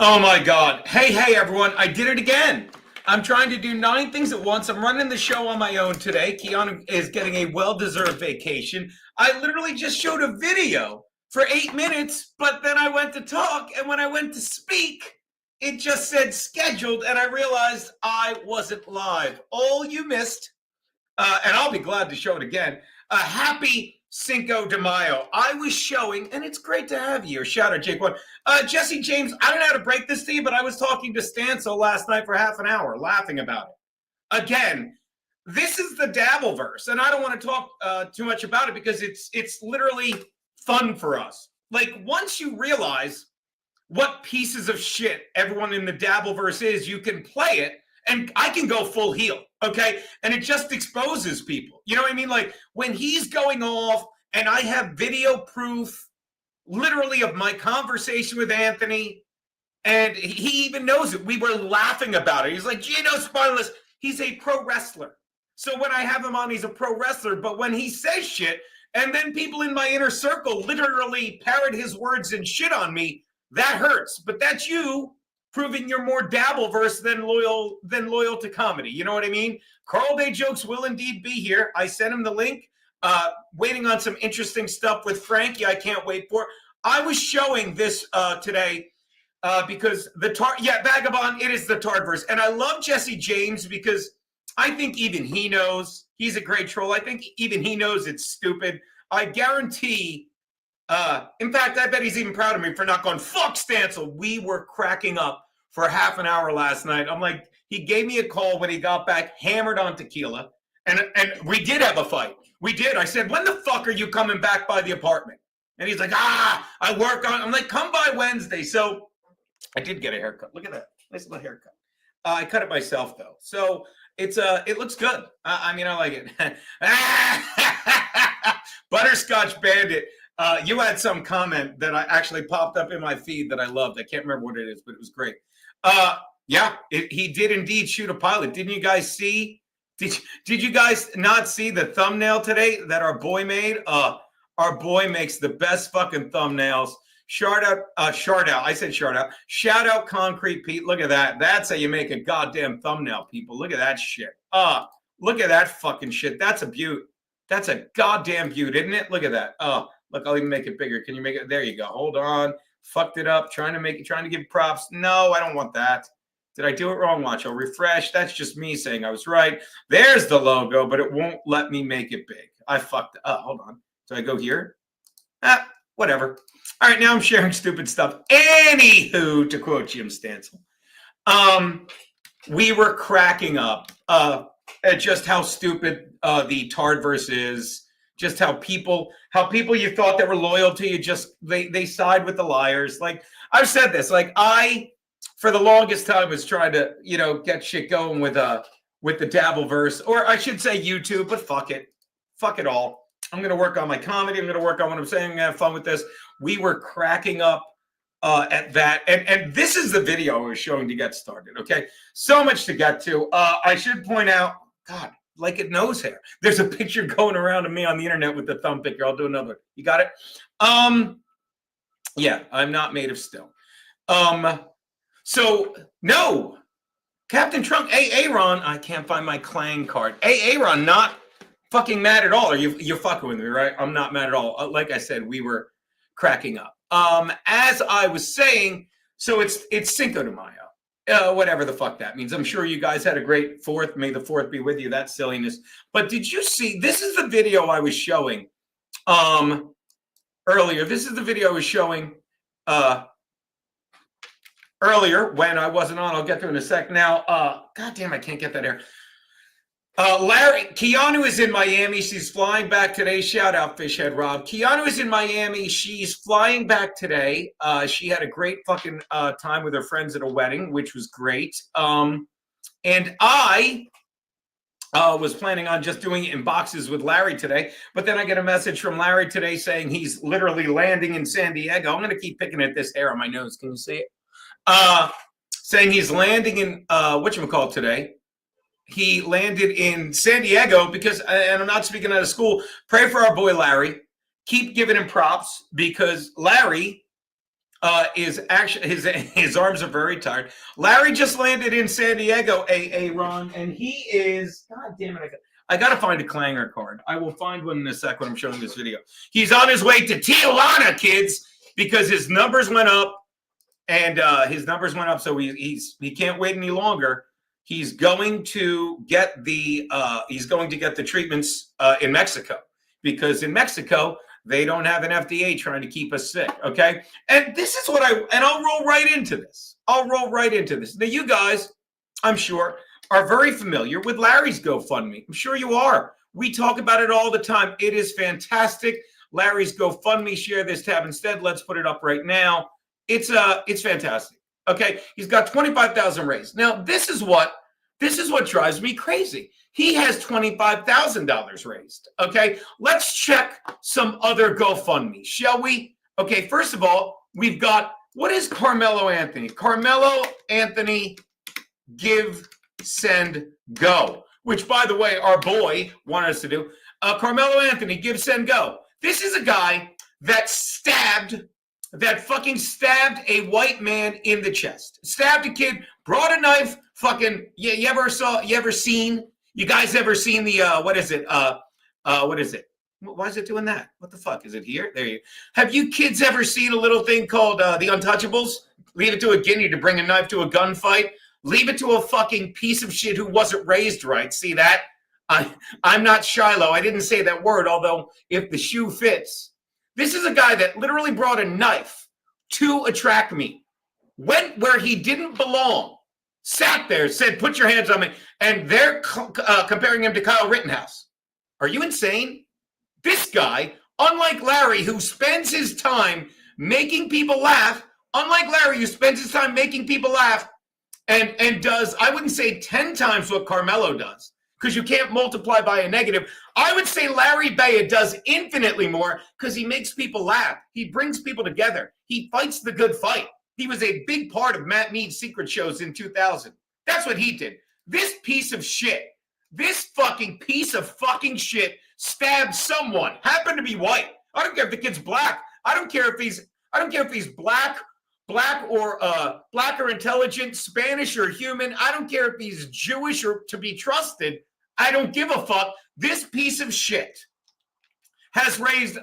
Oh my God. Hey, everyone. I did it again. I'm trying to do 9 things at once. I'm running the show on my own today. Keanu is getting a well-deserved vacation. I literally just showed a video for 8 minutes, but then I went to talk, and when I went to speak, it just said scheduled, and I realized I wasn't live. All you missed, and I'll be glad to show it again. Happy Cinco de Mayo. I was showing, and it's great to have you. Shout out, Jake One. Jesse James, I don't know how to break this to you, but I was talking to Stanso last night for half an hour, laughing about it. Again, this is the Dabbleverse, and I don't want to talk too much about it because it's literally fun for us. Like, once you realize what pieces of shit everyone in the Dabbleverse is, you can play it, and I can go full heel, okay? And it just exposes people. You know what I mean? Like, when he's going off and I have video proof literally of my conversation with Anthony, and he even knows it. We were laughing about it. He's like, Geno Spineless, he's a pro wrestler. So when I have him on, he's a pro wrestler. But when he says shit, and then people in my inner circle literally parrot his words and shit on me, that hurts. But that's you proving you're more Dabbleverse than loyal to comedy. You know what I mean? Carl Day Jokes will indeed be here. I sent him the link. Waiting on some interesting stuff with Frankie. I can't wait for. I was showing this today because Vagabond, it is the Tardverse. And I love Jesse James because I think even he knows. He's a great troll. I think even he knows it's stupid. I guarantee. In fact, I bet he's even proud of me for not going, fuck Stancil. We were cracking up for half an hour last night. I'm like, he gave me a call when he got back, hammered on tequila. And we did have a fight. We did. I said, when the fuck are you coming back by the apartment? And he's like, I work on. I'm like, come by Wednesday. So I did get a haircut. Look at that. Nice little haircut. I cut it myself, though. So it looks good. I mean, I like it. Butterscotch Bandit. You had some comment that I actually popped up in my feed that I loved. I can't remember what it is, but it was great. He did indeed shoot a pilot. Didn't you guys see? Did you guys not see the thumbnail today that our boy made? Our boy makes the best fucking thumbnails. Shout out. I said shout out. Shout out Concrete Pete. Look at that. That's how you make a goddamn thumbnail, people. Look at that shit. Look at that fucking shit. That's a beaut. That's a goddamn beaut, isn't it? Look at that. Look, I'll even make it bigger. Can you make it? There you go. Hold on. Fucked it up. Trying to give props. No, I don't want that. Did I do it wrong? Watch. I'll refresh. That's just me saying I was right. There's the logo, but it won't let me make it big. I fucked up. Hold on. Do I go here? Whatever. All right, now I'm sharing stupid stuff. Anywho, to quote Jim Stancil, we were cracking up at just how stupid the Tardverse is. Just how people you thought that were loyal to you, just they side with the liars. Like, I've said this, like, I for the longest time was trying to, get shit going with the Dabbleverse, or I should say YouTube, but fuck it all. I'm gonna work on my comedy. I'm gonna work on what I'm saying. I'm gonna have fun with this. We were cracking up at that, and this is the video I was showing to get started. Okay, so much to get to. I should point out, God, like it knows hair. There's a picture going around of me on the internet with the thumb picture. I'll do another. You got it? Yeah, I'm not made of stone. So no, Captain Trunk, Aaron, I can't find my Clang card. Aaron, not fucking mad at all. Are you're fucking with me, right? I'm not mad at all. Like I said, we were cracking up. As I was saying, so it's Cinco de Mayo. Whatever the fuck that means. I'm sure you guys had a great 4th. May the 4th be with you. That silliness. But did you see? This is the video I was showing earlier. This is the video I was showing earlier when I wasn't on. I'll get to it in a sec. Now, God damn, I can't get that here. Keanu is in Miami. She's flying back today. Shout out Fishhead Rob. Keanu is in Miami. She's flying back today. She had a great fucking time with her friends at a wedding, which was great. And I was planning on just doing it in boxes with Larry today. But then I get a message from Larry today saying he's literally landing in San Diego. I'm going to keep picking at this hair on my nose. Can you see it? Saying he's landing in whatchamacallit today. He landed in San Diego because, and I'm not speaking out of school, pray for our boy Larry. Keep giving him props because Larry is actually his arms are very tired. Larry just landed in San Diego, Ron, and he is, God damn it, I got to find a clanger card. I will find one in a sec when I'm showing this video. He's on his way to Tijuana, kids, because his numbers went up, and so he can't wait any longer. He's going to get the treatments in Mexico, because in Mexico they don't have an FDA trying to keep us sick. Okay, and this is what I'll roll right into this. Now, you guys, I'm sure, are very familiar with Larry's GoFundMe. I'm sure you are. We talk about it all the time. It is fantastic. Larry's GoFundMe. Share this tab instead. Let's put it up right now. It's fantastic. Okay, he's got 25,000 raised. Now, this is what drives me crazy. He has $25,000 raised. Okay, let's check some other GoFundMe, shall we? Okay, first of all, we've got, what is Karmelo Anthony? Karmelo Anthony, give, send, go. Which, by the way, our boy wanted us to do. Karmelo Anthony, give, send, go. This is a guy that fucking stabbed a white man in the chest. Stabbed a kid, brought a knife, fucking, you guys ever seen the, what is it? Why is it doing that? What the fuck? Is it here? There you go. Have you kids ever seen a little thing called The Untouchables? Leave it to a guinea to bring a knife to a gunfight. Leave it to a fucking piece of shit who wasn't raised right. See that? I'm not Shiloh. I didn't say that word, although if the shoe fits. This is a guy that literally brought a knife to a track meet, went where he didn't belong, sat there, said, put your hands on me, and they're comparing him to Kyle Rittenhouse. Are you insane? This guy, unlike Larry, who spends his time making people laugh, and does, I wouldn't say 10 times what Karmelo does, because you can't multiply by a negative. I would say Larry Baya does infinitely more because he makes people laugh. He brings people together. He fights the good fight. He was a big part of Matt Mead's secret shows in 2000. That's what he did. This piece of shit, this fucking piece of fucking shit stabbed someone, happened to be white. I don't care if the kid's black. I don't care if he's black or intelligent, Spanish or human. I don't care if he's Jewish or to be trusted. I don't give a fuck. This piece of shit has raised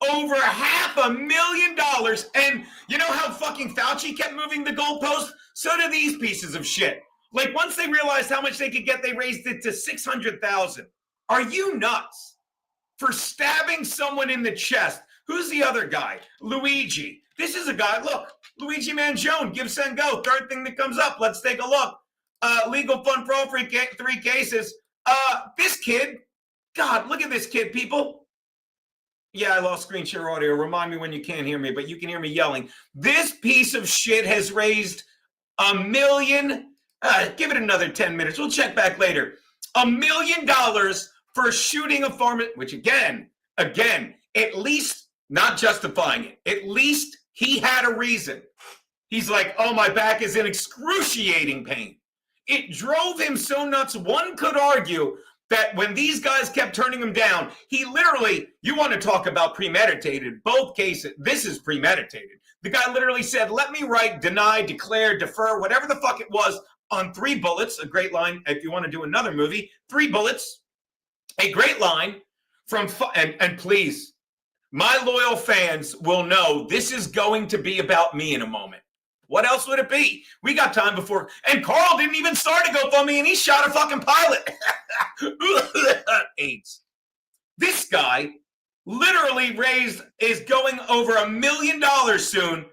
over $500,000. And you know how fucking Fauci kept moving the goalpost? So do these pieces of shit. Like, once they realized how much they could get, they raised it to 600,000. Are you nuts? For stabbing someone in the chest. Who's the other guy? Luigi. This is a guy, look, Luigi Mangione, give, send, go. Third thing that comes up, let's take a look. Legal fund for all three cases. This kid, God, look at this kid, people. Yeah, I lost screen share audio. Remind me when you can't hear me, but you can hear me yelling. This piece of shit has raised $1 million. Give it another 10 minutes. We'll check back later. $1 million for shooting a farmer, which again, at least not justifying it. At least he had a reason. He's like, oh, my back is in excruciating pain. It drove him so nuts. One could argue that when these guys kept turning him down, he literally, you want to talk about premeditated, both cases, this is premeditated. The guy literally said, let me write, deny, declare, defer, whatever the fuck it was, on 3 bullets, a great line, if you want to do another movie, 3 bullets, a great line from, and please, my loyal fans will know this is going to be about me in a moment. What else would it be? We got time before, and Carl didn't even start to GoFundMe, and he shot a fucking pilot. AIDS. This guy literally is going over $1 million soon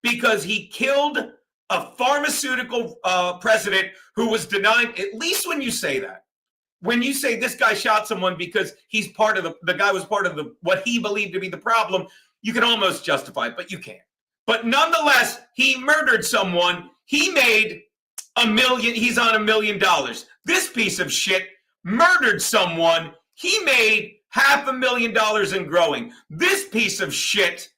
because he killed a pharmaceutical president who was denied, at least when you say that. When you say this guy shot someone because he's part of the guy was part of what he believed to be the problem, you can almost justify it, but you can't. But nonetheless, he murdered someone. He made $1 million. He's on $1 million. This piece of shit murdered someone. He made $500,000 and growing. This piece of shit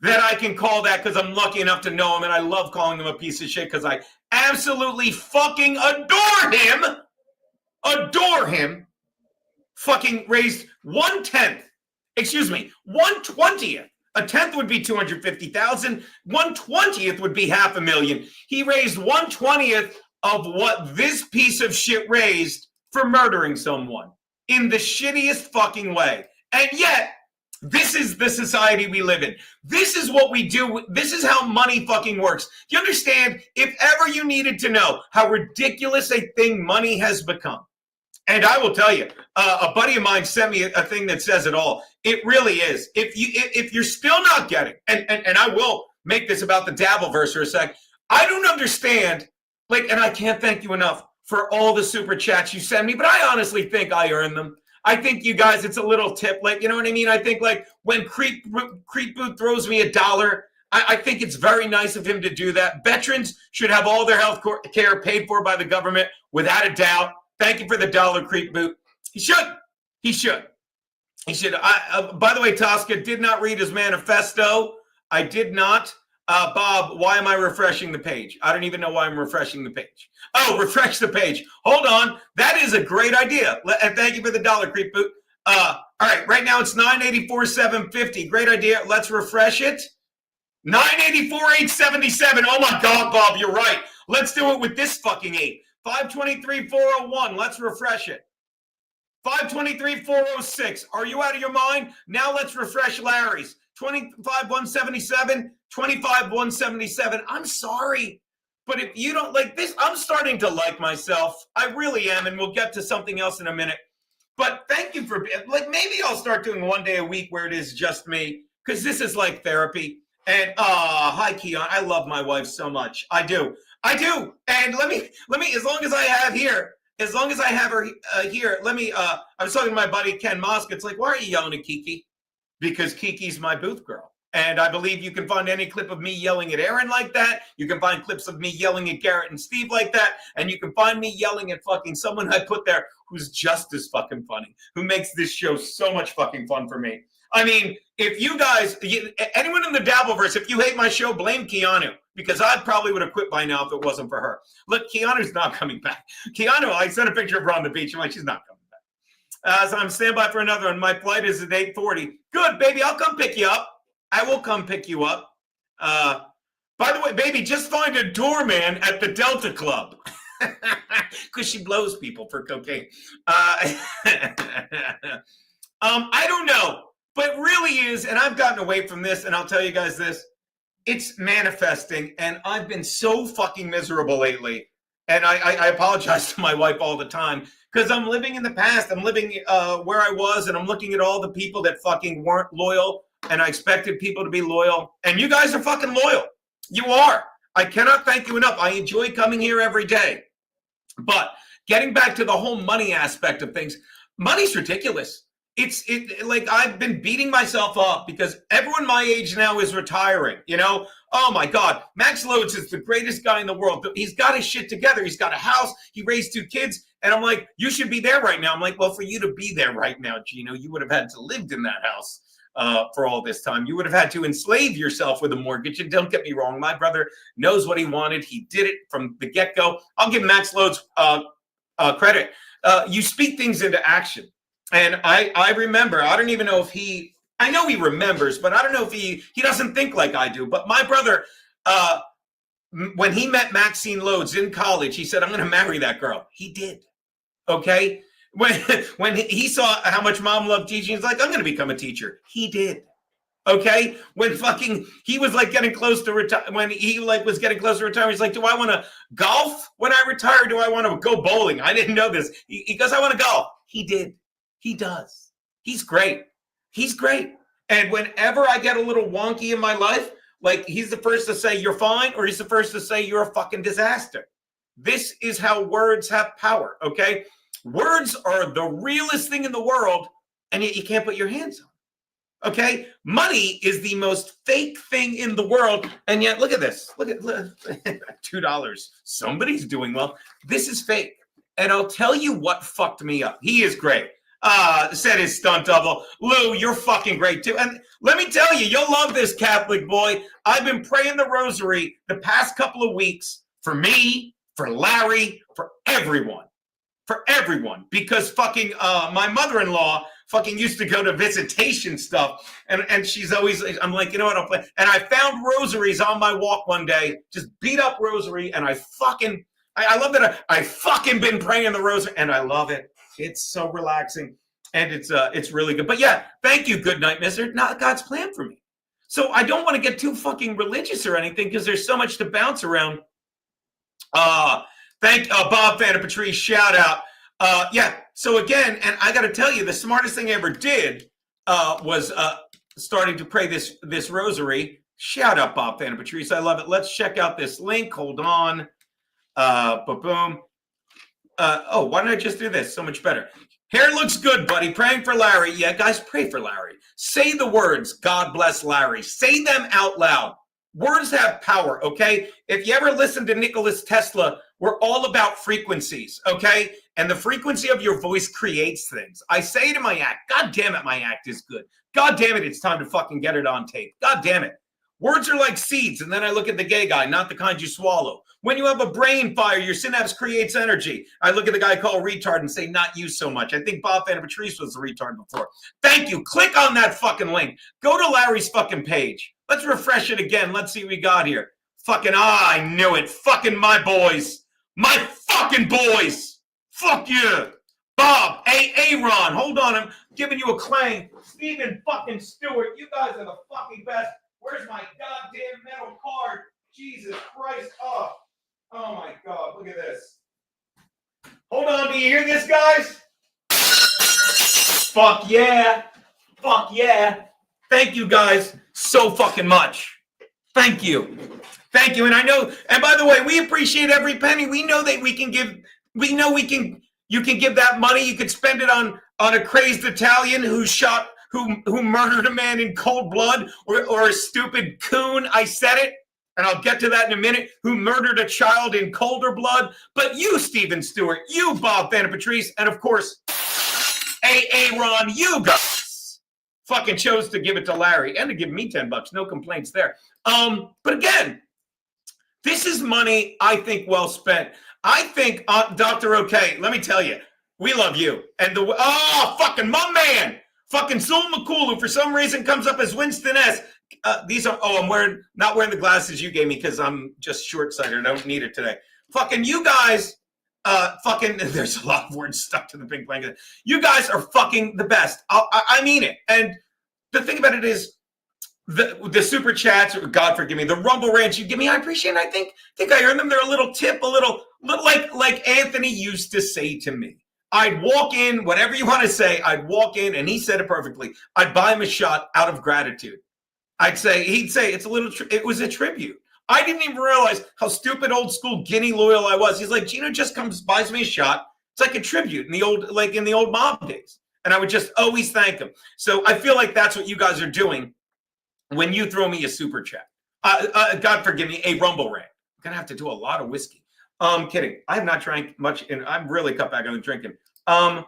that I can call that because I'm lucky enough to know him, and I love calling him a piece of shit because I absolutely fucking adore him. Adore him. Fucking raised 1/20th A tenth would be 250,000. 1/20th would be $500,000. He raised 1/20th of what this piece of shit raised for murdering someone in the shittiest fucking way. And yet, this is the society we live in. This is what we do. This is how money fucking works. Do you understand? If ever you needed to know how ridiculous a thing money has become, and I will tell you, a buddy of mine sent me a thing that says it all. It really is. If you're still not getting, and I will make this about the Dabbleverse for a sec, I don't understand, and I can't thank you enough for all the super chats you send me, but I honestly think I earn them. I think you guys, it's a little tip, you know what I mean? I think when Creep Boot throws me $1, I think it's very nice of him to do that. Veterans should have all their health care paid for by the government, without a doubt. Thank you for the $1, Creep Boot. He should. He should. He should. By the way, Tosca did not read his manifesto. I did not. Bob, why am I refreshing the page? I don't even know why I'm refreshing the page. Oh, refresh the page. Hold on. That is a great idea. And thank you for the $1, Creep Boot. All right. Right now it's 984,750. Great idea. Let's refresh it. 984,877. Oh my God, Bob, you're right. Let's do it with this fucking 8. 523,401. Let's refresh it. 523,406. Are you out of your mind? Now let's refresh Larry's. 25,177. 25,177. I'm sorry, but if you don't like this, I'm starting to like myself. I really am, and we'll get to something else in a minute. But thank you for, maybe I'll start doing one day a week where it is just me, because this is like therapy. And hi, Keon. I love my wife so much. I do. And let me, as long as I have her here, I was talking to my buddy, Ken Mosk. It's like, why are you yelling at Kiki? Because Kiki's my booth girl. And I believe you can find any clip of me yelling at Aaron like that. You can find clips of me yelling at Garrett and Steve like that. And you can find me yelling at fucking someone I put there who's just as fucking funny, who makes this show so much fucking fun for me. I mean, if you guys, anyone in the Dabbleverse, if you hate my show, blame Keanu, because I probably would have quit by now if it wasn't for her. Look, Keanu's not coming back. Keanu, I sent a picture of her on the beach. I'm like, she's not coming back. So I'm standby for another one. My flight is at 8:40. Good, baby. I'll come pick you up. I will come pick you up. By the way, baby, just find a doorman at the Delta Club. Because she blows people for cocaine. I don't know. But really is, and I've gotten away from this, and I'll tell you guys this, it's manifesting, and I've been so fucking miserable lately. And I apologize to my wife all the time, because I'm living in the past. I'm living where I was, and I'm looking at all the people that fucking weren't loyal, and I expected people to be loyal. And you guys are fucking loyal. You are. I cannot thank you enough. I enjoy coming here every day. But getting back to the whole money aspect of things, money's ridiculous. I've been beating myself up because everyone my age now is retiring, you know? Oh my God. Max Lodes is the greatest guy in the world. He's got his shit together. He's got a house. He raised 2 kids. And I'm like, you should be there right now. I'm like, well, for you to be there right now, Gino, you would have had to live in that house for all this time. You would have had to enslave yourself with a mortgage. And don't get me wrong. My brother knows what he wanted. He did it from the get-go. I'll give Max Lodes credit. You speak things into action. And I remember, I don't even know if I know he remembers, but I don't know if he doesn't think like I do. But my brother, when he met Maxine Lodes in college, he said, I'm going to marry that girl. He did. Okay. When he saw how much mom loved teaching, he's like, I'm going to become a teacher. He did. Okay. When he was like getting close to retire, when he was getting close to retirement, he's like, do I want to golf when I retire? Do I want to go bowling? I didn't know this. He goes, I want to golf. He did. He does. He's great. He's great. And whenever I get a little wonky in my life, he's the first to say you're fine, or he's the first to say you're a fucking disaster. This is how words have power, okay? Words are the realest thing in the world, and yet you can't put your hands on. Okay? Money is the most fake thing in the world, and yet look at this. Look $2. Somebody's doing well. This is fake. And I'll tell you what fucked me up. He is great. Said his stunt double. Lou, you're fucking great too. And let me tell you, you'll love this, Catholic boy. I've been praying the rosary the past couple of weeks for me, for Larry, for everyone. Because fucking my mother-in-law fucking used to go to visitation stuff. And she's always, I'm like, you know what, I'll play. And I found rosaries on my walk one day, just beat up rosary. And I love that I fucking been praying the rosary and I love it. It's so relaxing and it's really good. But yeah, thank you, good night, mister. Not God's plan for me. So I don't want to get too fucking religious or anything because there's so much to bounce around. Thank Bob Vanna Patrice, shout out. Yeah, so again, and I got to tell you, the smartest thing I ever did was starting to pray this rosary. Shout out Bob Vanna Patrice, I love it. Let's check out this link. Hold on. Boom. Oh, why don't I just do this? So much better. Hair looks good, buddy. Praying for Larry. Yeah, guys, pray for Larry. Say the words, God bless Larry. Say them out loud. Words have power, okay? If you ever listen to Nikola Tesla, we're all about frequencies, okay? And the frequency of your voice creates things. I say it in my act. God damn it, my act is good. God damn it, it's time to fucking get it on tape. God damn it. Words are like seeds, and then I look at the gay guy, not the kind you swallow. When you have a brain fire, your synapse creates energy. I look at the guy called retard and say, not you so much. I think Bob Vanna Patrice was a retard before. Thank you. Click on that fucking link. Go to Larry's fucking page. Let's refresh it again. Let's see what we got here. Fucking, I knew it. Fucking my boys. My fucking boys. Fuck you. Bob, Ron. Hold on. I'm giving you a clang. Steven fucking Stewart. You guys are the fucking best. Where's my goddamn metal card? Jesus Christ. Oh my God. Look at this. Hold on. Do you hear this, guys? Fuck yeah. Fuck yeah. Thank you guys so fucking much. Thank you. Thank you. And I know, and by the way, we appreciate every penny. We know that we can give, you can give that money. You could spend it on a crazed Italian who murdered a man in cold blood, or a stupid coon. I said it, and I'll get to that in a minute, who murdered a child in colder blood. But you, Stephen Stewart, you, Bob Vanna Patrice, and of course, Ron, you guys fucking chose to give it to Larry and to give me $10. No complaints there. But again, this is money I think well spent. I think Dr. OK, let me tell you, we love you. And fucking my man, fucking Sul McCool, who for some reason comes up as Winston S. These are, I'm not wearing the glasses you gave me because I'm just short-sighted. I don't need it today. Fucking you guys, there's a lot of words stuck to the pink blanket. You guys are fucking the best. I mean it. And the thing about it is, the super chats, God forgive me, the Rumble rants you give me, I appreciate it. I think I earned them. They're a little tip, a little like Anthony used to say to me. I'd walk in, whatever you want to say, I'd walk in, and he said it perfectly. I'd buy him a shot out of gratitude. He'd say, it was a tribute. I didn't even realize how stupid old school Guinea loyal I was. He's like, Gino just comes, buys me a shot. It's like a tribute in the old mob days. And I would just always thank him. So I feel like that's what you guys are doing when you throw me a super chat. God forgive me, a Rumble rant. I'm going to have to do a lot of whiskey. Kidding. I have not drank much, and I'm really cut back on the drinking. I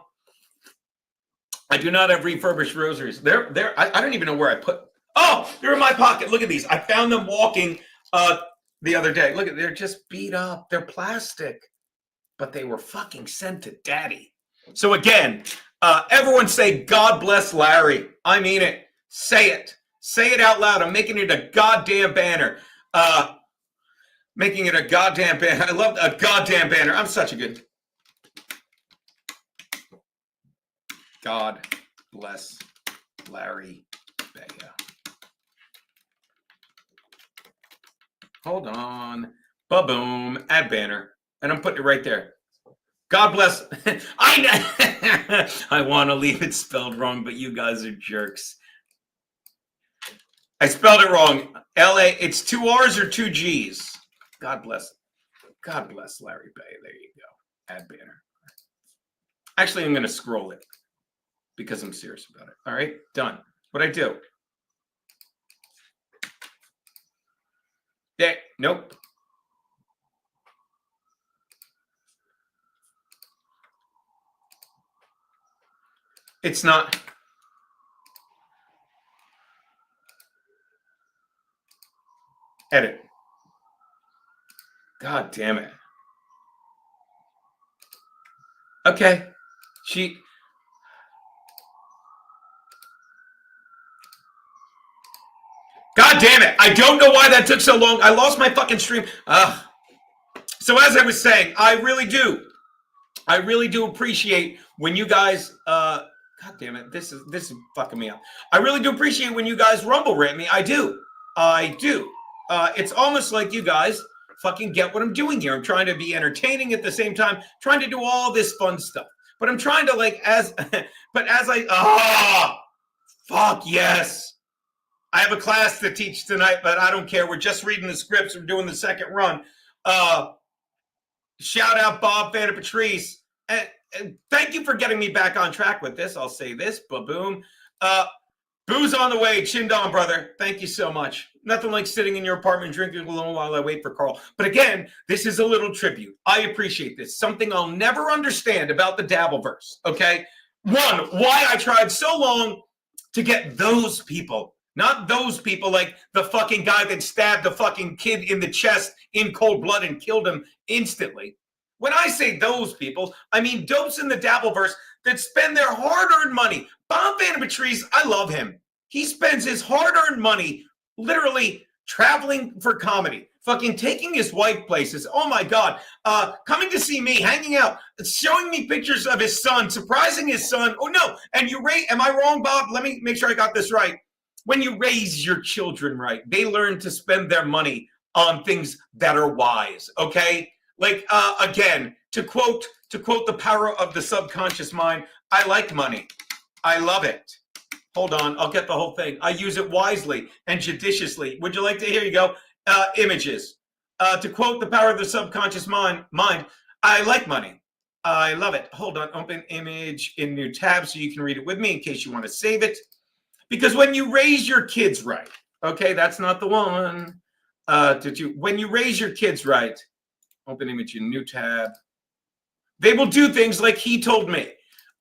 do not have refurbished rosaries. I don't even know where I put. Oh, they're in my pocket. Look at these. I found them walking the other day. Look at, they're just beat up. They're plastic, but they were fucking sent to daddy. So again, everyone say, God bless Larry. I mean it. Say it. Say it out loud. I'm making it a goddamn banner. Making it a goddamn banner. I love a goddamn banner. I'm such a good. God bless Larry Baya. Hold on. Ba-boom. Add banner. And I'm putting it right there. God bless. I want to leave it spelled wrong, but you guys are jerks. I spelled it wrong. L-A. It's 2 R's or 2 G's. God bless. God bless Larry Bay. There you go. Add banner. Actually, I'm going to scroll it because I'm serious about it. All right. Done. What'd I do? Yeah. Nope. It's not. Edit. God damn it. Okay. God damn it. I don't know why that took so long. I lost my fucking stream. So as I was saying, I really do appreciate when you guys, God damn it, this is fucking me up. I really do appreciate when you guys rumble rant me. I do. It's almost like you guys fucking get what I'm doing here. I'm trying to be entertaining at the same time, trying to do all this fun stuff. But I'm trying to fuck yes. I have a class to teach tonight, but I don't care. We're just reading the scripts. We're doing the second run. Shout out Bob Vanna Patrice. And thank you for getting me back on track with this. I'll say this, ba-boom. Booze on the way, chin down, brother. Thank you so much. Nothing like sitting in your apartment drinking alone while I wait for Carl. But again, this is a little tribute. I appreciate this. Something I'll never understand about the Dabbleverse, okay? One, why I tried so long to get those people, not those people like the fucking guy that stabbed the fucking kid in the chest in cold blood and killed him instantly. When I say those people, I mean dopes in the Dabbleverse that spend their hard-earned money. Bob Vanna Patrice, I love him. He spends his hard-earned money literally traveling for comedy, fucking taking his wife places. Oh my God. Coming to see me, hanging out, showing me pictures of his son, surprising his son. Oh no. And am I wrong, Bob? Let me make sure I got this right. When you raise your children right, they learn to spend their money on things that are wise. Okay. Like, again, to quote the power of the subconscious mind, I like money. I love it. Hold on, I'll get the whole thing. I use it wisely and judiciously. Would you like to? Here you go. Images. To quote the power of the subconscious mind, I like money. I love it. Hold on, open image in new tab so you can read it with me in case you want to save it. Because when you raise your kids right, okay, that's not the one. When you raise your kids right, open image in new tab. They will do things like he told me.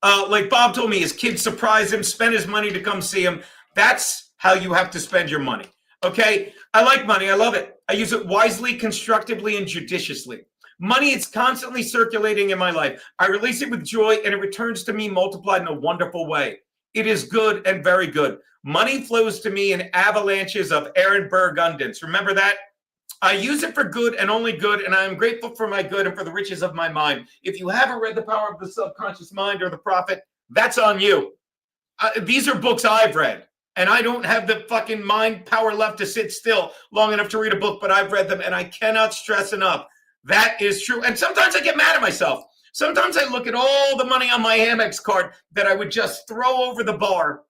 Like Bob told me, his kids surprise him, spend his money to come see him. That's how you have to spend your money. Okay? I like money. I love it. I use it wisely, constructively, and judiciously. Money is constantly circulating in my life. I release it with joy, and it returns to me multiplied in a wonderful way. It is good and very good. Money flows to me in avalanches of Aaron Burgundance. Remember that? I use it for good and only good, and I am grateful for my good and for the riches of my mind. If you haven't read The Power of the Subconscious Mind or The Prophet, that's on you. These are books I've read, and I don't have the fucking mind power left to sit still long enough to read a book, but I've read them, and I cannot stress enough. That is true. And sometimes I get mad at myself. Sometimes I look at all the money on my Amex card that I would just throw over the bar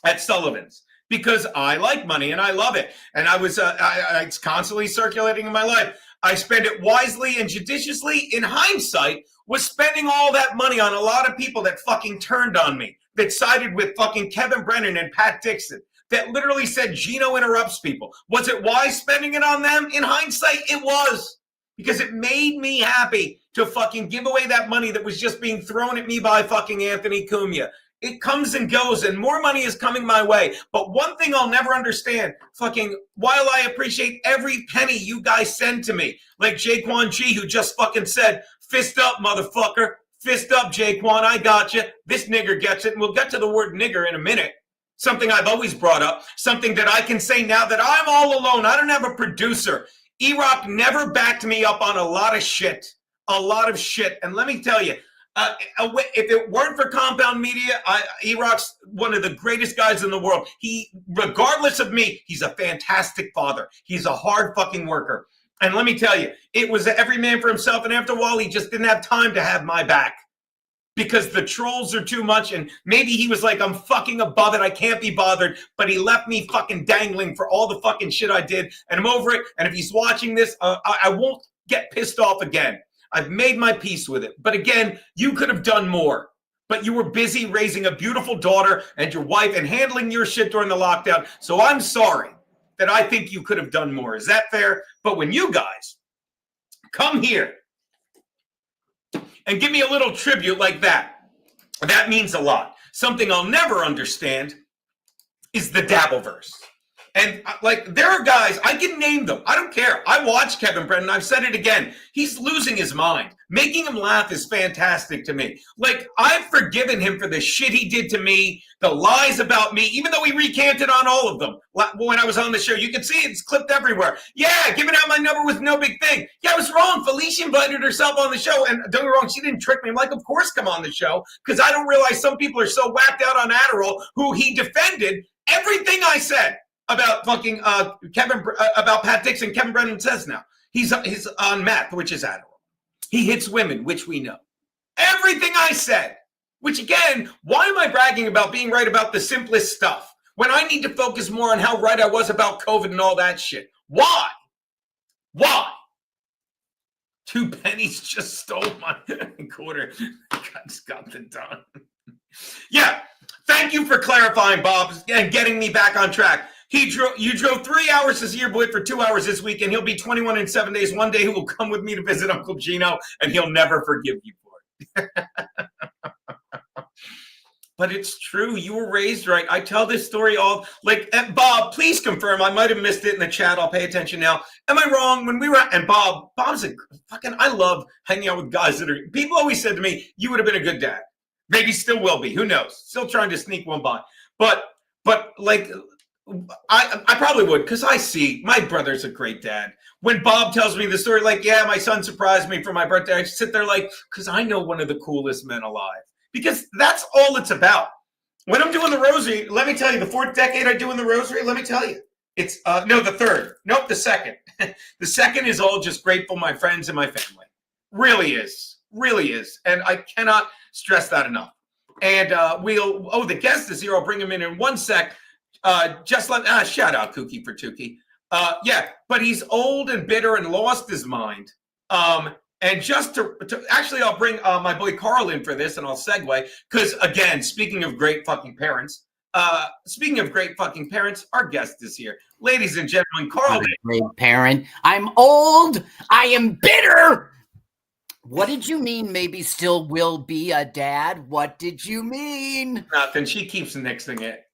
at Sullivan's. Because I like money and I love it. And it's constantly circulating in my life. I spend it wisely and judiciously. In hindsight, was spending all that money on a lot of people that fucking turned on me, that sided with fucking Kevin Brennan and Pat Dixon, that literally said Geno interrupts people. Was it wise spending it on them? In hindsight, it was. Because it made me happy to fucking give away that money that was just being thrown at me by fucking Anthony Cumia. It comes and goes, and more money is coming my way. But one thing I'll never understand, while I appreciate every penny you guys send to me, like Jaquan G, who just fucking said, fist up, motherfucker. Fist up, Jaquan, I got you. This nigger gets it, and we'll get to the word nigger in a minute. Something I've always brought up, something that I can say now that I'm all alone. I don't have a producer. E-Rock never backed me up on a lot of shit. And let me tell you, if it weren't for Compound Media, E-Rock's one of the greatest guys in the world. Regardless of me, he's a fantastic father. He's a hard fucking worker. And let me tell you, it was every man for himself. And after a while, he just didn't have time to have my back because the trolls are too much. And maybe he was like, I'm fucking above it. I can't be bothered. But he left me fucking dangling for all the fucking shit I did. And I'm over it. And if he's watching this, I won't get pissed off again. I've made my peace with it. But again, you could have done more. But you were busy raising a beautiful daughter and your wife and handling your shit during the lockdown. So I'm sorry that I think you could have done more. Is that fair? But when you guys come here and give me a little tribute like that, that means a lot. Something I'll never understand is the Dabbleverse. And there are guys, I can name them. I don't care. I watch Kevin Brennan. I've said it again. He's losing his mind. Making him laugh is fantastic to me. Like, I've forgiven him for the shit he did to me, the lies about me, even though he recanted on all of them. When I was on the show, you can see it's clipped everywhere. Yeah, giving out my number was no big thing. Yeah, I was wrong. Felicia invited herself on the show, and don't get me wrong, she didn't trick me. I'm like, of course, come on the show, because I don't realize some people are so whacked out on Adderall who he defended everything I said about fucking about Pat Dixon. Kevin Brennan says now he's on meth, which is Adderall. He hits women, which we know. Everything I said, which again, why am I bragging about being right about the simplest stuff when I need to focus more on how right I was about COVID and all that shit? Why? Why? 2 pennies just stole my quarter. Got the done. Yeah. Thank you for clarifying, Bob, and getting me back on track. You drove 3 hours this year, boy, for 2 hours this week, and he'll be 21 in 7 days. One day he will come with me to visit Uncle Geno, and he'll never forgive you for it. But it's true. You were raised right. I tell this story all like, Bob, please confirm. I might have missed it in the chat. I'll pay attention now. Am I wrong? When we were, and Bob's a fucking, I love hanging out with guys that are, people always said to me, you would have been a good dad. Maybe still will be. Who knows? Still trying to sneak one by. But like, I probably would, because I see my brother's a great dad. When Bob tells me the story, like, yeah, my son surprised me for my birthday, I sit there like, because I know one of the coolest men alive. Because that's all it's about. When I'm doing the rosary, let me tell you, the 4th decade I do in the rosary, let me tell you, it's, no, the 3rd. Nope, the 2nd. The 2nd is all just grateful, my friends and my family. Really is. Really is. And I cannot stress that enough. And the guest is here. I'll bring him in 1 sec. Shout out Kiki for Tukey. Yeah, but he's old and bitter and lost his mind. And just to actually, I'll bring my boy Carl in for this, and I'll segue, because again, speaking of great fucking parents, our guest is here. Ladies and gentlemen, Carl. Great parent. I'm old. I am bitter. What did you mean? Maybe still will be a dad. What did you mean? Nothing. She keeps nixing it.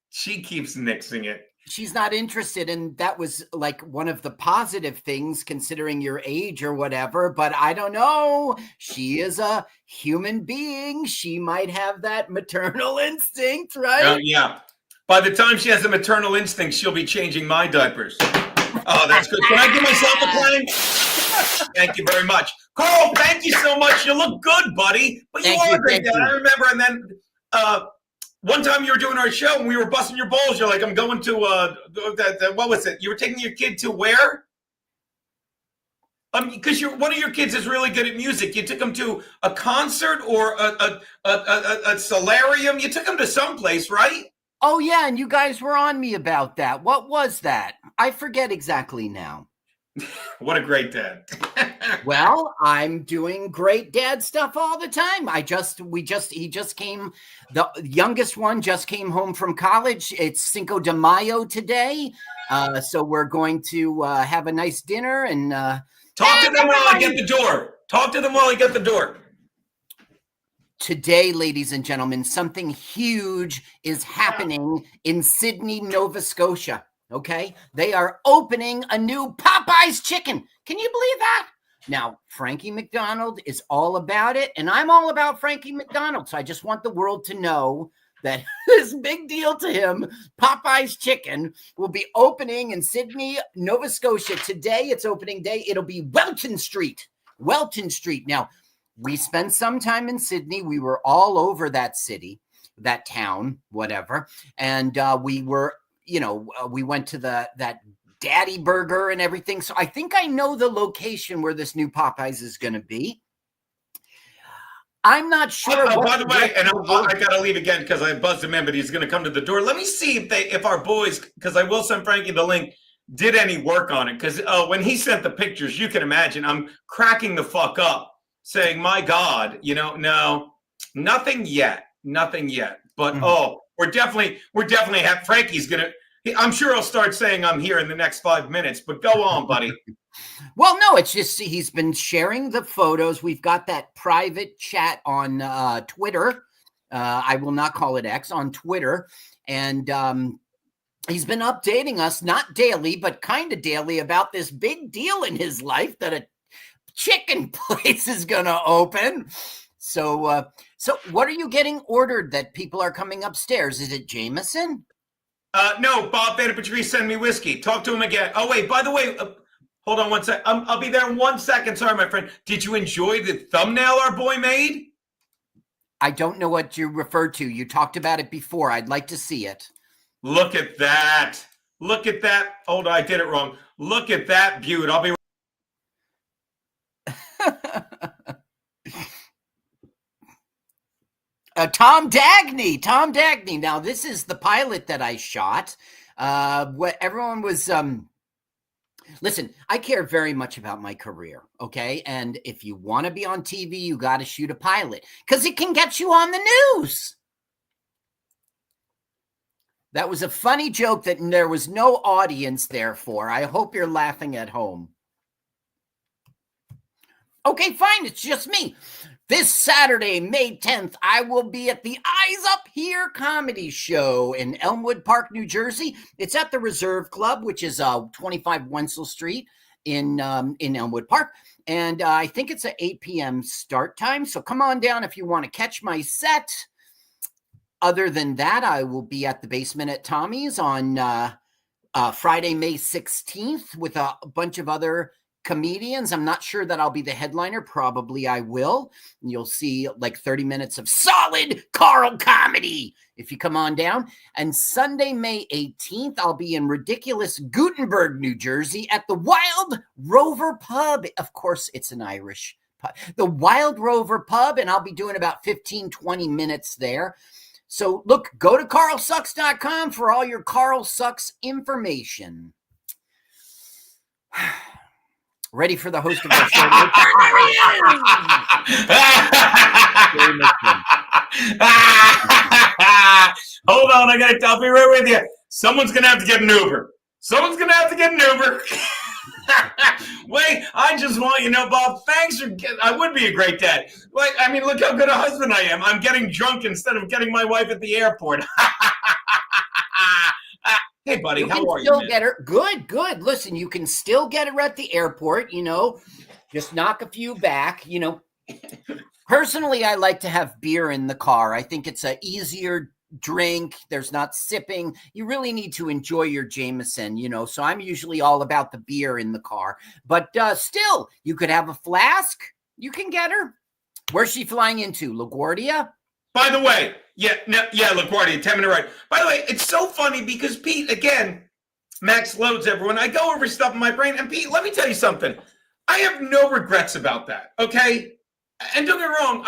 She's not interested, and that was like one of the positive things considering your age or whatever, but I don't know. She is a human being. She might have that maternal instinct, right? Yeah. By the time she has a maternal instinct, she'll be changing my diapers. Oh, that's good. Can I give myself a claim? Thank you very much. Carl, thank you so much. You look good, buddy. But you are a great dad. I remember, and then one time you were doing our show and we were busting your balls. You're like, I'm going to, what was it? You were taking your kid to where? Because one of your kids is really good at music. You took him to a concert or a solarium. You took him to someplace, right? Oh, yeah, and you guys were on me about that. What was that? I forget exactly now. What a great dad. Well, I'm doing great dad stuff all the time. He just came, the youngest one just came home from college. It's Cinco de Mayo today. So we're going to have a nice dinner and talk to them while I get the door. Today, ladies and gentlemen, something huge is happening in Sydney, Nova Scotia. Okay, they are opening a new Popeye's chicken. Can you believe that? Now, Frankie MacDonald is all about it, and I'm all about Frankie MacDonald. So I just want the world to know that this big deal to him, Popeye's chicken, will be opening in Sydney, Nova Scotia. Today, it's opening day. It'll be Welton Street. Now, we spent some time in Sydney. We were all over that city, that town, whatever. And we were, we went to that Daddy Burger and everything. So I think I know the location where this new Popeyes is going to be. I'm not sure. By the way, and I got to leave again because I buzzed him in, but he's going to come to the door. Let me see if our boys, because I will send Frankie the link, did any work on it. Because when he sent the pictures, you can imagine I'm cracking the fuck up saying, my God, no, nothing yet. But we're definitely Frankie's going to, I'm sure he'll start saying I'm here in the next 5 minutes, but go on, buddy. Well, no, it's just he's been sharing the photos. We've got that private chat on Twitter. I will not call it X, on Twitter. And he's been updating us, not daily, but kind of daily, about this big deal in his life that a chicken place is going to open. So what are you getting ordered that people are coming upstairs? Is it Jameson? No, Bob Vander Patrice send me whiskey. Talk to him again. Oh, wait, by the way, hold on one sec. I'll be there in 1 second. Sorry, my friend. Did you enjoy the thumbnail our boy made? I don't know what you referred to. You talked about it before. I'd like to see it. Look at that. Look at that. Hold on, I did it wrong. Look at that beaut. I'll be Tom Dagny. Now, this is the pilot that I shot. What everyone was listen, I care very much about my career, okay? And if you want to be on TV, you got to shoot a pilot because it can get you on the news. That was a funny joke that there was no audience there for. I hope you're laughing at home. Okay, fine. It's just me. This Saturday, May 10th, I will be at the Eyes Up Here comedy show in Elmwood Park, New Jersey. It's at the Reserve Club, which is 25 Wenzel Street in Elmwood Park. And I think it's an 8 p.m. start time. So come on down if you want to catch my set. Other than that, I will be at the Basement at Tommy's on Friday, May 16th with a bunch of other comedians. I'm not sure that I'll be the headliner. Probably I will. You'll see like 30 minutes of solid Carl comedy if you come on down. And Sunday, May 18th, I'll be in ridiculous Gutenberg, New Jersey at the Wild Rover Pub. Of course, it's an Irish pub. The Wild Rover Pub, and I'll be doing about 15, 20 minutes there. So look, go to carlsucks.com for all your Carl Sucks information. Ready for the host of our show? Hold on, I'll be right with you. Someone's gonna have to get an Uber. Wait, I just want you to know, Bob, thanks for I would be a great dad. Like, I mean, look how good a husband I am. I'm getting drunk instead of getting my wife at the airport. Hey, buddy, how are you? Still get her. Good. Listen, you can still get her at the airport, just knock a few back, Personally, I like to have beer in the car. I think it's an easier drink. There's not sipping. You really need to enjoy your Jameson, so I'm usually all about the beer in the car. But still, you could have a flask. You can get her. Where's she flying into? LaGuardia? By the way, LaGuardia, 10-minute ride. By the way, it's so funny because Pete, again, Max loads everyone. I go over stuff in my brain. And Pete, let me tell you something. I have no regrets about that, okay? And don't get me wrong,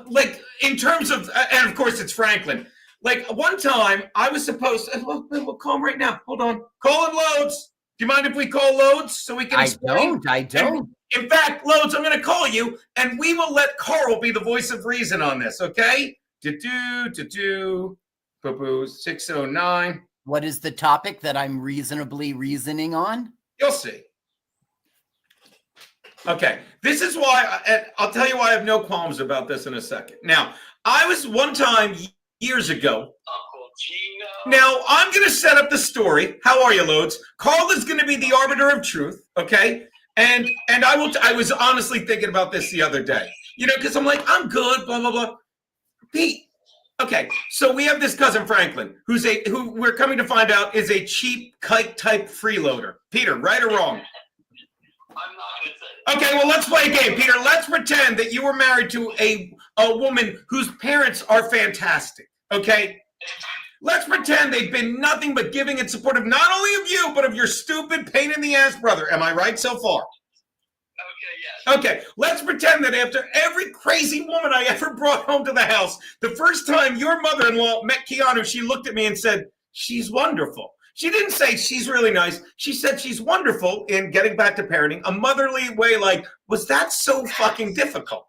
like in terms of, and of course it's Franklin. Like one time I was supposed to, we'll call him right now. Hold on. Call him Loads. Do you mind if we call Loads so we can explain? I don't. And in fact, Loads, I'm going to call you and we will let Carl be the voice of reason on this, okay? Boo-boo, 609. What is the topic that I'm reasonably reasoning on? You'll see. Okay, this is why, I'll tell you why I have no qualms about this in a second. Now, I was one time years ago. Uncle Geno. Now, I'm going to set up the story. How are you, Loads? Carl is going to be the arbiter of truth, okay? And I was honestly thinking about this the other day, because I'm like, I'm good, blah, blah, blah. Pete, okay, so we have this cousin Franklin, who we're coming to find out is a cheap kite-type freeloader. Peter, right or wrong? I'm not going to say. Okay, well, let's play a game. Peter, let's pretend that you were married to a woman whose parents are fantastic, okay? Let's pretend they've been nothing but giving and supportive, not only of you, but of your stupid pain-in-the-ass brother. Am I right so far? Okay, yes. Okay, let's pretend that after every crazy woman I ever brought home to the house, the first time your mother-in-law met Keanu, she looked at me and said, she's wonderful. She didn't say she's really nice. She said she's wonderful in getting back to parenting, a motherly way like, was that so fucking difficult?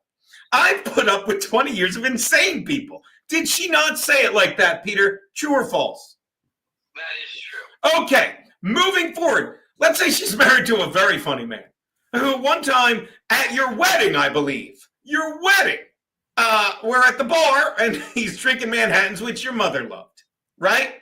I've put up with 20 years of insane people. Did she not say it like that, Peter? True or false? That is true. Okay, moving forward. Let's say she's married to a very funny man who one time at your wedding, I believe, we're at the bar and he's drinking Manhattans, which your mother loved, right?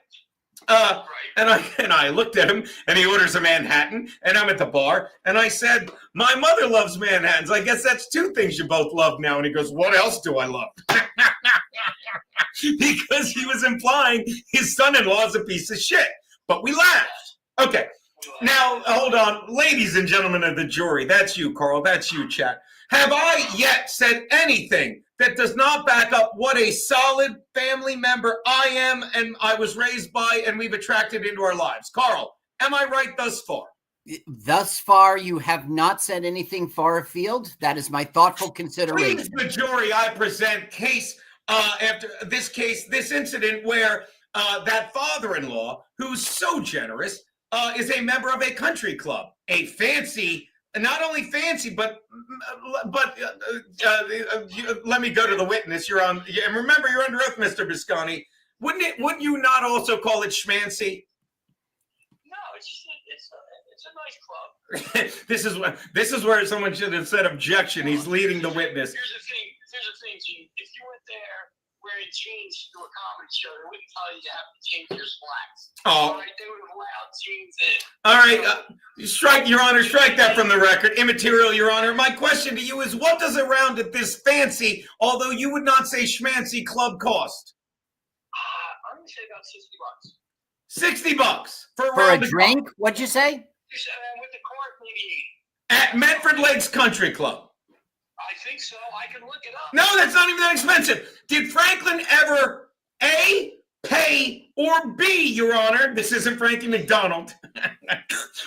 Right. And I looked at him, and he orders a Manhattan, and I'm at the bar, and I said, my mother loves Manhattans. I guess that's two things you both love now. And he goes, what else do I love? Because he was implying his son-in-law is a piece of shit. But we laughed. Okay. Now, hold on. Ladies and gentlemen of the jury, that's you, Carl. That's you, chat. Have I yet said anything that does not back up what a solid family member I am and I was raised by and we've attracted into our lives? Carl, am I right thus far? Thus far, you have not said anything far afield. That is my thoughtful consideration. Please, the jury, I present this incident where that father-in-law, who's so generous, is a member of a country club, a fancy, not only fancy, but let me go to the witness. You're on, and remember, you're under oath, Mr. Biscotti. Wouldn't you not also call it schmancy? No, it's a nice club. This is where someone should have said objection. He's leading the witness. Here's the thing, Gene. If you went there wearing jeans to a comedy show, they wouldn't tell you to have to change your slacks. Oh. All right, they would have allowed jeans in. All right, strike, Your Honor, strike that from the record. Immaterial, Your Honor. My question to you is, what does a round at this fancy, although you would not say schmancy, club cost? I'm gonna say about $60 $60. for a For a round of drink? golf What'd you say? You said with the cart, maybe at Medford Lakes Country Club. I think so. I can look it up. No, that's not even that expensive. Did Franklin ever A, pay, or B, Your Honor? This isn't Frankie MacDonald.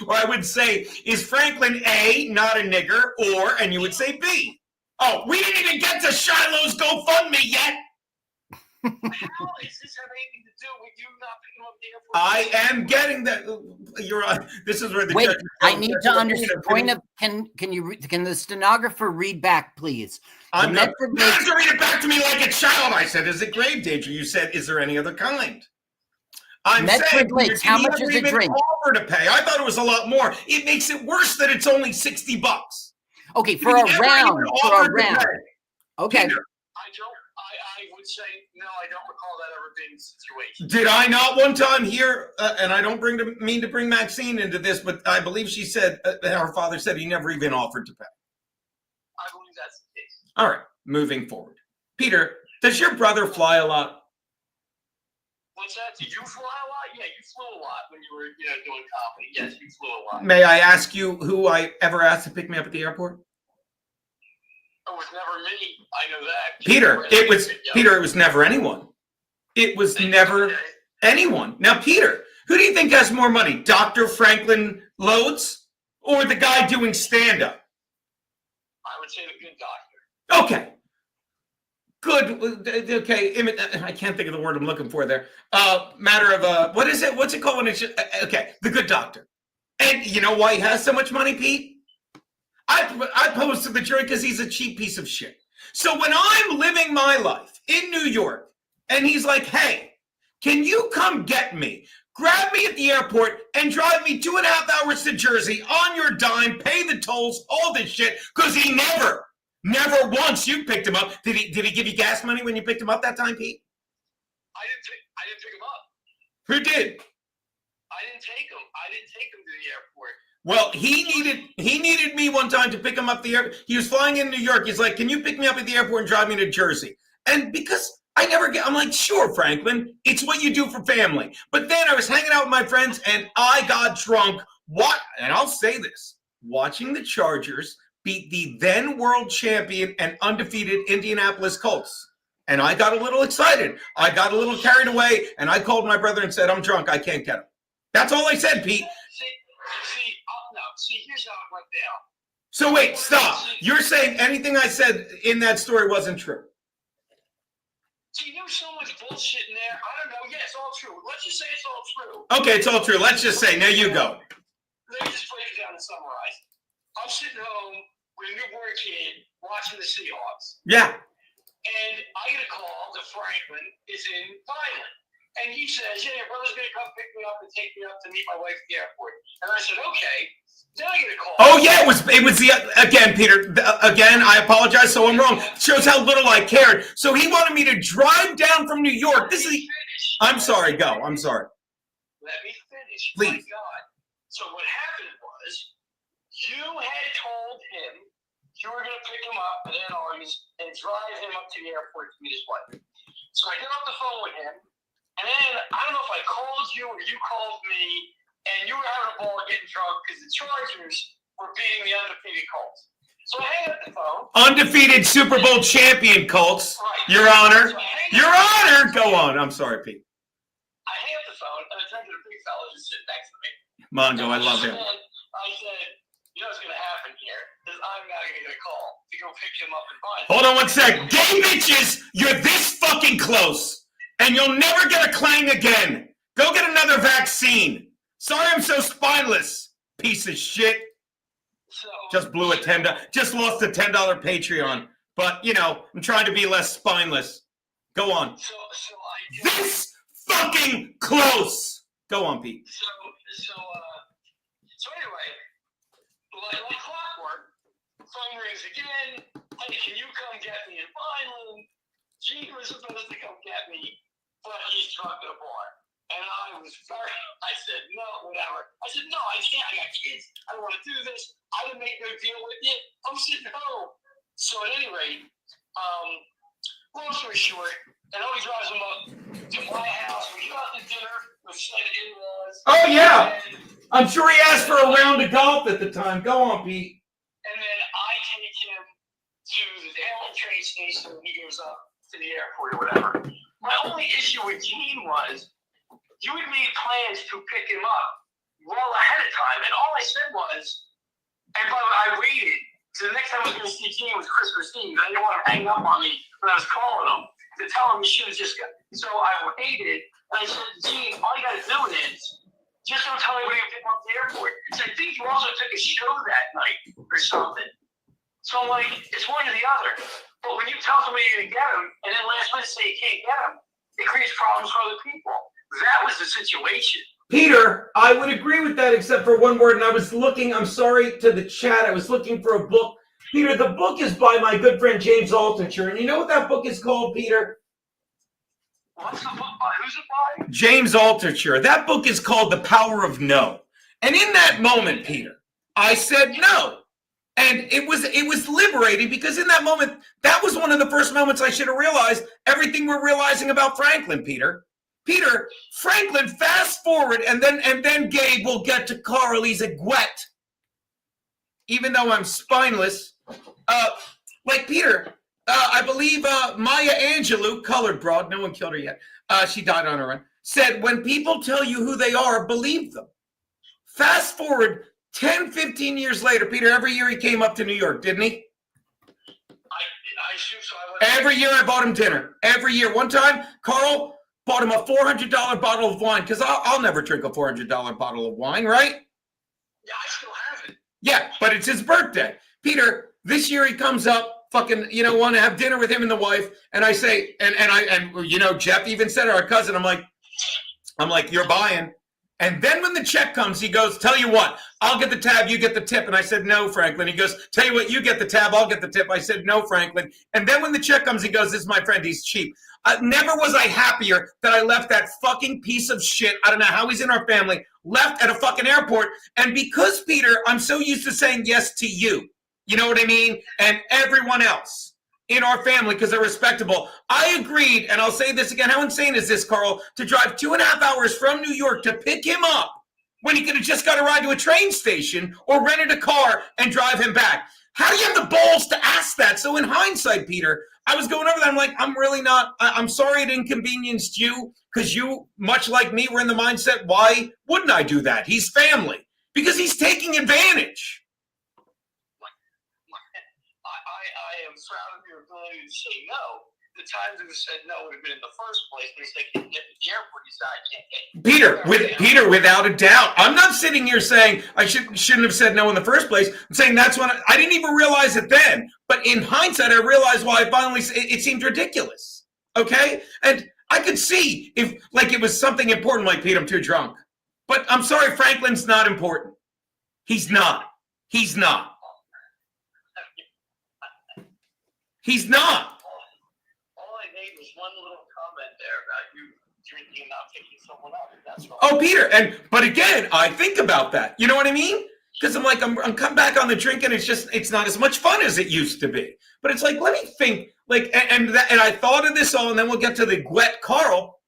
Or I would say, is Franklin A, not a nigger, or, and you would say B. Oh, we didn't even get to Shiloh's GoFundMe yet. How does this have anything to do with you not picking up the airport? I am getting that. You're on. This is where the Wait, judge. I need to understand. Can the stenographer read back, please? I'm The not. Medford You have Lakes- to read it back to me like a child. I said, "Is it grave danger?" You said, "Is there any other kind?" I'm Medford saying, Lakes, how much is a drink? Offer to pay. I thought it was a lot more. It makes it worse that it's only $60. Okay, for a round. Okay. Peter, I would say no. I don't recall that ever being the situation. did I not one time hear? And I don't mean to bring Maxine into this, but I believe she said her father said he never even offered to pay. I believe that's the case. All right, moving forward. Peter, does your brother fly a lot? What's that? Did you fly a lot? Yeah, you flew a lot when you were, doing comedy. Yes, you flew a lot. May I ask you who I ever asked to pick me up at the airport? It was never me. I know that. Peter, it was never anyone. It was never anyone. Now, Peter, who do you think has more money, Dr. Franklin Loads or the guy doing stand-up? I would say the good doctor. Okay. Good. Okay. I can't think of the word I'm looking for there. Matter of, what is it? What's it called when it's, okay, the good doctor. And you know why he has so much money, Pete? I posed to the jury because he's a cheap piece of shit. So when I'm living my life in New York and he's like, hey, can you come get me? Grab me at the airport and drive me 2.5 hours to Jersey on your dime, pay the tolls, all this shit, because he never once you picked him up. Did he give you gas money when you picked him up that time, Pete? I didn't pick him up. Who did? I didn't take him. I didn't take him to the airport. Well, he needed me one time to pick him up the airport. He was flying in New York. He's like, can you pick me up at the airport and drive me to Jersey? And because I'm like, sure, Franklin, it's what you do for family. But then I was hanging out with my friends and I got drunk. And I'll say this, watching the Chargers beat the then world champion and undefeated Indianapolis Colts. And I got a little excited. I got a little carried away and I called my brother and said, I'm drunk. I can't get him. That's all I said, Pete. See, here's how it went down. So wait, stop. You're saying anything I said in that story wasn't true? See, there was so much bullshit in there. I don't know. Yeah, it's all true. Let's just say it's all true. Okay, it's all true. Let's just say, now you go. Let me just break it down and summarize. I'm sitting home with a newborn kid watching the Seahawks. Yeah. And I get a call that Franklin is in Thailand. And he says, yeah, your brother's going to come pick me up and take me up to meet my wife at the airport. And I said, okay. Then I get a call. Oh, yeah, it was the, again, Peter, again, I apologize, so I'm wrong. Shows how little I cared. So he wanted me to drive down from New York. I'm sorry, go. I'm sorry. let me finish. Please. My God. So what happened was, you had told him you were going to pick him up at Ann Arbors and drive him up to the airport to meet his wife. So I get off the phone with him, and then I don't know if I called you or you called me, and you were having a ball getting drunk because the Chargers were beating the undefeated Colts. So I hang up the phone. Undefeated Super Bowl champion Colts. Right. Your Honor. So Your Honor. Go on. I'm sorry, Pete. I hang up the phone, and I turn to the big fella just sitting next to me. Mongo, I love him. I said, you know what's going to happen here is I'm now going to get a call to go pick him up and find him. Hold on one sec. Gay bitches, you're this fucking close, and you'll never get a clang again. Go get another vaccine. Sorry I'm so spineless, piece of shit. So, Just blew just lost a $10 Patreon. But, you know, I'm trying to be less spineless. Go on. So This fucking close. Go on, Pete. So anyway, like clockwork, phone rings again. Hey, can you come get me in Vineland? Gene was supposed to come get me, but he's drunk at a bar. And I said, no, whatever. I said, no, I can't. I got kids. I don't want to do this. I didn't make no deal with you. I'm sitting home. So at any rate, long story short, and he drives him up to my house. We got to dinner with said in-laws. Oh, yeah. I'm sure he asked for a round of golf at the time. Go on, Pete. And then I take him to the Hamilton train station and he goes up to the airport or whatever. My only issue with Gene was you had made plans to pick him up well ahead of time. And all I said was, and by the way, I waited. So the next time I was going to see Gene was Christmas Eve. I didn't want him hanging up on me when I was calling him to tell him he should have just got. So I waited. And I said, Gene, all you got to do is just don't tell anybody to pick him up at the airport. So I think you also took a show that night or something. So I'm like, it's one or the other. But when you tell somebody you're going to get him, and then last minute say you can't get him, it creates problems for other people. That was the situation. Peter, I would agree with that except for one word. And I was looking, I'm sorry to the chat, I was looking for a book. Peter, the book is by my good friend James Altucher. And you know what that book is called, Peter? What's the book by? Who's it by? James Altucher. That book is called The Power of No. And in that moment, Peter, I said no. And it was liberating because in that moment, that was one of the first moments I should have realized everything we're realizing about Franklin, Peter. Peter, Franklin, fast forward, and then Gabe will get to Carl. He's a gwet. Even though I'm spineless. Like Peter, I believe Maya Angelou, colored broad, no one killed her yet. She died on her own. Said, when people tell you who they are, believe them. Fast forward 10, 15 years later, Peter, every year he came up to New York, didn't he? I assume so. Every year I bought him dinner. Every year. One time, Carl bought him a $400 bottle of wine because I'll never drink a $400 bottle of wine, right? Yeah, I still have it. Yeah, but it's his birthday. Peter, this year he comes up, fucking, want to have dinner with him and the wife, and I say, and Jeff even said, our cousin, I'm like, you're buying. And then when the check comes, he goes, tell you what, I'll get the tab, you get the tip. And I said, no, Franklin. He goes, tell you what, you get the tab, I'll get the tip. I said, no, Franklin. And then when the check comes, he goes, this is my friend, he's cheap. Never was I happier that I left that fucking piece of shit, I don't know how he's in our family, left at a fucking airport. And because, Peter, I'm so used to saying yes to you, you know what I mean? And everyone else in our family, because they're respectable. I agreed, and I'll say this again, how insane is this, Carl, to drive 2.5 hours from New York to pick him up when he could have just got a ride to a train station or rented a car and drive him back? How do you have the balls to ask that? So in hindsight, Peter, I was going over that. I'm like, I'm sorry it inconvenienced you because you, much like me, were in the mindset, why wouldn't I do that? He's family. Because he's taking advantage. I am proud of your ability to say no. The times you said no would have been in the first place. They said, can you get to the airport? He said, I can't get. Peter, without a doubt. I'm not sitting here saying I shouldn't have said no in the first place. I'm saying that's when I didn't even realize it then. But in hindsight, I realized why I finally, it seemed ridiculous. Okay? And I could see if, like, it was something important, like, Pete, I'm too drunk. But I'm sorry, Franklin's not important. He's not. He's not. He's not. All I made was one little comment there about you drinking and not picking someone up. That's wrong. Oh, Peter, but again, I think about that. You know what I mean? Because I'm like, I'm come back on the drinking. It's not as much fun as it used to be. But it's like, let me think. Like, and I thought of this all, and then we'll get to the Gwet Carl,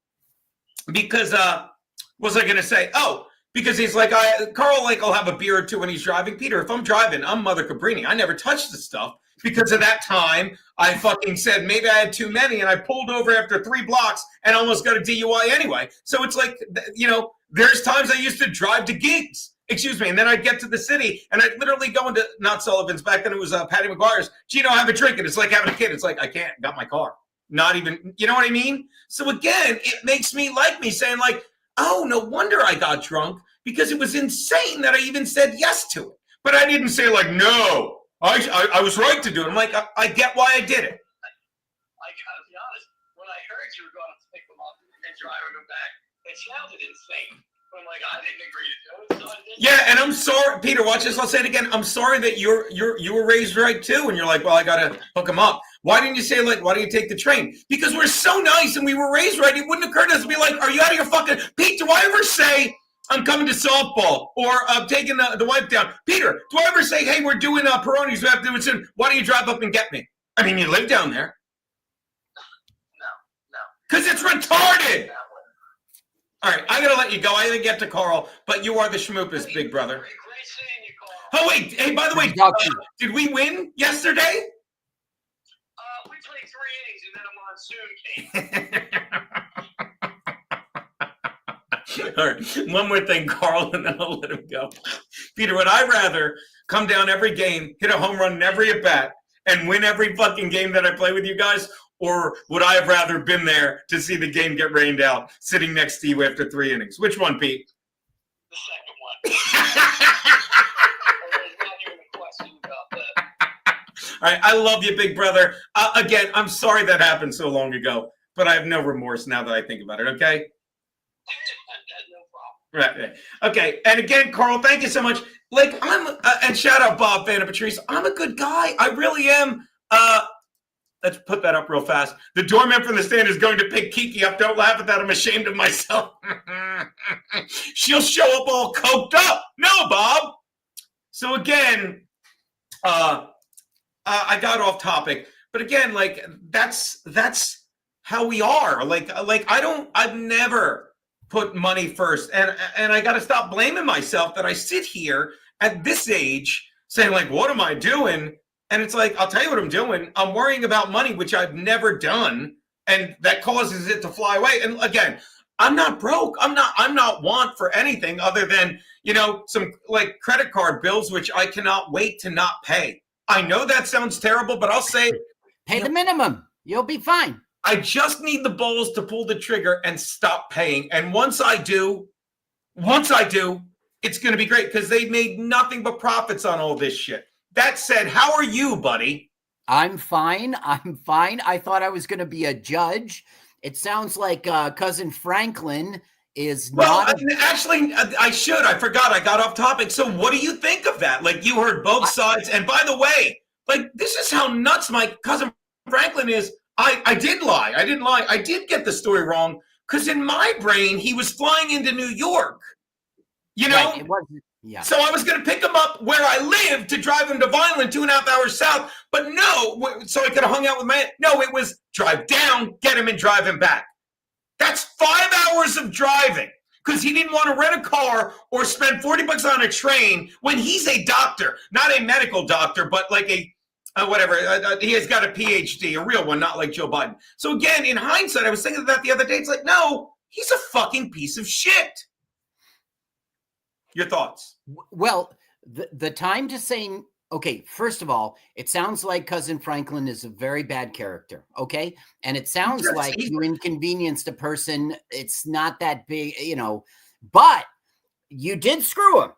because what was I gonna say? Oh, because he's like, Carl, like, I'll have a beer or two when he's driving. Peter, if I'm driving, I'm Mother Cabrini. I never touch the stuff because of that time I fucking said maybe I had too many, and I pulled over after 3 blocks and almost got a DUI anyway. So it's like, you know, there's times I used to drive to gigs. Excuse me, and then I'd get to the city, and I'd literally go into, not Sullivan's, back then it was Patty McGuire's, Geno, have a drink, and it's like having a kid. It's like, I can't, got my car. Not even, you know what I mean? So again, it makes me like me saying like, oh, no wonder I got drunk, because it was insane that I even said yes to it. But I didn't say like, no, I was right to do it. I'm like, I get why I did it. I gotta be honest, when I heard you were going to pick them up and driving them back, it sounded insane. I'm like, I didn't agree to do it, so I didn't. Yeah, and I'm sorry, Peter, watch this. I'll say it again. I'm sorry that you were raised right too, and you're like, well, I gotta hook him up. Why didn't you say like, why don't you take the train? Because we're so nice and we were raised right. It wouldn't occur to us to be like, are you out of your fucking Pete? Do I ever say I'm coming to softball or I'm taking the wipe down? Peter, do I ever say, hey, we're doing Peronis? We have to do it soon. Why don't you drive up and get me? I mean, you live down there. No. Because it's retarded. All right, I'm going to let you go. I didn't get to Carl, but you are the schmoopest, big brother. Great seeing you, Carl. Oh, wait. Hey, by the way, did we win yesterday? We played 3 innings, and then a monsoon came. All right, one more thing, Carl, and then I'll let him go. Peter, would I rather come down every game, hit a home run in every at-bat, and win every fucking game that I play with you guys? Or would I have rather been there to see the game get rained out, sitting next to you after 3 innings? Which one, Pete? The second one. There's not even a question about that. All right, I love you, big brother. Again, I'm sorry that happened so long ago, but I have no remorse now that I think about it, okay? No problem. Right. Okay. And again, Carl, thank you so much. Like, and shout out Bob, fan of Patrice. I'm a good guy. I really am. Let's put that up real fast. The doorman from the stand is going to pick Kiki up. Don't laugh at that. I'm ashamed of myself. She'll show up all coked up. No, Bob. So again, I got off topic, but again, like that's how we are. Like I've never put money first, and I got to stop blaming myself that I sit here at this age saying like, what am I doing? And it's like, I'll tell you what I'm doing. I'm worrying about money, which I've never done. And that causes it to fly away. And again, I'm not broke. I'm not want for anything other than, you know, some like credit card bills, which I cannot wait to not pay. I know that sounds terrible, but I'll say, pay the minimum. You'll be fine. I just need the balls to pull the trigger and stop paying. And once I do, it's going to be great because they made nothing but profits on all this shit. That said, how are you, buddy? I'm fine. I thought I was going to be a judge. It sounds like cousin Franklin is not. Actually, I should. I forgot. I got off topic. So what do you think of that? Like, you heard both sides. And by the way, like, this is how nuts my cousin Franklin is. I did lie. I didn't lie. I did get the story wrong because in my brain, he was flying into New York. You know? Right, it wasn't. Yeah. So I was going to pick him up where I live to drive him to Vineland 2.5 hours south. But no, so I could have hung out with my aunt. No, it was drive down, get him, and drive him back. That's 5 hours of driving because he didn't want to rent a car or spend $40 on a train when he's a doctor, not a medical doctor, but like a whatever. He has got a PhD, a real one, not like Joe Biden. So again, in hindsight, I was thinking of that the other day. It's like, no, he's a fucking piece of shit. Your thoughts? Well, the time to say, okay, first of all, it sounds like cousin Franklin is a very bad character, okay? And it sounds like you inconvenienced a person. It's not that big, you know, but you did screw him.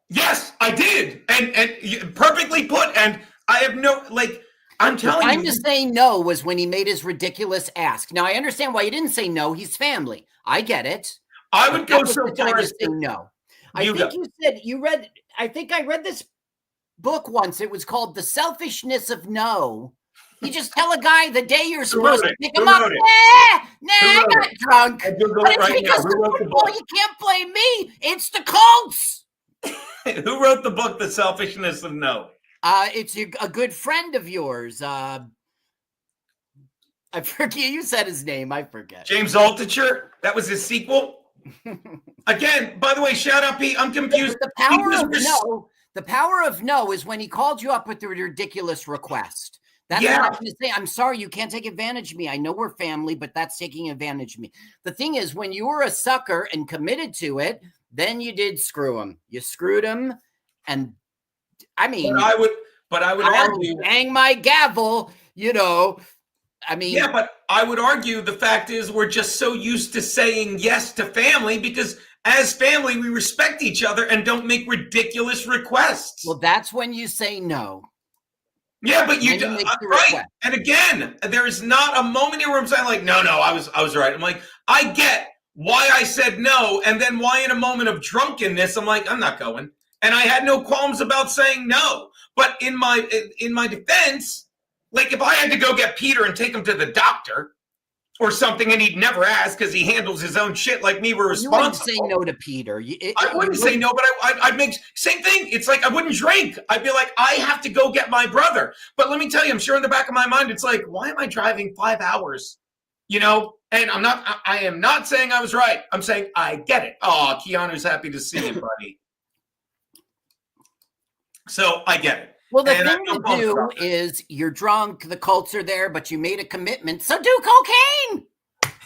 Yes, I did. And perfectly put. And I have no, like, I'm telling you. The time to say no was when he made his ridiculous ask. Now, I understand why you didn't say no. He's family. I get it. I would go so far as to say no. I think you said you read. I think I read this book once. It was called "The Selfishness of No," You just tell a guy the day you're supposed to pick him Who up. wrote it? I got drunk. I Google But it it's right now. because Who the wrote the football, book? you can't blame me. It's the Colts. Who wrote the book, The Selfishness of No? It's a good friend of yours. I forget. You said his name. I forget. James Altucher? That was his sequel? Again, by the way, shout out, Pete. I'm confused. The power of no is when he called you up with the ridiculous request. That's what I'm going to say. I'm sorry, you can't take advantage of me. I know we're family, but that's taking advantage of me. The thing is, when you were a sucker and committed to it, then you did screw him. You screwed him, and I mean, but I would argue, bang my gavel. You know, I mean, yeah, but I would argue the fact is we're just so used to saying yes to family because as family we respect each other and don't make ridiculous requests. Well, that's when you say no. Yeah, but you do right. And again, there is not a moment here where I'm saying like, no, I was right. I'm like, I get why I said no, and then why in a moment of drunkenness I'm like, I'm not going. And I had no qualms about saying no. But in my defense, like if I had to go get Peter and take him to the doctor or something, and he'd never ask because he handles his own shit like me, we're responsible. You wouldn't say no to Peter. I wouldn't say no, but I'd make same thing. It's like I wouldn't drink. I'd be like, I have to go get my brother. But let me tell you, I'm sure in the back of my mind, it's like, why am I driving 5 hours? You know, and I am not saying I was right. I'm saying I get it. Oh, Keanu's happy to see you, buddy. So I get it. Well, the thing to do is you're drunk, the Colts are there, but you made a commitment. So do cocaine.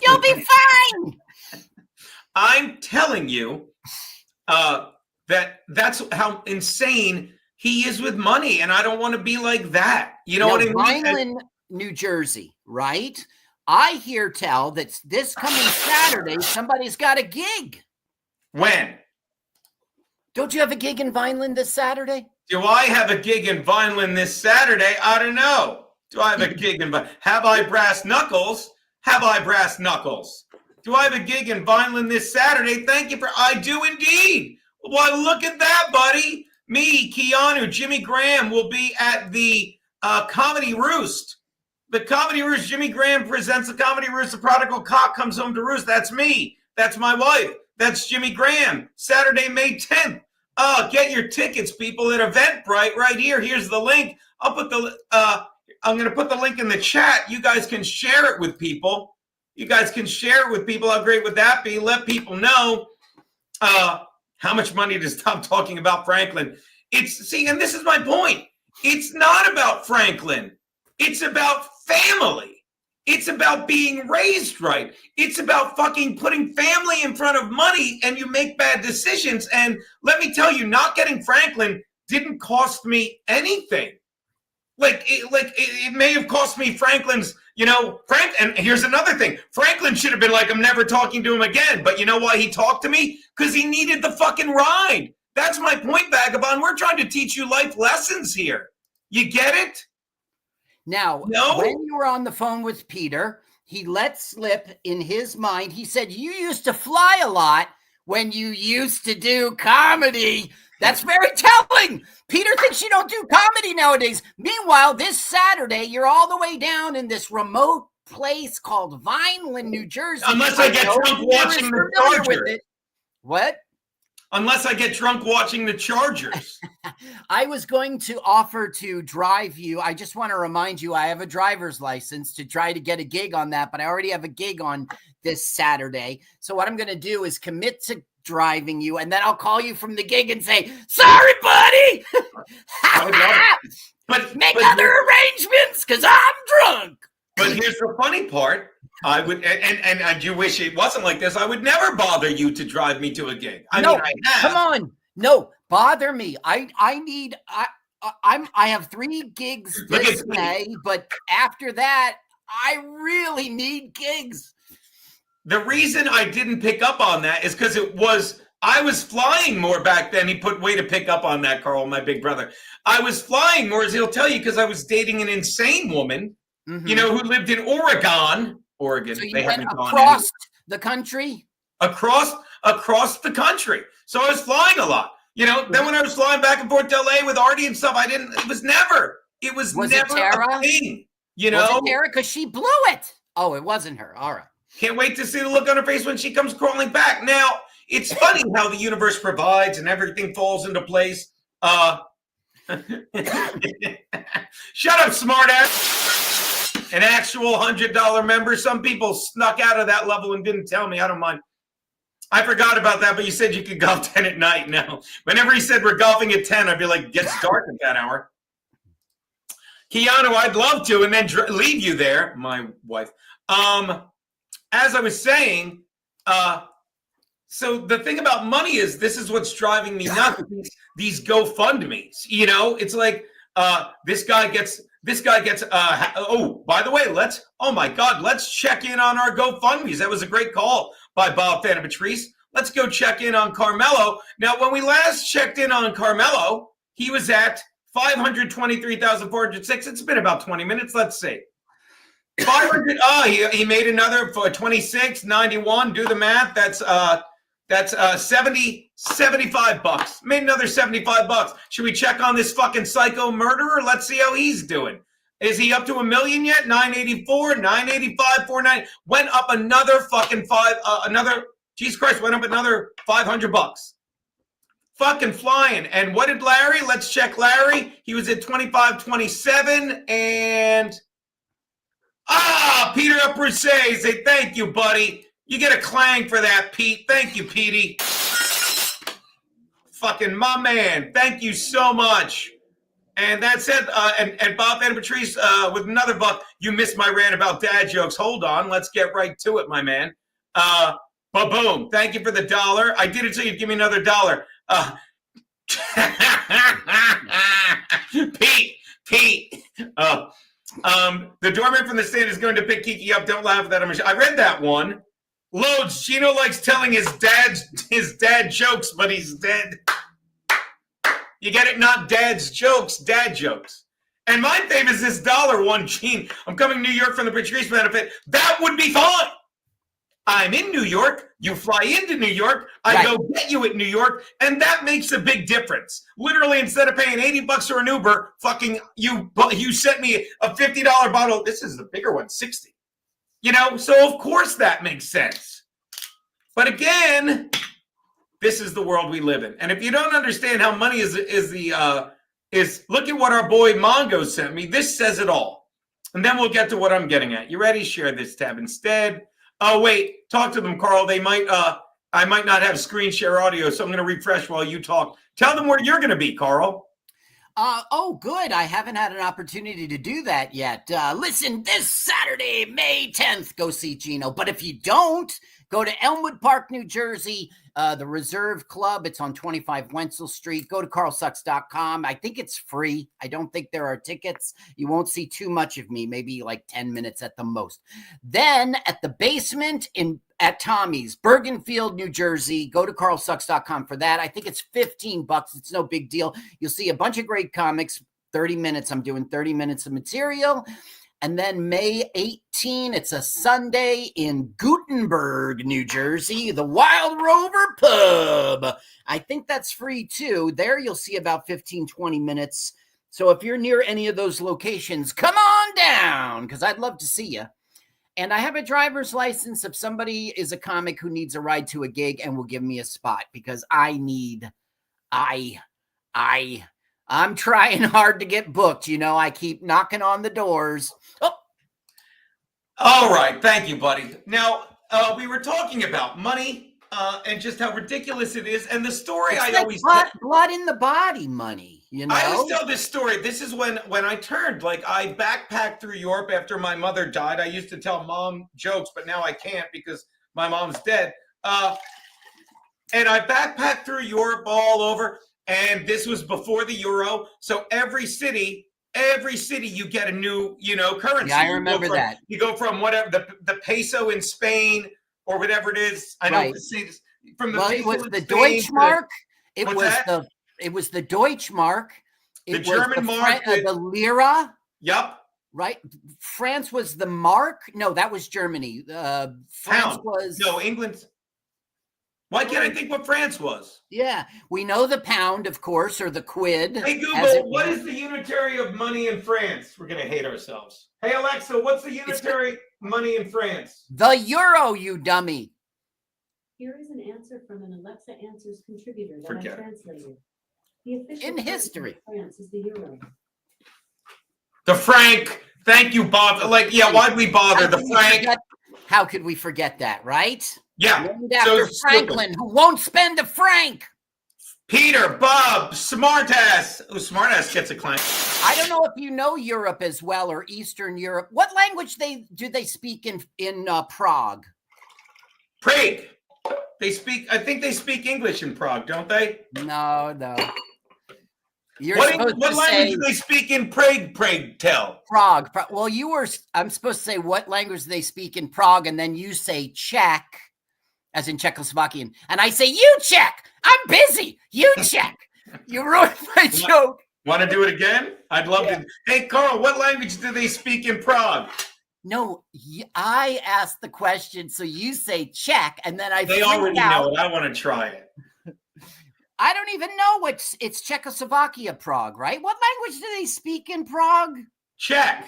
You'll be fine. I'm telling you that's how insane he is with money, and I don't want to be like that. You know what I mean? Vineland, New Jersey, right? I hear tell that this coming Saturday, somebody's got a gig. When? Don't you have a gig in Vineland this Saturday? Do I have a gig in Vineland this Saturday? I don't know. Do I have a gig in Vineland? Have I brass knuckles? Have I brass knuckles? Do I have a gig in Vineland this Saturday? Thank you for, I do indeed. Well, look at that, buddy. Me, Keanu, Jimmy Graham will be at the Comedy Roost. The Comedy Roost, Jimmy Graham presents the Comedy Roost. The prodigal cock comes home to roost. That's me. That's my wife. That's Jimmy Graham. Saturday, May 10th. Get your tickets, people, at Eventbrite right here. Here's the link. I'm going to put the link in the chat. You guys can share it with people. How great would that be? Let people know how much money to stop talking about Franklin. And this is my point. It's not about Franklin. It's about family. It's about being raised right. It's about fucking putting family in front of money, and you make bad decisions. And let me tell you, not getting Franklin didn't cost me anything. It may have cost me Franklin's, and here's another thing. Franklin should have been like, I'm never talking to him again. But you know why he talked to me? Because he needed the fucking ride. That's my point, Vagabond. We're trying to teach you life lessons here. You get it? Now, when you were on the phone with Peter, he let slip in his mind. He said, you used to fly a lot when you used to do comedy. That's very telling. Peter thinks you don't do comedy nowadays. Meanwhile, this Saturday, you're all the way down in this remote place called Vineland, New Jersey. Unless I get drunk watching the Chargers. What? Unless I get drunk watching the Chargers. I was going to offer to drive you. I just want to remind you, I have a driver's license to try to get a gig on that, but I already have a gig on this Saturday. So what I'm going to do is commit to driving you, and then I'll call you from the gig and say, sorry, buddy. But make other arrangements because I'm drunk. But here's the funny part. I would, and you wish it wasn't like this. I would never bother you to drive me to a gig. I come on. No, bother me. I have 3 gigs this May, but after that, I really need gigs. The reason I didn't pick up on that is because I was flying more back then. He put way to pick up on that, Carl, my big brother. I was flying more, as he'll tell you, because I was dating an insane woman, who lived in Oregon. So you went across the country? Across the country. So I was flying a lot. Then when I was flying back and forth to LA with Artie and stuff, it was never Was it Tara? a thing. You Was know? it Erica? She blew it. Oh, it wasn't her. All right. Can't wait to see the look on her face when she comes crawling back. Now, it's funny how the universe provides and everything falls into place. Shut up, smartass. An actual $100 member. Some people snuck out of that level and didn't tell me. I don't mind. I forgot about that, but you said you could golf 10 at night now. Whenever he said we're golfing at 10, I'd be like, gets dark at that hour. Keanu, I'd love to, and then leave you there, my wife. As I was saying, so the thing about money is this is what's driving me nuts. These GoFundMes, you know, it's like this guy gets. Oh, by the way, oh my God, let's check in on our GoFundMes. That was a great call by Bob Fan and Patrice. Let's go check in on Karmelo. Now, when we last checked in on Karmelo, he was at 523,406. It's been about 20 minutes. Let's see. 500. He made another for 26.91. Do the math. That's 75 bucks. Made another 75 bucks. Should we check on this fucking psycho murderer? Let's see how he's doing. Is he up to 1 million yet? 984, 985, 490. Went up another fucking Jesus Christ, went up another 500 bucks. Fucking flying. And what did Larry? Let's check Larry. He was at 25.27 and Peter Uprusse. Say thank you, buddy. You get a clang for that, Pete. Thank you, Petey. Fucking my man. Thank you so much. And that's it. And Bob and Patrice with another buck. You missed my rant about dad jokes. Hold on. Let's get right to it, my man. Boom. Thank you for the $1. I did it so you'd give me another $1. Pete. The doorman from the stand is going to pick Kiki up. Don't laugh at that. I read that one. Loads. Geno likes telling his dad jokes, but he's dead. You get it? Not dad's jokes, dad jokes. And my fave is this $1 one, Gene. I'm coming to New York from the Patrice benefit. That would be fine. I'm in New York. You fly into New York. I go get you at New York. And that makes a big difference. Literally, instead of paying $80 for an Uber, fucking you sent me a $50 bottle. This is the bigger one, 60. You know, so of course that makes sense. But again, this is the world we live in. And if you don't understand how money is look at what our boy Mongo sent me. This says it all. And then we'll get to what I'm getting at. You ready? Share this tab instead. Oh, wait. Talk to them, Carl. I might not have screen share audio, so I'm going to refresh while you talk. Tell them where you're going to be, Carl. Good. I haven't had an opportunity to do that yet. Listen, this Saturday, May 10th, go see Geno. But if you don't, go to Elmwood Park, New Jersey, the Reserve Club. It's on 25 Wenzel Street. Go to carlsucks.com. I think it's free. I don't think there are tickets. You won't see too much of me, maybe like 10 minutes at the most. Then at the basement at Tommy's, Bergenfield, New Jersey. Go to carlsucks.com for that. I think it's $15. It's no big deal. You'll see a bunch of great comics. 30 minutes. I'm doing 30 minutes of material. And then May 18, it's a Sunday in Gutenberg, New Jersey, the Wild Rover Pub. I think that's free too. There you'll see about 15, 20 minutes. So if you're near any of those locations, come on down because I'd love to see you. And I have a driver's license if somebody is a comic who needs a ride to a gig and will give me a spot because I'm trying hard to get booked. You know, I keep knocking on the doors. Oh. All right. Thank you, buddy. Now, we were talking about money and just how ridiculous it is. And the story it's like blood in the body money, you know? I always tell this story. This is when I turned, like I backpacked through Europe after my mother died. I used to tell mom jokes, but now I can't because my mom's dead. And I backpacked through Europe all over. And this was before the euro. So every city you get a new, currency. Yeah, I remember that. You go from whatever the peso in Spain or whatever it is. I know from the it was the Deutschmark. It was the Deutschmark. The German mark. The lira. Yep. Right. France was the mark. No, that was Germany. France was England. Why can't I think what France was? Yeah, we know the pound, of course, or the quid. Hey, Google, what is the unitary of money in France? We're going to hate ourselves. Hey, Alexa, what's the unitary money in France? The euro, you dummy. Here is an answer from an Alexa Answers contributor that Forget I it. translated. The official In currency history. of France is the euro. The franc. Thank you, Bob. Like, yeah, why'd we bother? The franc. How could we forget that, right? Yeah. Named after So Franklin, who won't spend a franc. Peter, Bob, smartass. Oh, smartass gets a claim. I don't know if you know Europe as well, or Eastern Europe. What language do they speak in Prague? Prague. They speak. I think they speak English in Prague, don't they? No. You're What supposed to language say do they speak in Prague? Prague, tell. Prague. Well, I'm supposed to say what language they speak in Prague, and then you say Czech, as in Czechoslovakian, and I say you Czech. I'm busy. You Czech. You ruined my joke. Want to do it again? I'd love to. Hey, Carl, what language do they speak in Prague? No, I asked the question, so you say Czech, and then They already know it. I want to try it. I don't even know it's Czechoslovakia, Prague, right? What language do they speak in Prague? Czech.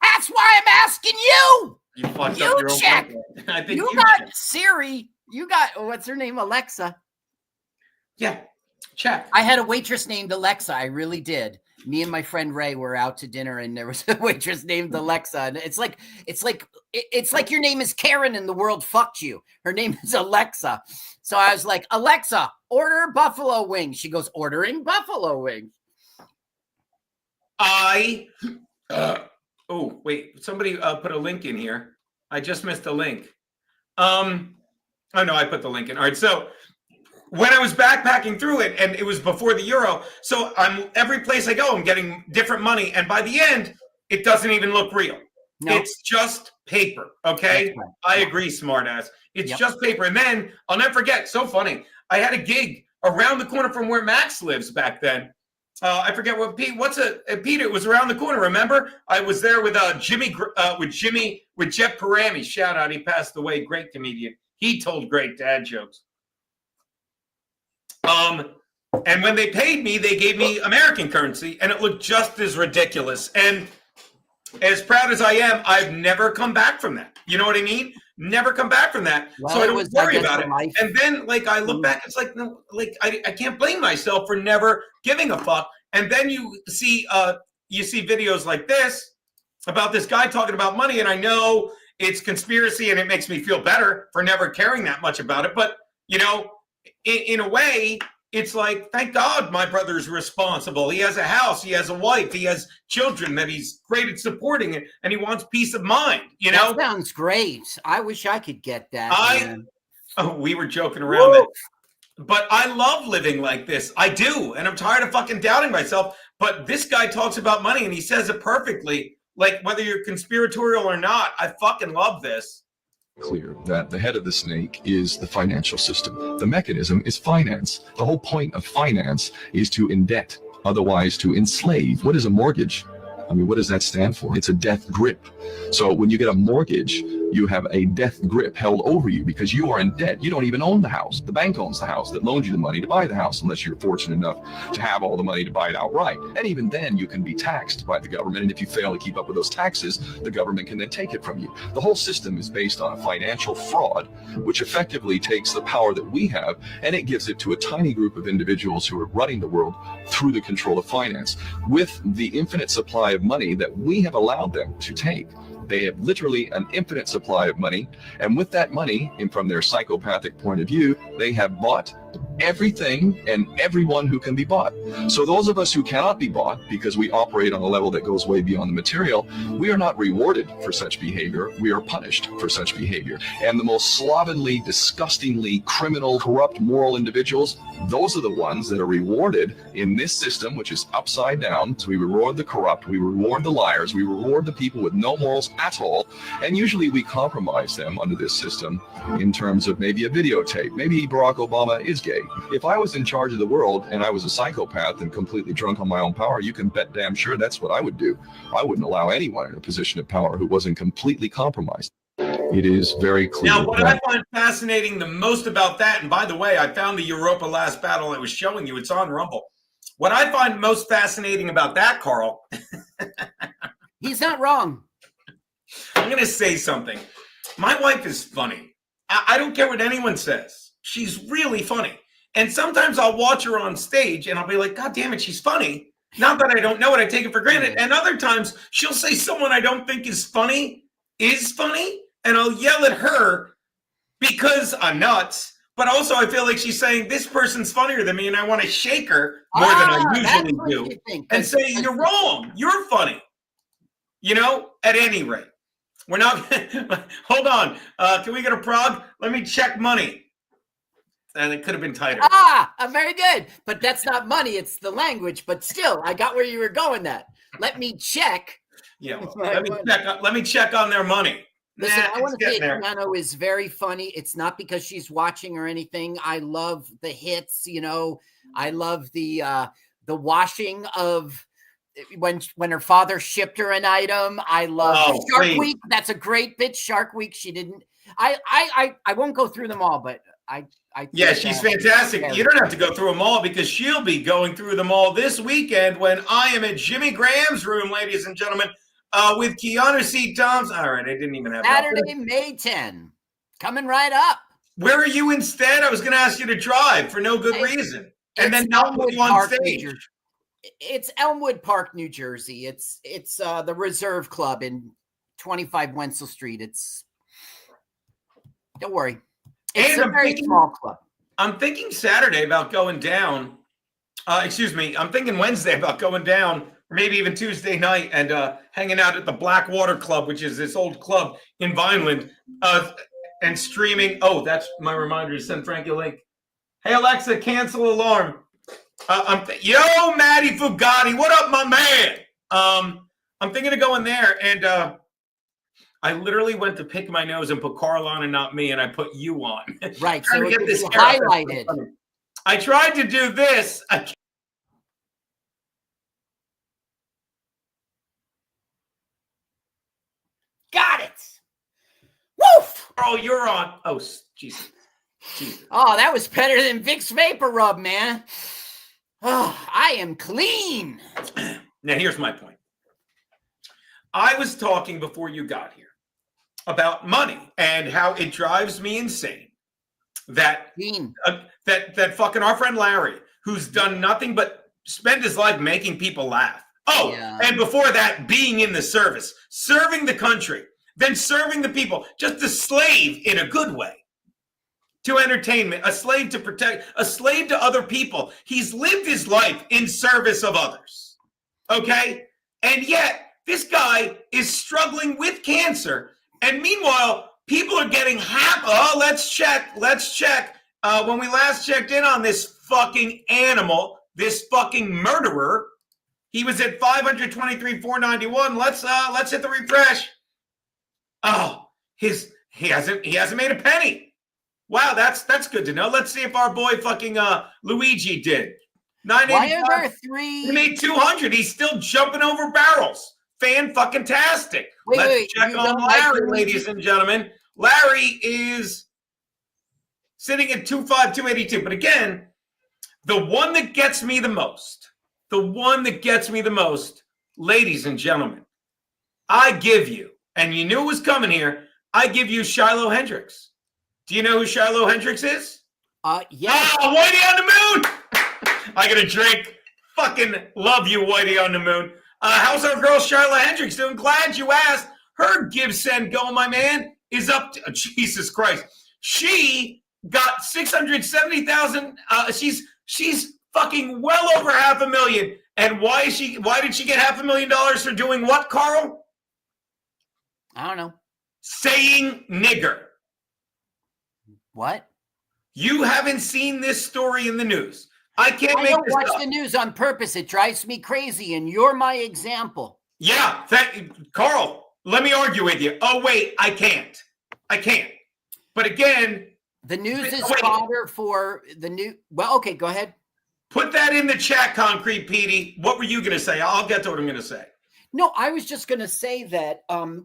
That's why I'm asking you. You fucked You up your own Czech. program. I think You you got Czech. Siri. You got, what's her name? Alexa. Yeah, Czech. I had a waitress named Alexa. I really did. Me and my friend Ray were out to dinner, and there was a waitress named Alexa. And it's like your name is Karen and the world fucked you. Her name is Alexa. So I was like, Alexa, order buffalo wings. She goes, ordering buffalo wings. Oh, wait. Somebody put a link in here. I just missed a link. Oh, no, I put the link in. All right, so when I was backpacking through it, and it was before the euro, so every place I go, I'm getting different money, and by the end, it doesn't even look real. No. It's just paper, okay? Right. I agree, smartass. It's just paper. And then, I'll never forget, so funny, I had a gig around the corner from where Max lives back then. I forget what Pete. Pete? It was around the corner. Remember? I was there with Jeff Parami. Shout out! He passed away. Great comedian. He told great dad jokes. And when they paid me, they gave me American currency, and it looked just as ridiculous. And as proud as I am, I've never come back from that. You know what I mean? Never come back from that. Well, so I don't worry about it. Life. And then, like, I look back, it's like, no, like, I can't blame myself for never giving a fuck. And then you see videos like this about this guy talking about money, and I know it's conspiracy, and it makes me feel better for never caring that much about it. But, you know, in a way, it's like, thank God my brother's responsible. He has a house, he has a wife, he has children that he's great at supporting it, and he wants peace of mind, you know? That sounds great. I wish I could get that. We were joking around that. But I love living like this. I do. And I'm tired of fucking doubting myself. But this guy talks about money, and he says it perfectly. Like, whether you're conspiratorial or not, I fucking love this. Clear that the head of the snake is the financial system. The mechanism is finance. The whole point of finance is to indebt, otherwise to enslave. What is a mortgage? I mean, what does that stand for? It's a death grip. So when you get a mortgage, you have a death grip held over you because you are in debt. You don't even own the house. The bank owns the house that loans you the money to buy the house, unless you're fortunate enough to have all the money to buy it outright. And even then, you can be taxed by the government. And if you fail to keep up with those taxes, the government can then take it from you. The whole system is based on a financial fraud, which effectively takes the power that we have and it gives it to a tiny group of individuals who are running the world through the control of finance. With the infinite supply of money that we have allowed them to take, they have literally an infinite supply of money, and with that money, and from their psychopathic point of view, they have bought everything and everyone who can be bought. So those of us who cannot be bought because we operate on a level that goes way beyond the material, we are not rewarded for such behavior, we are punished for such behavior. And the most slovenly, disgustingly criminal, corrupt, moral individuals, those are the ones that are rewarded in this system, which is upside down. So we reward the corrupt, we reward the liars, we reward the people with no morals at all, and usually we compromise them under this system in terms of maybe a videotape. Maybe Barack Obama is gay. If I was in charge of the world and I was a psychopath and completely drunk on my own power, you can bet damn sure that's what I would do. I wouldn't allow anyone in a position of power who wasn't completely compromised. It is very clear. Now, what I find fascinating the most about that, and by the way, I found the Europa Last Battle I was showing you. It's on Rumble. What I find most fascinating about that, Carl. He's not wrong. I'm going to say something. My wife is funny. I don't care what anyone says. She's really funny. And sometimes I'll watch her on stage and I'll be like, God damn it, she's funny. Not that I don't know it, I take it for granted. And other times she'll say someone I don't think is funny, and I'll yell at her because I'm nuts. But also I feel like she's saying this person's funnier than me and I want to shake her more than I usually do and say, you're wrong. You're funny. You know, at any rate. We're not, hold on. Can we get a prog? Let me check money. And it could have been tighter. Very good. But that's not money. It's the language. But still, I got where you were going at. Let me check. Yeah, well, let me check on their money. Listen, I want to say Keanu is very funny. It's not because she's watching or anything. I love the hits. You know, I love the washing of when her father shipped her an item. I love Shark Week. That's a great bit. Shark Week. She didn't. I won't go through them all, but yeah, she's fantastic. You don't have to go through them all because she'll be going through them all this weekend when I am at Jimmy Graham's room, ladies and gentlemen, with Keanu C. Thompson. All right, I didn't even have Saturday, May 10. Coming right up. Where are you instead? I was going to ask you to drive for no good reason. And then not put you on stage. It's Elmwood Park, New Jersey. It's the Reserve Club in 25 Wenzel Street. Don't worry. It's a very small club. I'm thinking Saturday about going down. I'm thinking Wednesday about going down, or maybe even Tuesday night, and hanging out at the Blackwater Club, which is this old club in Vineland, and streaming. Oh, that's my reminder to send Frankie a link. Hey, Alexa, cancel alarm. Yo, Matty Fugatti, what up, my man? I'm thinking of going there, and I literally went to pick my nose and put Carl on and not me, and I put you on. Right, so it was highlighted. I tried to do this. Got it. Woof! Carl, you're on. Oh, Jesus. Oh, that was better than Vicks Vapor Rub, man. Oh, I am clean. Now, here's my point. I was talking before you got here about money and how it drives me insane that that fucking our friend Larry, who's done nothing but spend his life making people laugh. Oh, yeah. And before that, being in the service, serving the country, then serving the people, just a slave in a good way to entertainment, a slave to protect, a slave to other people. He's lived his life in service of others. Okay? And yet, this guy is struggling with cancer. And meanwhile, people are getting happy. Oh, let's check. When we last checked in on this fucking animal, this fucking murderer, he was at 523,491. Let's hit the refresh. Oh, he hasn't made a penny. Wow, that's good to know. Let's see if our boy fucking Luigi did. Why are there three? He made 200. He's still jumping over barrels. Fan-fucking-tastic. Let's check on Larry, ladies and gentlemen. Larry is sitting at 25282. But again, the one that gets me the most, ladies and gentlemen, I give you, and you knew it was coming here, I give you Shiloh Hendrix. Do you know who Shiloh Hendrix is? Yeah. Oh, Whitey on the moon! I got a drink. Fucking love you, Whitey on the moon. How's our girl Shiloh Hendrix doing? Glad you asked. Her give send go, my man, is up to Jesus Christ. She got 670,000. She's fucking well over $500,000. And why did she get $500,000 for doing what, Carl? I don't know. Saying nigger. What? You haven't seen this story in the news. I don't watch the news on purpose. It drives me crazy, and you're my example. Yeah, Carl, let me argue with you. Oh, wait, I can't. But again... The news is fodder for the new... Well, okay, go ahead. Put that in the chat, Concrete Petey. What were you going to say? I'll get to what I'm going to say. No, I was just going to say that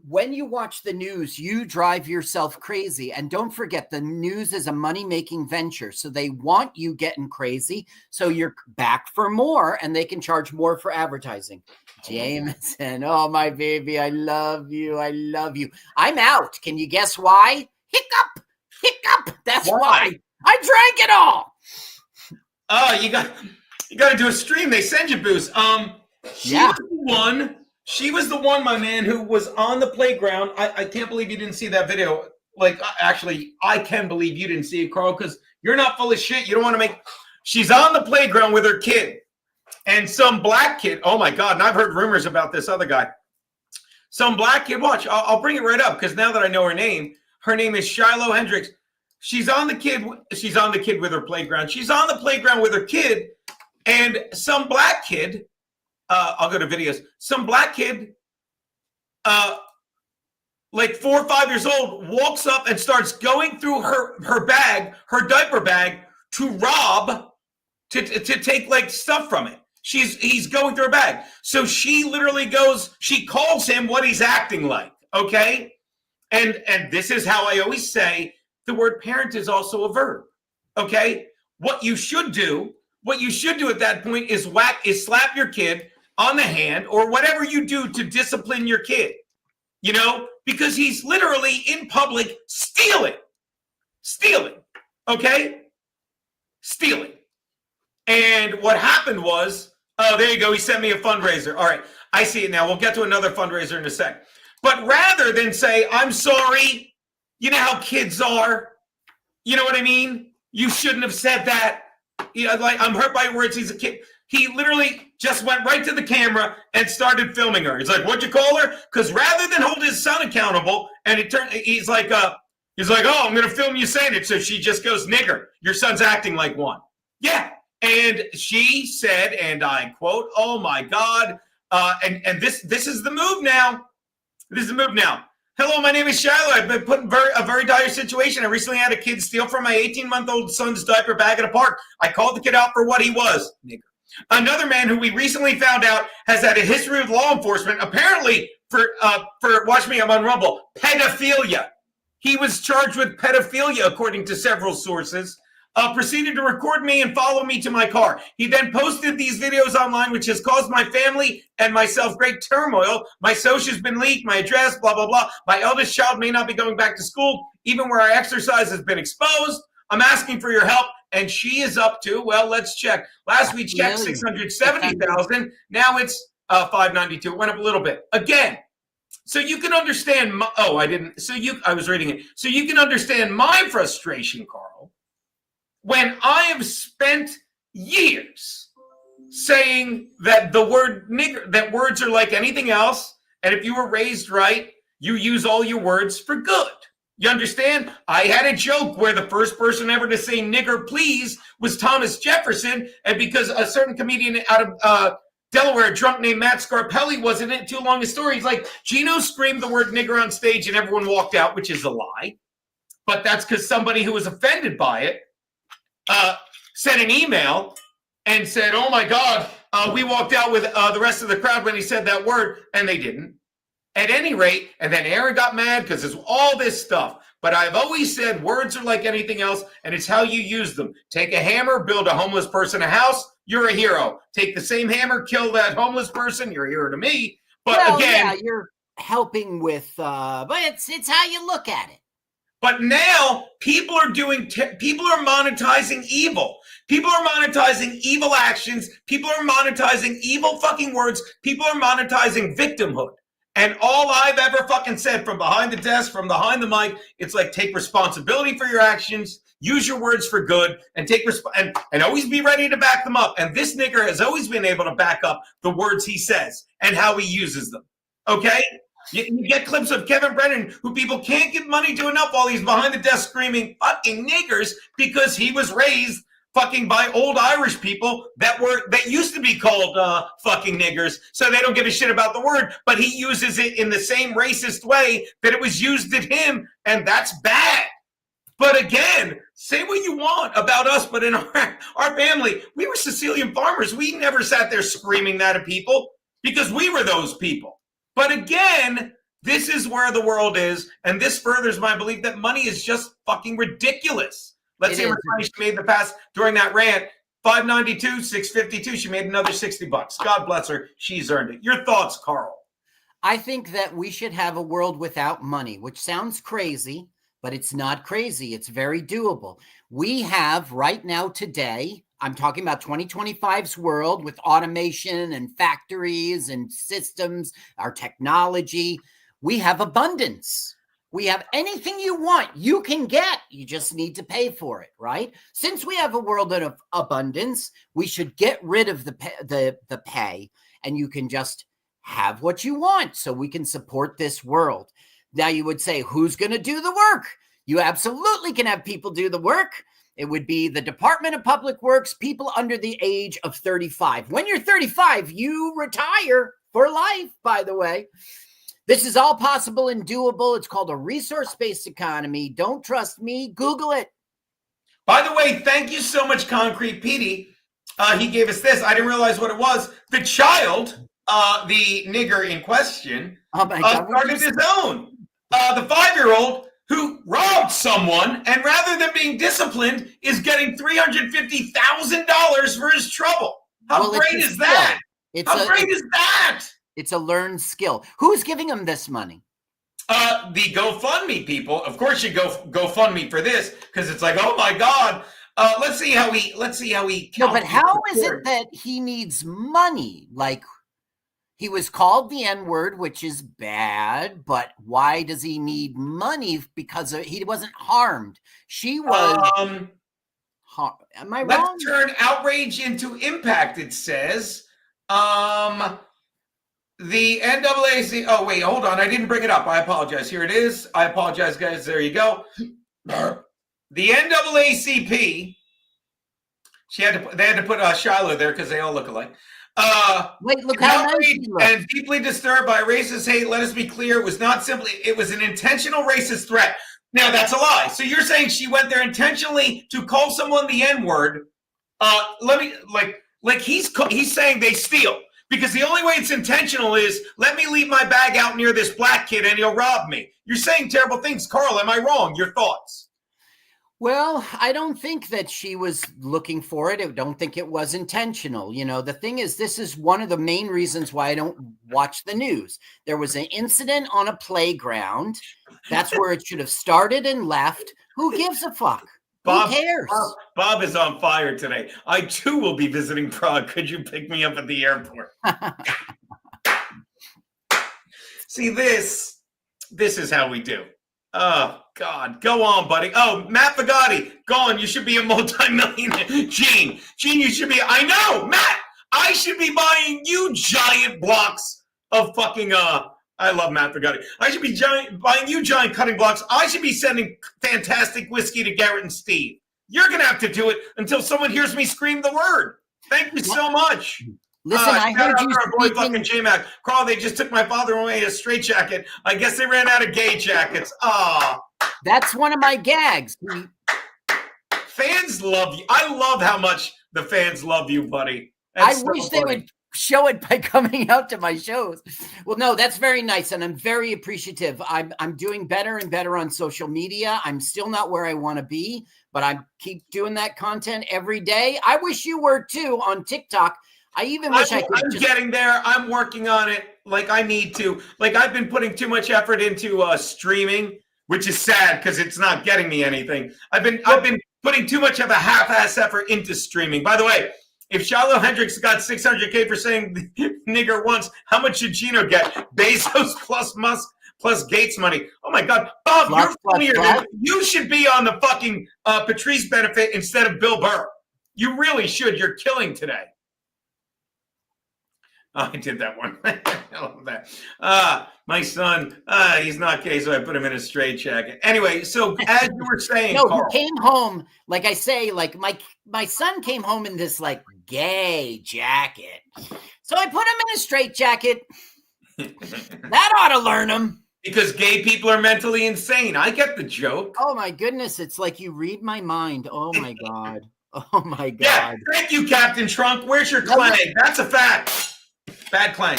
when you watch the news, you drive yourself crazy. And don't forget, the news is a money-making venture. So they want you getting crazy. So you're back for more and they can charge more for advertising. Jameson, oh, my baby, I love you. I love you. I'm out. Can you guess why? Hiccup. That's why. I drank it all. Oh, you got to do a stream. They send you booze. She was the one, my man, who was on the playground. I can't believe you didn't see that video. Like, actually, I can believe you didn't see it, Carl, because you're not full of shit. You don't want to make. She's on the playground with her kid, and some black kid. Oh my God! And I've heard rumors about this other guy. Some black kid. Watch. I'll bring it right up because now that I know her name is Shiloh Hendrix. She's on the kid with her playground. She's on the playground with her kid, and some black kid. I'll go to videos. Some black kid, like 4 or 5 years old, walks up and starts going through her bag, her diaper bag, to rob, to take like stuff from it. He's going through her bag. So she literally goes, she calls him what he's acting like. Okay. And this is how I always say the word parent is also a verb. Okay. What you should do at that point is slap your kid on the hand or whatever you do to discipline your kid, because he's literally in public stealing, okay? Stealing. And what happened was, oh, there you go. He sent me a fundraiser. All right. I see it now. We'll get to another fundraiser in a sec. But rather than say, I'm sorry, you know how kids are. You know what I mean? You shouldn't have said that. Like, I'm hurt by your words. He's a kid. He literally just went right to the camera and started filming her. He's like, "What'd you call her?" Because rather than hold his son accountable, and he's like, "Oh, I'm going to film you saying it." So she just goes, "Nigger, your son's acting like one." Yeah, and she said, and I quote, "Oh my God," and this is the move now. This is the move now. Hello, my name is Shiloh. I've been put in a very dire situation. I recently had a kid steal from my 18-month-old son's diaper bag at a park. I called the kid out for what he was, nigger. Another man who we recently found out has had a history with law enforcement, apparently for watch me, I'm on Rumble, pedophilia. He was charged with pedophilia, according to several sources. Proceeded to record me and follow me to my car. He then posted these videos online, which has caused my family and myself great turmoil. My social's been leaked, my address, blah, blah, blah. My eldest child may not be going back to school, even where our exercise has been exposed. I'm asking for your help. And she is up to, well, let's check. Last we checked 670,000. Now it's 592. It went up a little bit. Again, so you can understand. I was reading it. So you can understand my frustration, Carl, when I have spent years saying that the word nigger, that words are like anything else. And if you were raised right, you use all your words for good. You understand? I had a joke where the first person ever to say nigger please was Thomas Jefferson. And because a certain comedian out of Delaware, a drunk named Matt Scarpelli, wasn't it too long a story. He's like, Geno screamed the word nigger on stage and everyone walked out, which is a lie. But that's because somebody who was offended by it sent an email and said, oh my God, we walked out with the rest of the crowd when he said that word, and they didn't. At any rate, and then Aaron got mad because there's all this stuff. But I've always said words are like anything else, and it's how you use them. Take a hammer, build a homeless person a house, you're a hero. Take the same hammer, kill that homeless person, you're a hero to me. But well, again, yeah, you're helping with, but it's how you look at it. But now people are monetizing evil. People are monetizing evil actions. People are monetizing evil fucking words. People are monetizing victimhood. And all I've ever fucking said from behind the desk, from behind the mic, it's like take responsibility for your actions, use your words for good, and take and always be ready to back them up. And this nigger has always been able to back up the words he says and how he uses them. Okay? You get clips of Kevin Brennan, who people can't give money to enough while he's behind the desk screaming fucking niggers because he was raised fucking by old Irish people that used to be called fucking niggers, so they don't give a shit about the word, but he uses it in the same racist way that it was used at him, and that's bad. But again, say what you want about us, but in our family, we were Sicilian farmers. We never sat there screaming that at people. because we were those people. But again, this is where the world is, and this furthers my belief that money is just fucking ridiculous. Let's see how much money she made in the past during that rant. 592, 652. She made another $60. God bless her. She's earned it. Your thoughts, Carl? I think that we should have a world without money, which sounds crazy, but it's not crazy. It's very doable. We have right now today, I'm talking about 2025's world with automation and factories and systems, our technology. We have abundance. We have anything you want, you can get. You just need to pay for it, right? Since we have a world of abundance, we should get rid of the pay, and you can just have what you want so we can support this world. Now you would say, who's going to do the work? You absolutely can have people do the work. It would be the Department of Public Works, people under the age of 35. When you're 35, you retire for life, by the way. This is all possible and doable. It's called a resource-based economy. Don't trust me. Google it. By the way, thank you so much, Concrete Petey. He gave us this. I didn't realize what it was. The child, the nigger in question, started his own. The 5-year-old who robbed someone, and rather than being disciplined, is getting $350,000 for his trouble. How great is that? How great is that? It's a learned skill. Who's giving him this money? The GoFundMe people. Of course, you GoFundMe for this because it's like, oh my God. Let's see how he. No, but how is it that he needs money? Like, he was called the N-word, which is bad, but why does he need money? Because he wasn't harmed. She was. Am I wrong? Let's turn outrage into impact. It says. The NAACP. Oh, wait, hold on. I didn't bring it up. I apologize. Here it is. I apologize, guys. There you go. The NAACP. They had to put Shiloh there because they all look alike. Wait, look how nice he looks. And deeply disturbed by racist hate. Let us be clear. It was an intentional racist threat. Now, that's a lie. So you're saying she went there intentionally to call someone the N-word. He's saying they steal. Because the only way it's intentional is, let me leave my bag out near this black kid and he'll rob me. You're saying terrible things. Carl, am I wrong? Your thoughts? Well, I don't think that she was looking for it. I don't think it was intentional. You know, the thing is, this is one of the main reasons why I don't watch the news. There was an incident on a playground. That's where it should have started and left. Who gives a fuck? Who cares? Bob is on fire today. I too will be visiting Prague. Could you pick me up at the airport? See, this is how we do. Oh, God. Go on, buddy. Oh, Matt Bugatti. Go on. You should be a multimillionaire. Gene, you should be. I know, Matt. I should be buying you giant blocks of fucking I love Matt Bugatti. I should be buying you giant cutting blocks. I should be sending fantastic whiskey to Garrett and Steve. You're going to have to do it until someone hears me scream the word. Thank you so much. Listen, I heard you boy fucking J-Mac. Carl, they just took my father away a straight jacket. I guess they ran out of gay jackets. That's one of my gags. Fans love you. I love how much the fans love you, buddy. I wish they would show it by coming out to my shows. Well, no, that's very nice, and I'm very appreciative. I'm doing better and better on social media. I'm still not where I want to be, but I keep doing that content every day. I wish you were too on TikTok. I even wish I could. I'm getting there. I'm working on it like I need to. Like, I've been putting too much effort into streaming, which is sad because it's not getting me anything. I've been putting too much of a half-ass effort into streaming. By the way, if Shiloh Hendrix got $600K for saying nigger once, how much should Geno get? Bezos plus Musk plus Gates money. Oh my God, Bob, you're funnier than you should be on the fucking Patrice benefit instead of Bill Burr. You really should. You're killing today. Oh, I did that one. I love that. My son, he's not gay, so I put him in a straight jacket. Anyway, so as you were saying, no, Carl, he came home, like I say, like my son came home in this like gay jacket. So I put him in a straight jacket. That ought to learn him. Because gay people are mentally insane. I get the joke. Oh my goodness, it's like you read my mind. Oh my God. Oh my God. Yeah, thank you, Captain Trunk. Where's your clay? That's a fact. Bad claim.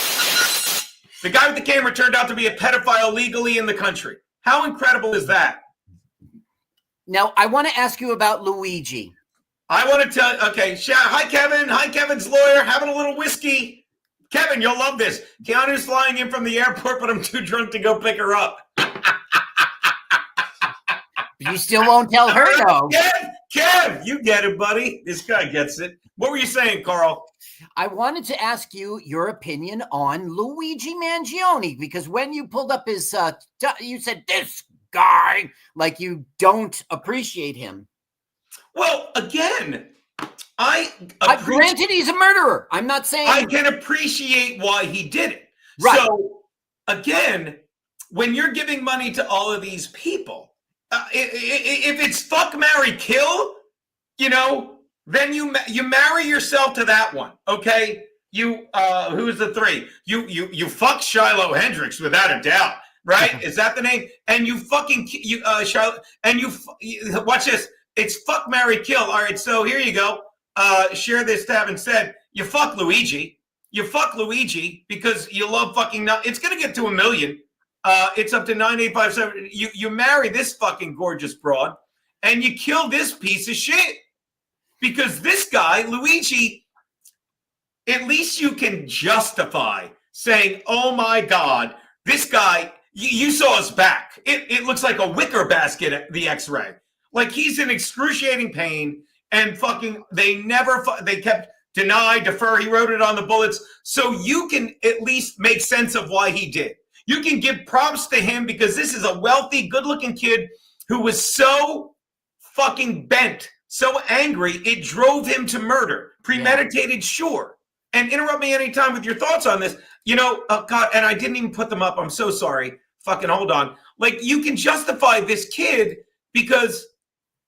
The guy with the camera turned out to be a pedophile legally in the country. How incredible is that? Now, I want to ask you about Luigi. I want to tell, okay, hi, Kevin. Hi, Kevin's lawyer. Having a little whiskey. Kevin, you'll love this. Keanu's flying in from the airport, but I'm too drunk to go pick her up. You still won't tell her, though. Kev, you get it, buddy. This guy gets it. What were you saying, Carl? I wanted to ask you your opinion on Luigi Mangione, because when you pulled up his, you said, this guy, like you don't appreciate him. Well, again, granted he's a murderer. I'm not saying. I can appreciate why he did it. Right. So, again, when you're giving money to all of these people, if it's fuck, marry, kill, you know, then you marry yourself to that one, okay? Who's the three? You fuck Shiloh Hendrix without a doubt, right? Is that the name? And you fucking Shiloh, and you watch this. It's fuck, marry, kill. All right, so here you go. Share this tab and said, you fuck Luigi. You fuck Luigi because you love fucking. It's gonna get to 1 million. It's up to 9857. You marry this fucking gorgeous broad, and you kill this piece of shit because this guy Luigi. At least you can justify saying, "Oh my God, this guy." You saw his back. It looks like a wicker basket at the X-ray. Like he's in excruciating pain, and fucking they kept deny, defer. He wrote it on the bullets, so you can at least make sense of why he did. You can give props to him because this is a wealthy, good-looking kid who was so fucking bent, so angry, it drove him to murder. Premeditated, sure. And interrupt me anytime with your thoughts on this. You know, God, and I didn't even put them up. I'm so sorry. Fucking hold on. Like you can justify this kid because.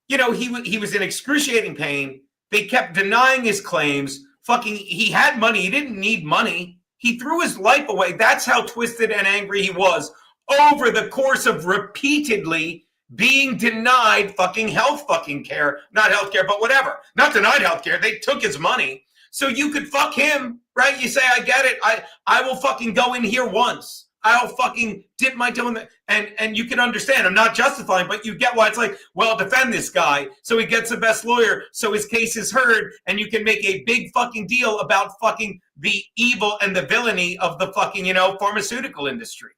You know, he was in excruciating pain. They kept denying his claims. Fucking, he had money. He didn't need money. He threw his life away. That's how twisted and angry he was over the course of repeatedly being denied fucking health fucking care. Not health care, but whatever. Not denied health care. They took his money. So you could fuck him, right? You say, I get it. I will fucking go in here once. I'll fucking dip my toe in the, and you can understand. I'm not justifying, but you get why it's like, well, defend this guy. So he gets the best lawyer. So his case is heard. And you can make a big fucking deal about fucking the evil and the villainy of the fucking, you know, pharmaceutical industry.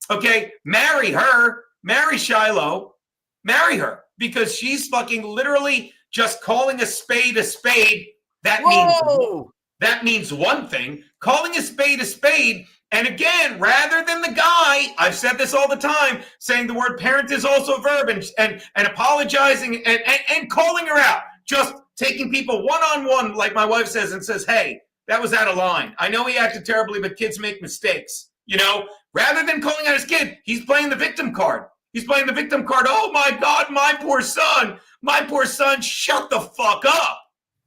Okay. Marry her, marry Shiloh, marry her because she's fucking literally just calling a spade a spade. That means one thing. Calling a spade. And again, rather than the guy, I've said this all the time, saying the word parent is also a verb and apologizing and calling her out, just taking people one-on-one, like my wife says, and says, hey, that was out of line. I know he acted terribly, but kids make mistakes. You know, rather than calling out his kid, he's playing the victim card. He's playing the victim card. Oh my God, my poor son, shut the fuck up.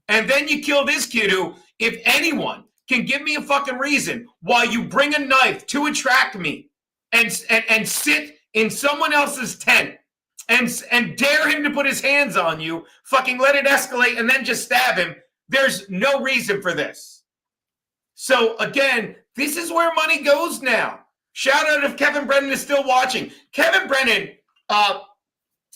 And then you kill this kid who, if anyone can give me a fucking reason why you bring a knife to attract me and sit in someone else's tent and dare him to put his hands on you, fucking let it escalate and then just stab him. There's no reason for this. So again, this is where money goes now. Shout out if Kevin Brennan is still watching. Kevin Brennan,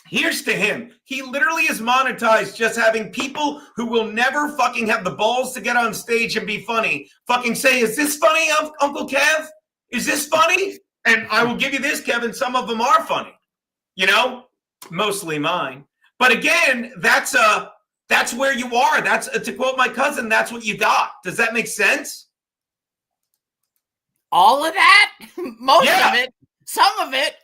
here's to him. He literally is monetized just having people who will never fucking have the balls to get on stage and be funny fucking say, is this funny, Uncle Kev? Is this funny? And I will give you this, Kevin. Some of them are funny, you know, mostly mine. But again, that's where you are. That's to quote my cousin, that's what you got. Does that make sense? All of that? Most of it. Some of it.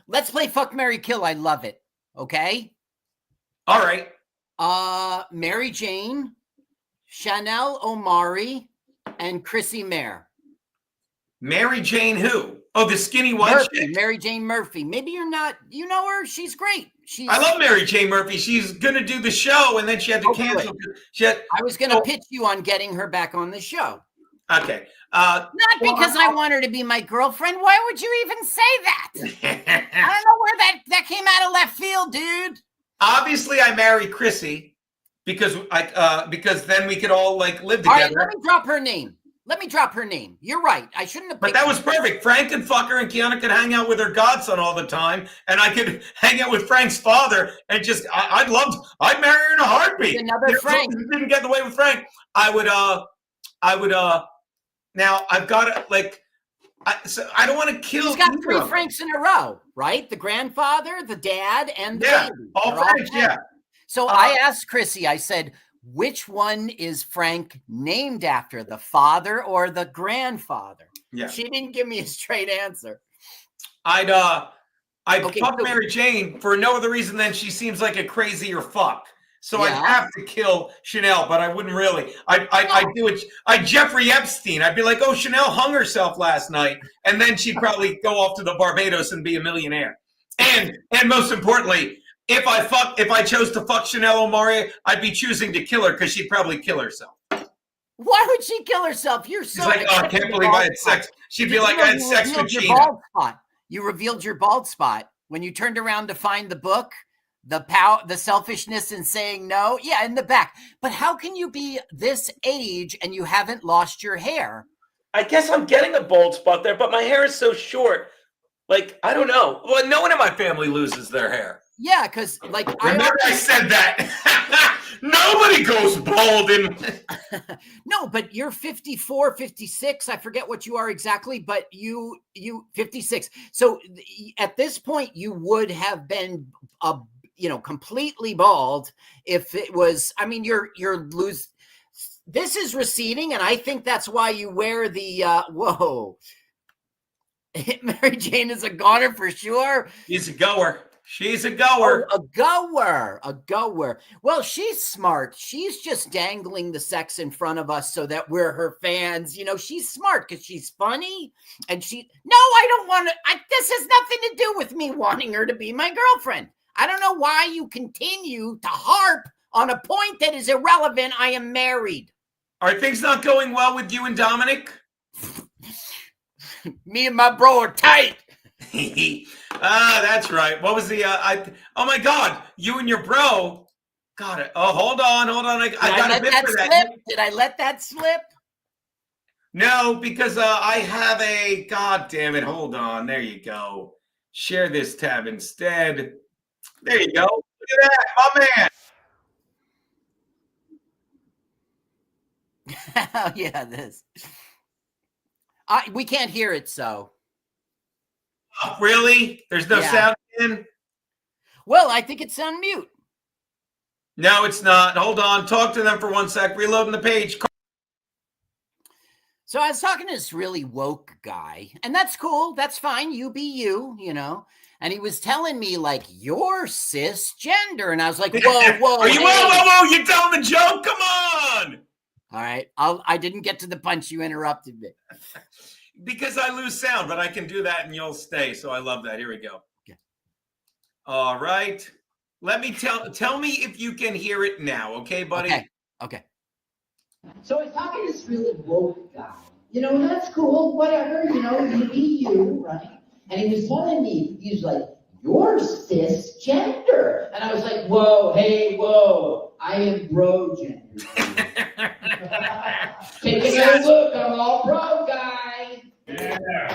Let's play Fuck, Marry, Kill. I love it. Okay? All right. Mary Jane, Chanel Omari, and Chrissy Mayer. Mary Jane who? Oh, the skinny white chick? Mary Jane Murphy. Maybe you're not, you know her? She's great. I love Mary Jane Murphy. She's going to do the show, and then she had to cancel. I was going to pitch you on getting her back on the show. Okay. Not because I want her to be my girlfriend. Why would you even say that? I don't know where that came out of left field, dude. Obviously, I marry Chrissy because then we could all like live together. All right, let me drop her name. Let me drop her name. You're right. I shouldn't have. But that was perfect. Frank could fuck her, and Kiana could hang out with her godson all the time, and I could hang out with Frank's father, and just I'd marry her in a heartbeat. Another Frank. Didn't get the way with Frank. I would. Now I've got to like. I don't want to kill. He's got 3 Franks in a row, right? The grandfather, the dad, and the baby. All Franks. Yeah. So I asked Chrissy. I said, which one is Frank named after, the father or the grandfather? Yeah. She didn't give me a straight answer. I'd fuck Mary Jane for no other reason than she seems like a crazier fuck. So I'd have to kill Chanel, but I wouldn't really. I'd do it. I'd Jeffrey Epstein. I'd be like, oh, Chanel hung herself last night, and then she'd probably go off to the Barbados and be a millionaire. And most importantly, if I chose to fuck Chanel Omari, I'd be choosing to kill her because she'd probably kill herself. Why would she kill herself? You're so. She's like, oh, I can't believe I had sex. She'd be like, I had sex with Gina. You revealed your bald spot when you turned around to find the book. The selfishness in saying no. Yeah, in the back. But how can you be this age and you haven't lost your hair? I guess I'm getting a bald spot there, but my hair is so short. Like, I don't know. Well, no one in my family loses their hair. Yeah, because like remember I said that. Nobody goes bald in. No, but you're 54, 56. I forget what you are exactly, but you 56. So at this point, you would have been completely bald if it was. I mean, you're loose. This is receding, and I think that's why you wear the whoa. Mary Jane is a goner for sure. She's a goer. She's a goer. Oh, a goer. Well, she's smart. She's just dangling the sex in front of us so that we're her fans. She's smart because she's funny. And I don't want to. This has nothing to do with me wanting her to be my girlfriend. I don't know why you continue to harp on a point that is irrelevant. I am married. Are things not going well with you and Dominic? Me and my bro are tight. That's right. What was the oh my God, you and your bro got it. Oh, hold on. I got a bit for that. Did I let that slip? No, because I have a, God damn it, hold on. There you go. Share this tab instead. There you go. Look at that, my man. Yeah, this. We can't hear it, so. Oh, really? There's no sound in? Well, I think it's on mute. No, it's not. Hold on. Talk to them for 1 sec. Reloading the page. So I was talking to this really woke guy, and that's cool. That's fine. You be you, And he was telling me, like, you're cisgender. And I was like, whoa. Are you, whoa. You're telling the joke? Come on. All right. I didn't get to the punch. You interrupted me. Because I lose sound, but I can do that and you'll stay. So I love that. Here we go. Okay. All right. Let me tell me if you can hear it now. Okay, buddy? Okay. So I was talking to this really woke guy. That's cool, whatever, you be you, right? And he was telling me, he was like, you're cisgender. And I was like, whoa, I am bro-gender. Take a look, I'm all bro, guy. Yeah.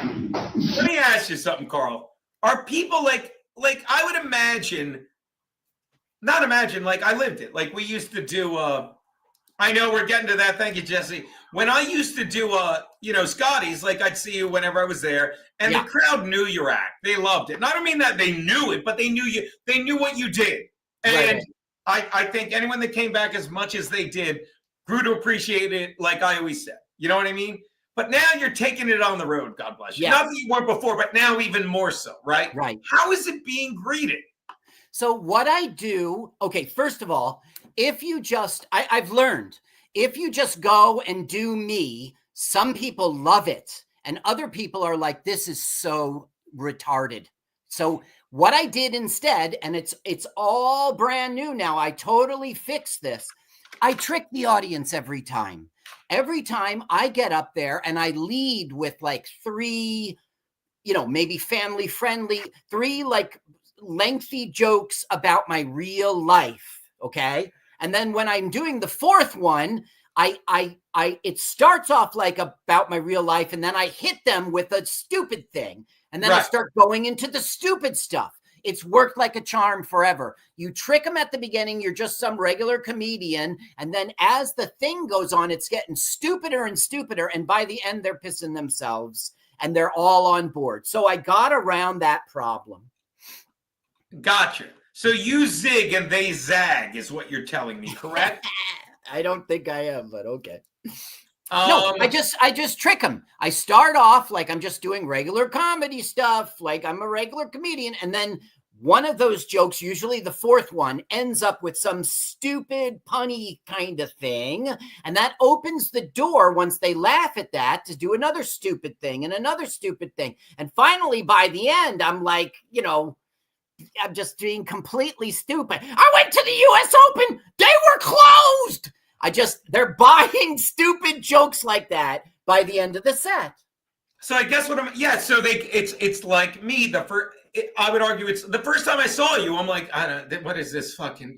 Let me ask you something, Carl. Are people like I would imagine, like I lived it. Like we used to do, I know we're getting to that. Thank you, Jesse. When I used to do, Scotty's, like I'd see you whenever I was there, and the crowd knew your act. They loved it. And I don't mean that they knew it, but they knew you. They knew what you did. And I think anyone that came back as much as they did grew to appreciate it. Like I always said, you know what I mean? But now you're taking it on the road. God bless you. Yes. Not that you weren't before, but now even more so, right? Right. How is it being greeted? So what I do, okay, first of all, if you just, I've learned, if you just go and do me, some people love it. And other people are like, this is so retarded. So what I did instead, and it's all brand new now, I totally fixed this. I trick the audience every time. Every time I get up there and I lead with like 3, maybe family friendly, 3 like lengthy jokes about my real life. Okay. And then when I'm doing the 4th one, it starts off like about my real life, and then I hit them with a stupid thing, and then I start going into the stupid stuff. It's worked like a charm forever. You trick them at the beginning, you're just some regular comedian, and then as the thing goes on, it's getting stupider and stupider, and by the end, they're pissing themselves, and they're all on board. So I got around that problem. Gotcha. So you zig and they zag is what you're telling me, correct? I don't think I am, but okay. No, I just trick them. I start off like I'm just doing regular comedy stuff, like I'm a regular comedian, and then one of those jokes, usually the fourth one, ends up with some stupid punny kind of thing, and that opens the door once they laugh at that to do another stupid thing and another stupid thing. And finally, by the end, I'm like, I'm just being completely stupid. I went to the US Open. They were closed. They're buying stupid jokes like that by the end of the set. So I guess so it's like me, I would argue it's the first time I saw you, I'm like, what is this fucking,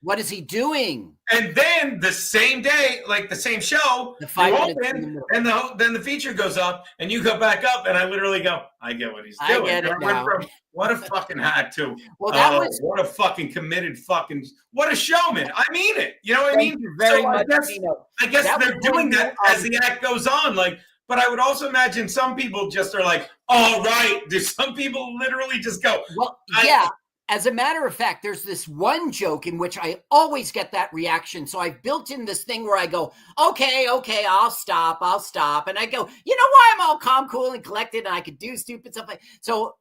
What is he doing? And then the same day, like the same show, you open, and then the feature goes up, and you go back up, and I literally go, I get what he's doing. I get it now. What a fucking hat to. Well, that was what a fucking committed what a showman. I mean it. You know what I mean? Very much. I guess they're doing that as the act goes on. Like, but I would also imagine some people just are like, all right. Do some people literally just go, well, yeah. As a matter of fact, there's this one joke in which I always get that reaction. So I've built in this thing where I go, okay, I'll stop. And I go, you know why I'm all calm, cool, and collected, and I could do stupid stuff. So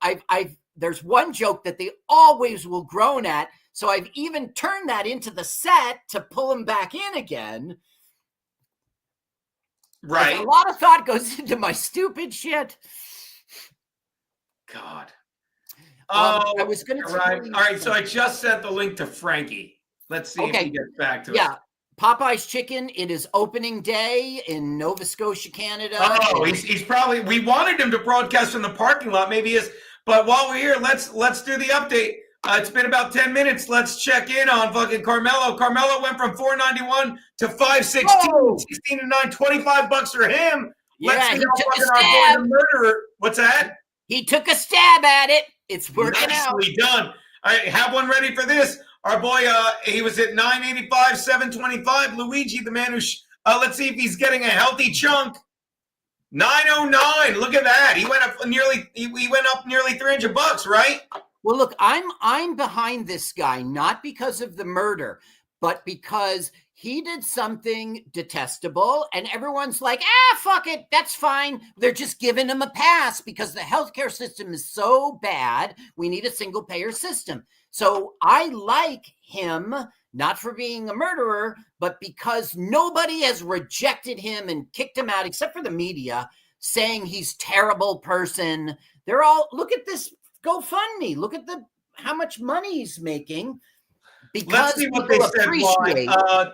there's one joke that they always will groan at. So I've even turned that into the set to pull them back in again. Right. A lot of thought goes into my stupid shit. God. I was going to. All right. So I just sent the link to Frankie. Let's see if he gets back to us. Yeah. Popeye's Chicken. It is opening day in Nova Scotia, Canada. Oh, he's probably. We wanted him to broadcast from the parking lot. Maybe he is. But while we're here, let's do the update. It's been about 10 minutes. Let's check in on fucking Karmelo. Karmelo went from $491 to $516, 16 to 9, $25 for him. Let's see how fucking our boy the murderer. What's that? He took a stab at it. It's working out. Nicely done. All right, have one ready for this. Our boy, he was at 985, 725. Luigi, the man who, let's see if he's getting a healthy chunk. 909. Look at that. He went up nearly $300, right? Well, look, I'm behind this guy, not because of the murder, but because he did something detestable, and everyone's like, fuck it, that's fine. They're just giving him a pass because the healthcare system is so bad, we need a single-payer system. So I like him, not for being a murderer, but because nobody has rejected him and kicked him out, except for the media, saying he's a terrible person. They're all, look at this GoFundMe. Look at how much money he's making. Because let's see what they said. Why.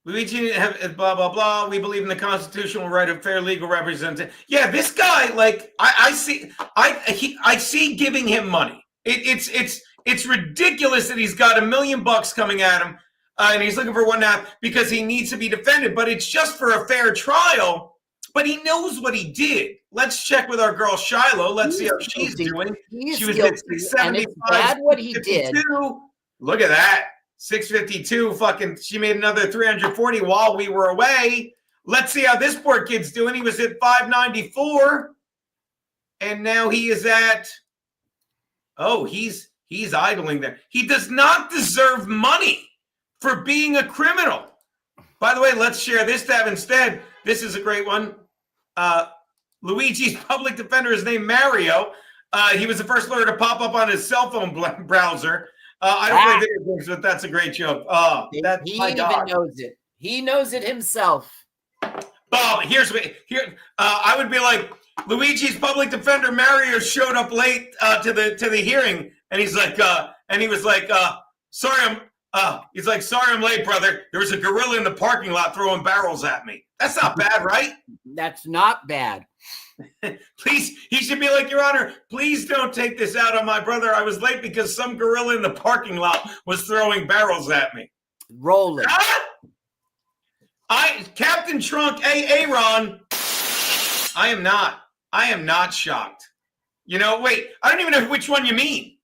Luigi, blah, blah, blah. We believe in the constitutional right of fair legal representation. Yeah, this guy, like, I see giving him money. It's ridiculous that he's got $1 million coming at him, and he's looking for 1.5 because he needs to be defended. But it's just for a fair trial. But he knows what he did. Let's check with our girl Shiloh. Let's see how she's doing. She was at 675. Bad what he did. Look at that. 652. Fucking, she made another 340 while we were away. Let's see how this poor kid's doing. He was at 594, and now he is at. Oh, he's idling there. He does not deserve money for being a criminal. By the way, let's share this tab instead. This is a great one. Luigi's public defender is named Mario. He was the first lawyer to pop up on his cell phone browser. I don't play video games, but that's a great joke. He even knows it. He knows it himself. Oh, I would be like, Luigi's public defender Mario showed up late to the hearing, and he's like, sorry, I'm late, brother. There was a gorilla in the parking lot throwing barrels at me. That's not bad, right? That's not bad. Please, he should be like, Your Honor, please don't take this out on my brother. I was late because some gorilla in the parking lot was throwing barrels at me. Roll it. Captain Trunk, Ron. I am not shocked. You know, wait, I don't even know which one you mean.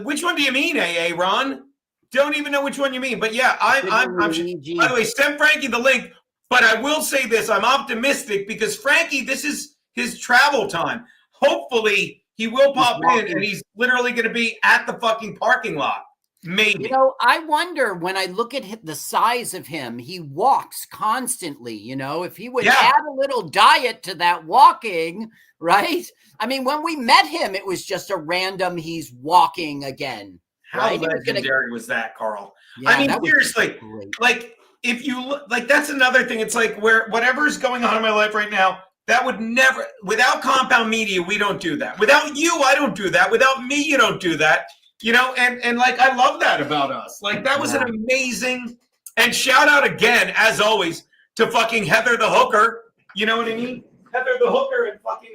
Which one do you mean, Ron? Don't even know which one you mean. But yeah, I'm Luigi. by the way, send Frankie the link. But I will say this, I'm optimistic because Frankie, this is his travel time. Hopefully he will pop in and he's literally going to be at the fucking parking lot. Maybe. You know, I wonder when I look at the size of him, he walks constantly. You know, if he would add a little diet to that walking, right? I mean, when we met him, it was just a random, he's walking again. How legendary was that, Carl? Yeah, I mean, seriously, like, if you look, like, that's another thing. It's like where whatever's going on in my life right now, that would never, without Compound Media, we don't do that. Without you, I don't do that. Without me, you don't do that. You know, and like, I love that about us. Like, that was an amazing, and shout out again, as always, to fucking Heather the Hooker. You know what I mean? Heather the Hooker and fucking,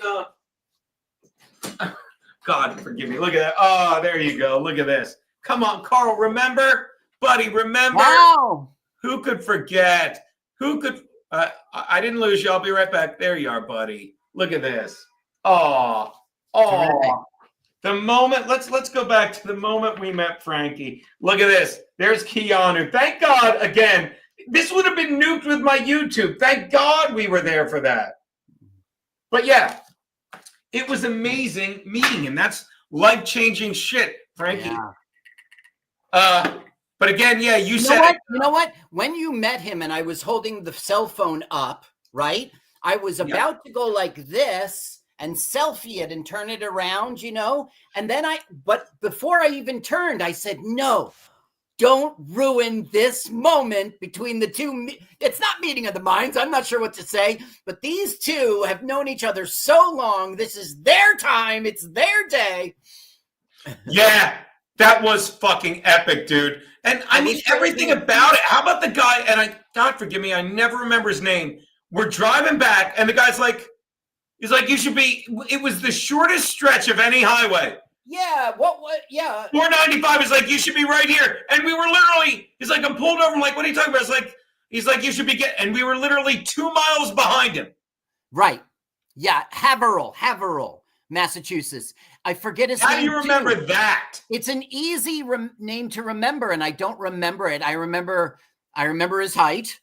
God, forgive me. Look at that. Oh, there you go. Look at this. Come on, Carl, remember? Buddy, remember? Wow. Who could forget? Who could? I didn't lose you. I'll be right back. There you are, buddy. Look at this. Oh. The moment. Let's go back to the moment we met Frankie. Look at this. There's Keanu. Thank God. Again, this would have been nuked with my YouTube. Thank God we were there for that. But yeah, it was amazing meeting him. That's life-changing shit, Frankie. Yeah. But again, yeah, you know what? When you met him and I was holding the cell phone up, right? I was about to go like this and selfie it and turn it around, you know? And then but before I even turned, I said, no, don't ruin this moment between the two. It's not meeting of the minds. I'm not sure what to say, but these two have known each other so long. This is their time. It's their day. Yeah. That was fucking epic, dude. And I mean, everything about it. How about the guy, and God forgive me, I never remember his name. We're driving back, and the guy's like, he's like, you should be, it was the shortest stretch of any highway. Yeah, yeah. 495 is like, you should be right here. And we were literally, he's like, I'm pulled over. I'm like, what are you talking about? It's like, he's like, you should be and we were literally 2 miles behind him. Right. Yeah, Haverhill, Massachusetts. I forget his name. How do you remember that? It's an easy name to remember, and I don't remember it. I remember his height.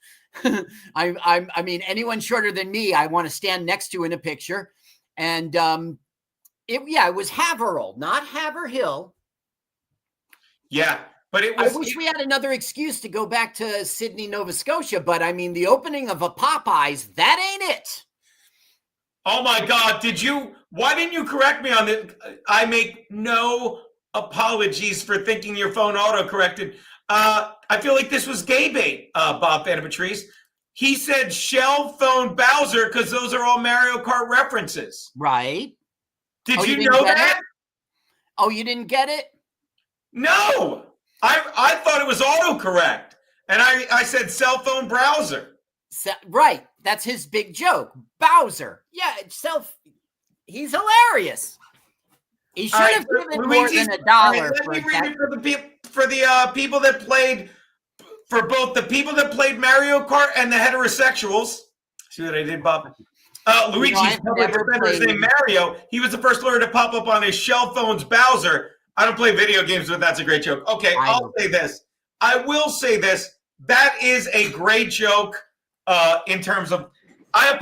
I mean, anyone shorter than me, I want to stand next to in a picture. And it was Haverhill, not Haverhill. Yeah, but it was. I wish we had another excuse to go back to Sydney, Nova Scotia, but I mean, the opening of a Popeyes, that ain't it. Oh my God, why didn't you correct me on this? I make no apologies for thinking your phone auto-corrected. I feel like this was gay bait, Bob Patrice. He said shell phone Bowser because those are all Mario Kart references. Right. Did you know that? Oh, you didn't get it? No. I thought it was autocorrect. And I said cell phone browser. Right. That's his big joke. Bowser. Yeah, he's hilarious. He should have given more than $1. Let me read it for the people that played, for both the people that played Mario Kart and the heterosexuals. See what I did, Bob? Luigi's public defender's name Mario. He was the first lawyer to pop up on his shell phone's Bowser. I don't play video games, but that's a great joke. Okay, I'll say this. I will say this. That is a great joke in terms of, I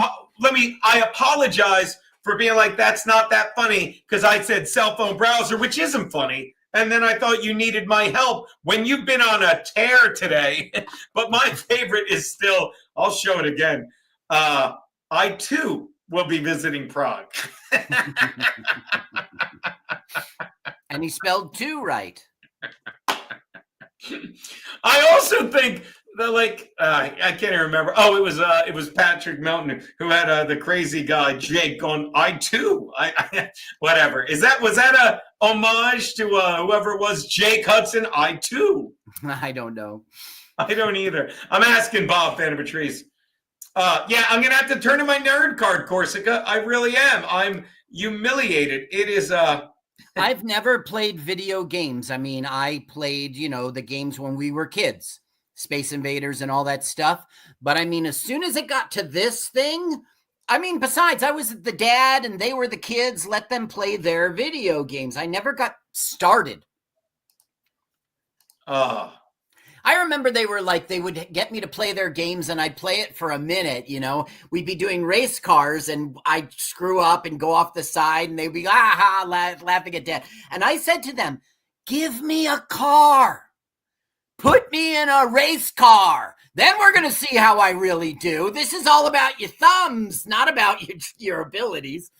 apologize for being like, that's not that funny, because I said cell phone browser, which isn't funny. And then I thought you needed my help when you've been on a tear today. But my favorite is still, I'll show it again. I too will be visiting Prague. And he spelled two right. I also think that, like, I can't even remember. Oh, it was Patrick Melton who had the crazy guy Jake on I too. Whatever. Was that a homage to whoever it was, Jake Hudson? I too. I don't know. I don't either. I'm asking Bob Patrice. Yeah, I'm gonna have to turn in my nerd card, Corsica. I really am. I'm humiliated. It is I've never played video games. I mean, I played, the games when we were kids. Space Invaders and all that stuff. But I mean, as soon as it got to this thing, I mean, besides, I was the dad and they were the kids. Let them play their video games. I never got started. I remember they were like, they would get me to play their games and I'd play it for a minute, you know. We'd be doing race cars and I'd screw up and go off the side and they'd be laughing at dad. And I said to them, give me a car. Put me in a race car. Then we're going to see how I really do. This is all about your thumbs, not about your abilities.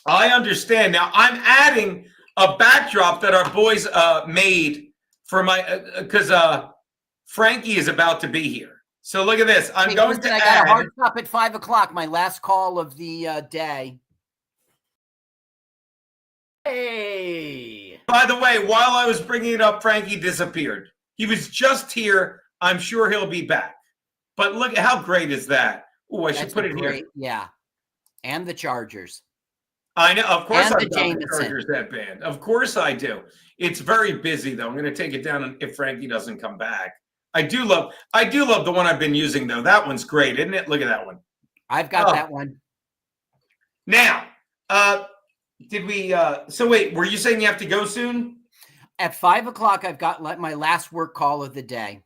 I understand. Now, I'm adding a backdrop that our boys made for my, because Frankie is about to be here. So look at this. I'm going to I got a hard stop at 5 o'clock, my last call of the day. Hey. By the way, while I was bringing it up, Frankie disappeared. He was just here. I'm sure he'll be back. But look at how great is that? Oh, I should put it here. Yeah. And the Chargers. I know. Of course, and I've got the Chargers headband. Of course I do. It's very busy though. I'm going to take it down if Frankie doesn't come back. I do love the one I've been using though. That one's great, isn't it? Look at that one. I've got that one. Now, did we? So wait, were you saying you have to go soon? At 5 o'clock, I've got my last work call of the day.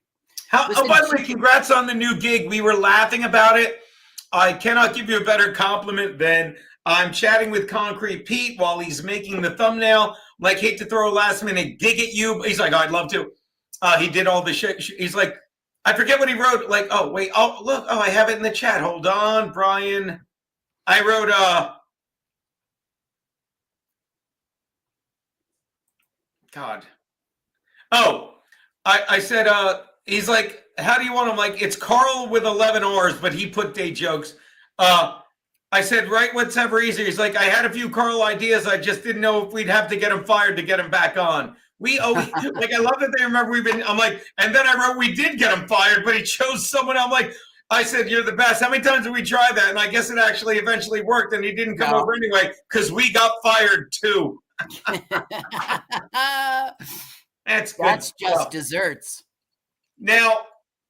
By the way, congrats on the new gig. We were laughing about it. I cannot give you a better compliment than I'm chatting with Concrete Pete while he's making the thumbnail. Like, hate to throw a last minute gig at you. He's like, oh, I'd love to. He did all the shit. He's like, I forget what he wrote. Like, oh, wait. Oh, look. Oh, I have it in the chat. Hold on, Brian. I wrote, God. Oh, I said, he's like, how do you want him? Like, it's Carl with 11 R's, but he put day jokes. I said, right, what's ever easier? He's like, I had a few Carl ideas. I just didn't know if we'd have to get him fired to get him back on. We always, like, I love that they remember I'm like, and then I wrote, we did get him fired, but he chose someone. I'm like, I said, you're the best. How many times did we try that? And I guess it actually eventually worked and he didn't come over anyway because we got fired too. That's good. That's just desserts. Now,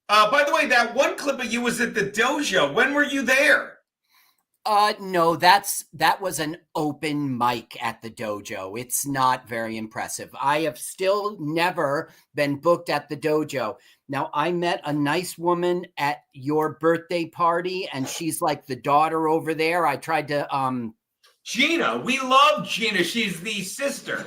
by the way, that one clip of you was at the dojo. When were you there? No, that was an open mic at the dojo. It's not very impressive. I have still never been booked at the dojo. Now, I met a nice woman at your birthday party, and she's like the daughter over there. I tried to Gina. We love Gina. She's the sister.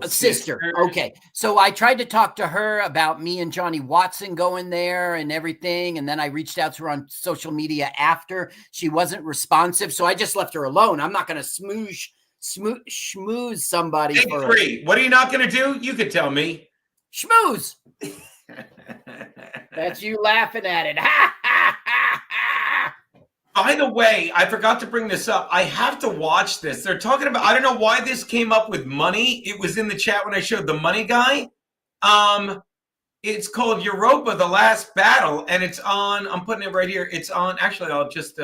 A sister. Okay. So I tried to talk to her about me and Johnny Watson going there and everything. And then I reached out to her on social media after. She wasn't responsive. So I just left her alone. I'm not going to schmooze somebody. Hey, free. What are you not going to do? You could tell me. Schmooze. That's you laughing at it. Ha, ha, ha, ha. By the way, I forgot to bring this up. I have to watch this. They're talking about, I don't know why this came up with money. It was in the chat when I showed the money guy. It's called Europa, The Last Battle, and it's on, I'm putting it right here. It's on, actually, I'll just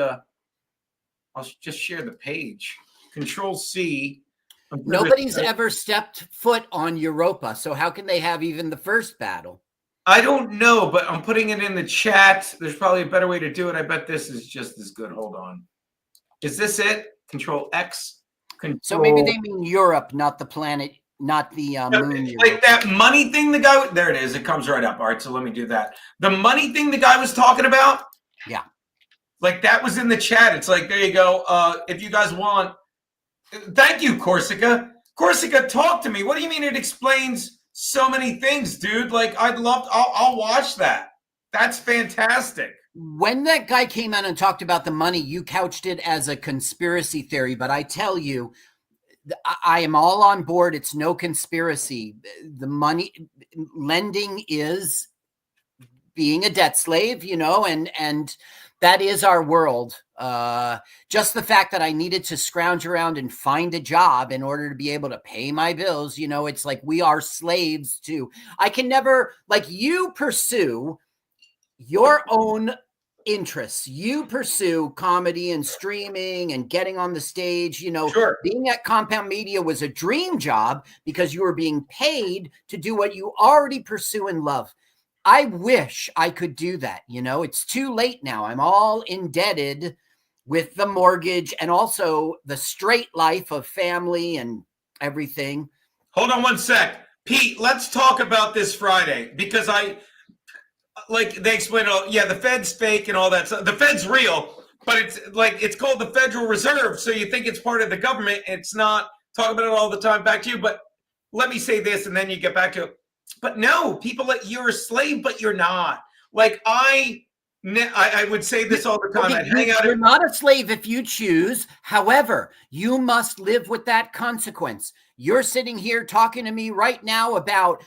share the page. Control C. Nobody's ever stepped foot on Europa, so how can they have even the first battle? I don't know, but I'm putting it in the chat. There's probably a better way to do it. I bet this is just as good. Hold on. Is this it? Control X. So maybe they mean Europe, not the planet, not the moon. Like that money thing the guy, there it is. It comes right up. All right, so let me do that. The money thing the guy was talking about? Yeah. Like that was in the chat. It's like, there you go. If you guys want. Thank you, Corsica. Corsica, talk to me. What do you mean it explains so many things, dude? Like, I'll watch that. That's fantastic. When that guy came out and talked about the money, you couched it as a conspiracy theory, but I tell you, I am all on board. It's no conspiracy. The money lending is being a debt slave, you know, and that is our world. Just the fact that I needed to scrounge around and find a job in order to be able to pay my bills, you know, it's like we are slaves to, I can never, like, you pursue your own interests. You pursue comedy and streaming and getting on the stage, you know. Sure. Being at Compound Media was a dream job because you were being paid to do what you already pursue and love. I wish I could do that. You know, it's too late now. I'm all indebted with the mortgage and also the straight life of family and everything. Hold on one sec. Pete, let's talk about this Friday because like they explain, yeah, the Fed's fake and all that stuff. The Fed's real, but it's called the Federal Reserve. So you think it's part of the government. It's not. Talk about it all the time. Back to you. But let me say this and then you get back to it. But no, people, you're a slave, but you're not. Like I would say this all the time. Okay, I'd hang out. You're not a slave if you choose. However, you must live with that consequence. You're sitting here talking to me right now about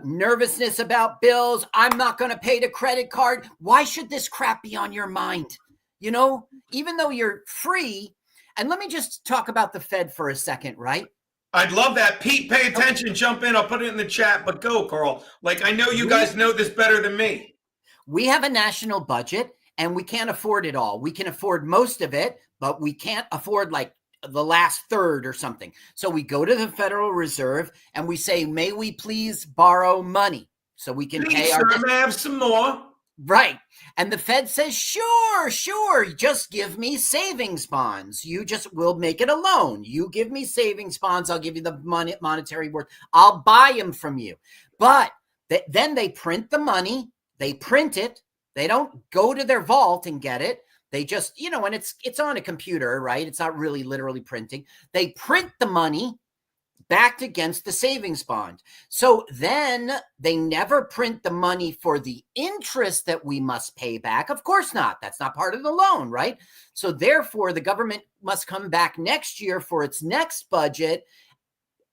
nervousness about bills. I'm not going to pay the credit card. Why should this crap be on your mind? You know, even though you're free. And let me just talk about the Fed for a second, right? I'd love that. Pete, pay attention. Jump in. I'll put it in the chat. But go, Carl. Like, I know you guys know this better than me. We have a national budget, and we can't afford it all. We can afford most of it, but we can't afford like the last third or something. So we go to the Federal Reserve and we say, may we please borrow money so we can pay our... Sir, may I have some more? Right. And the Fed says, sure, just give me savings bonds. We'll make it a loan. You give me savings bonds. I'll give you the monetary worth. I'll buy them from you. But then they print the money. They print it. They don't go to their vault and get it. They just, and it's on a computer, right? It's not really literally printing. They print the money backed against the savings bond. So then they never print the money for the interest that we must pay back. Of course not. That's not part of the loan, right? So therefore, the government must come back next year for its next budget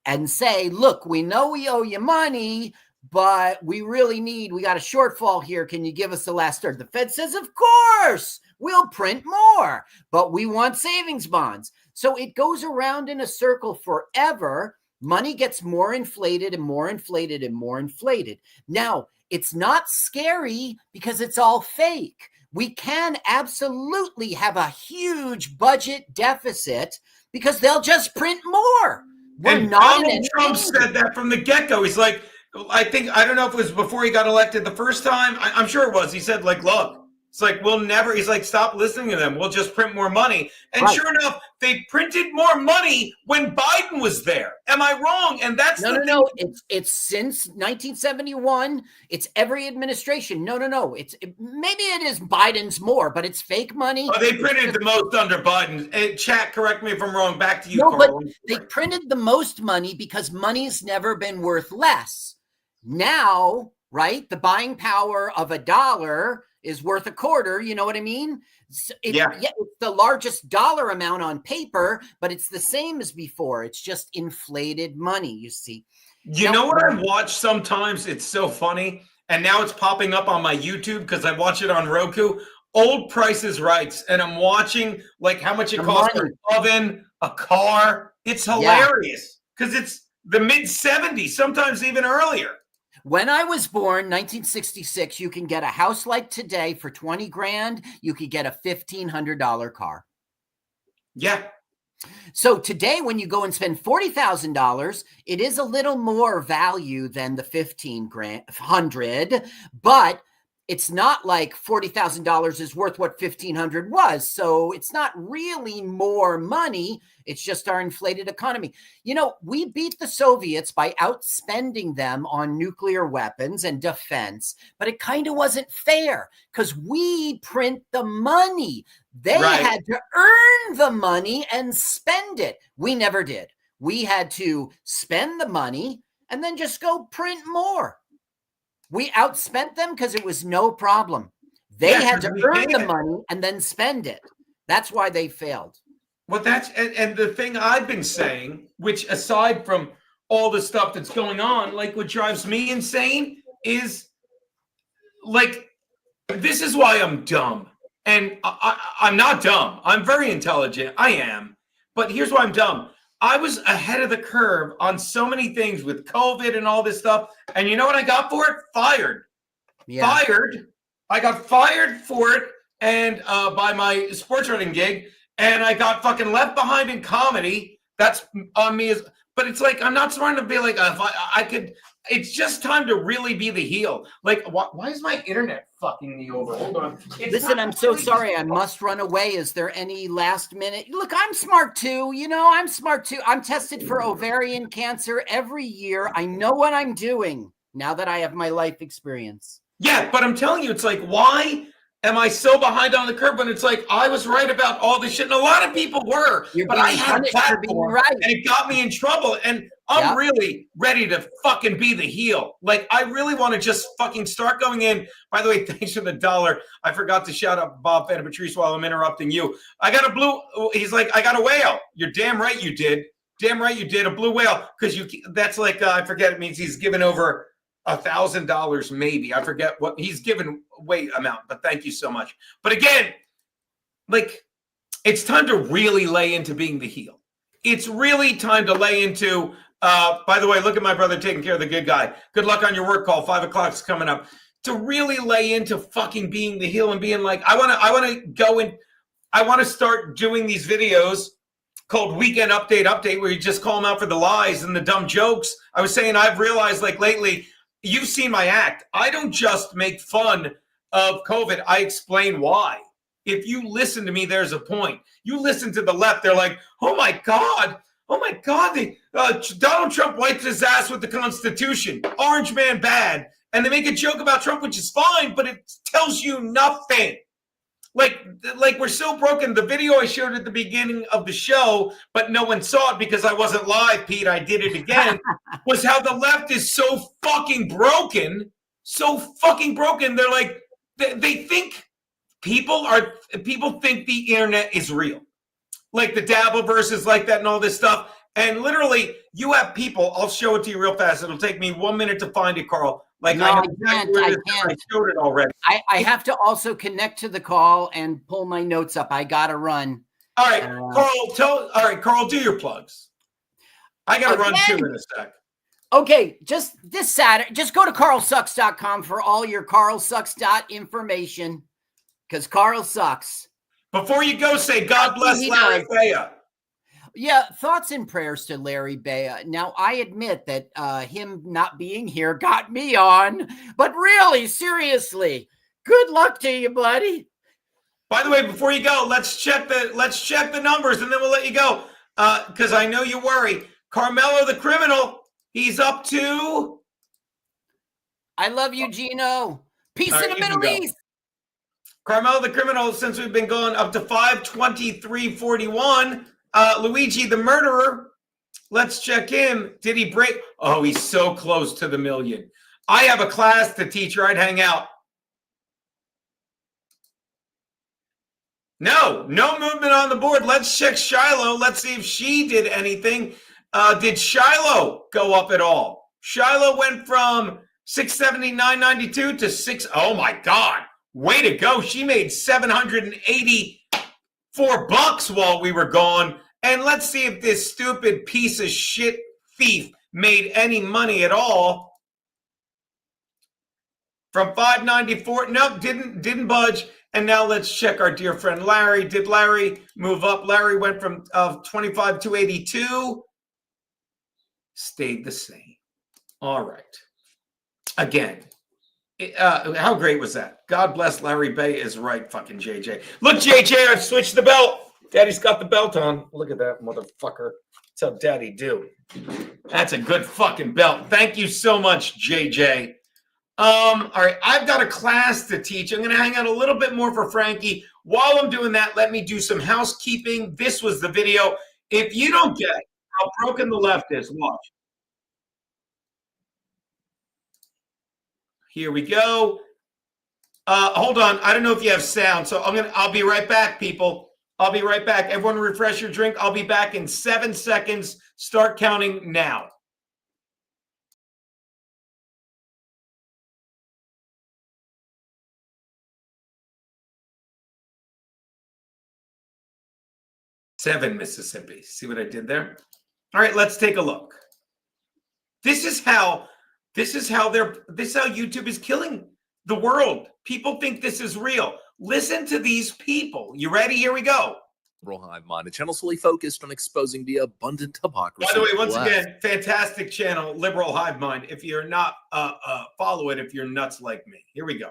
and say, look, we know we owe you money, but we got a shortfall here. Can you give us the last third? The Fed says, of course, we'll print more, but we want savings bonds. So it goes around in a circle forever. Money gets more inflated and more inflated and more inflated. Now, it's not scary because it's all fake. We can absolutely have a huge budget deficit because they'll just print more. And Donald Trump said that from the get-go. He's like, I don't know if it was before he got elected the first time. I'm sure it was. He said, like, look, it's like, he's like, stop listening to them. We'll just print more money. And right. Sure enough, they printed more money when Biden was there. Am I wrong? And that's No. It's since 1971. It's every administration. No. Maybe it is Biden's more, but it's fake money. Oh, they printed the most under Biden. Chat, correct me if I'm wrong. Back to you, no, Carl. But they printed the most money because money's never been worth less. Now, right, the buying power of $1 is worth a quarter. You know what I mean? Yeah, it's the largest dollar amount on paper, but it's the same as before. It's just inflated money, you see. You know what I watch sometimes? It's so funny. And now it's popping up on my YouTube because I watch it on Roku. Old Price is Rights. And I'm watching like how much it costs for an oven, a car. It's hilarious because it's the mid-70s, sometimes even earlier. When I was born, 1966, you can get a house like today for 20 grand. You could get a $1,500 car. Yeah. So today, when you go and spend $40,000, it is a little more value than the $1,500, but it's not like $40,000 is worth what $1,500 was. So it's not really more money. It's just our inflated economy. We beat the Soviets by outspending them on nuclear weapons and defense, but it kind of wasn't fair because we print the money. They had to earn the money and spend it. We never did. We had to spend the money and then just go print more. We outspent them because it was no problem. They had to earn the money and then spend it. That's why they failed. Well, and the thing I've been saying, which aside from all the stuff that's going on, like what drives me insane is like, this is why I'm dumb. And I'm not dumb. I'm very intelligent. I am. But here's why I'm dumb. I was ahead of the curve on so many things with COVID and all this stuff. And you know what I got for it? Fired. Yeah. Fired. I got fired for it and by my sports writing gig. And I got fucking left behind in comedy. That's on me. But it's like, I'm not smart enough to be like, if I could, it's just time to really be the heel. Like, why is my internet fucking me over? Hold on. Listen, I'm so sorry. I must run away. Is there any last minute? Look, I'm smart too. I'm smart too. I'm tested for ovarian cancer every year. I know what I'm doing now that I have my life experience. Yeah, but I'm telling you, it's like, why am I so behind on the curve when it's like I was right about all this shit, and a lot of people were, but I had a platform, right, and it got me in trouble, and I'm really ready to fucking be the heel. Like, I really want to just fucking start going in. By the way, thanks for the $1. I forgot to shout out Bob Fan Patrice while I'm interrupting you. I got a blue, he's like, I got a whale. You're damn right you did. Damn right you did, a blue whale, because that's like, I forget, it means he's given over $1,000 maybe. I forget what he's given away amount, but thank you so much. But again, like, it's time to really lay into being the heel. It's really time to lay into, by the way, look at my brother taking care of the good guy. Good luck on your work call. 5 o'clock is coming up. To really lay into fucking being the heel and being like, I want to go and I want to start doing these videos called Weekend Update, where you just call them out for the lies and the dumb jokes. I was saying, I've realized, like, lately, you've seen my act. I don't just make fun of COVID. I explain why. If you listen to me, there's a point. You listen to the left, they're like, oh my God, Donald Trump wiped his ass with the Constitution. Orange man bad. And they make a joke about Trump, which is fine, but it tells you nothing. Like we're so broken. The video I showed at the beginning of the show, but no one saw it because I wasn't live, Pete. I did it again. Was how the left is so fucking broken. So fucking broken. They're like, they think people think the internet is real. Like the Dabbleverse is like that and all this stuff. And literally, you have people, I'll show it to you real fast. It'll take me 1 minute to find it, Carl. Like, no, I can't. I showed it already. I have to also connect to the call and pull my notes up. I got to run. All right, Carl, do your plugs. I got to run too in a sec. Okay, just this Saturday, just go to carlsucks.com for all your information, because Carl sucks. Before you go, say, God bless Larry Bea. Yeah, thoughts and prayers to Larry Bea. Now, I admit that him not being here got me on, but really, seriously, good luck to you, buddy. By the way, before you go, let's check the numbers, and then we'll let you go, because I know you worry. Karmelo the criminal, he's up to. I love you, Geno. Peace in the Middle East. Karmelo the criminal, since we've been going up to 523.41. Luigi the murderer, let's check him. Did he break? Oh, he's so close to the million. I have a class to teach, or I'd hang out. No movement on the board. Let's check Shiloh. Let's see if she did anything. Did Shiloh go up at all? Shiloh went from 679.92 to 6. Oh my God. Way to go. She made $784 while we were gone. And let's see if this stupid piece of shit thief made any money at all. From 594, nope, didn't budge. And now let's check our dear friend Larry. Did Larry move up? Larry went from 25 to 82. Stayed the same. All right. Again, how great was that? God bless Larry Bea is right, fucking JJ. Look, JJ, I've switched the belt. Daddy's got the belt on. Look at that, motherfucker. That's how Daddy do. That's a good fucking belt. Thank you so much, JJ. All right, I've got a class to teach. I'm going to hang out a little bit more for Frankie. While I'm doing that, let me do some housekeeping. This was the video. If you don't get how broken the left is, watch. Here we go. Hold on. I don't know if you have sound, so I'll be right back, people. I'll be right back. Everyone refresh your drink. I'll be back in 7 seconds. Start counting now. Seven, Mississippi. See what I did there? All right, let's take a look. This is how YouTube is killing the world. People think this is real. Listen to these people. You ready? Here we go. Liberal Hive Mind, a channel solely focused on exposing the abundant hypocrisy. By the way, of once left. again, fantastic channel, Liberal Hive Mind. If you're not, follow it if you're nuts like me. Here we go.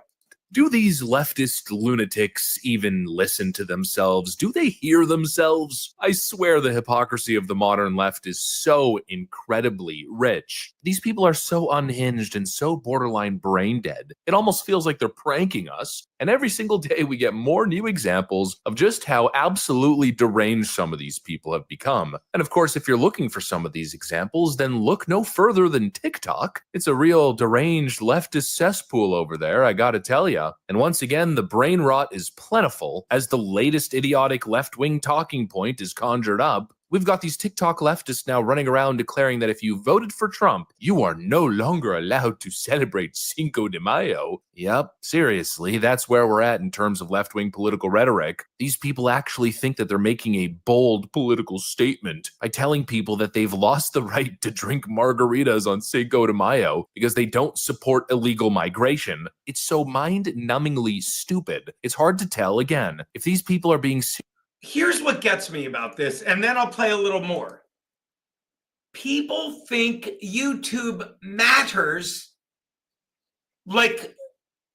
Do these leftist lunatics even listen to themselves? Do they hear themselves? I swear the hypocrisy of the modern left is so incredibly rich. These people are so unhinged and so borderline brain dead. It almost feels like they're pranking us. And every single day we get more new examples of just how absolutely deranged some of these people have become. And of course, if you're looking for some of these examples, then look no further than TikTok. It's a real deranged leftist cesspool over there, I gotta tell you. And once again, the brain rot is plentiful as the latest idiotic left-wing talking point is conjured up. We've got these TikTok leftists now running around declaring that if you voted for Trump, you are no longer allowed to celebrate Cinco de Mayo. Yep, seriously, that's where we're at in terms of left-wing political rhetoric. These people actually think that they're making a bold political statement by telling people that they've lost the right to drink margaritas on Cinco de Mayo because they don't support illegal migration. It's so mind-numbingly stupid. It's hard to tell, again, if these people are being Here's what gets me about this, and then I'll play a little more. People think YouTube matters like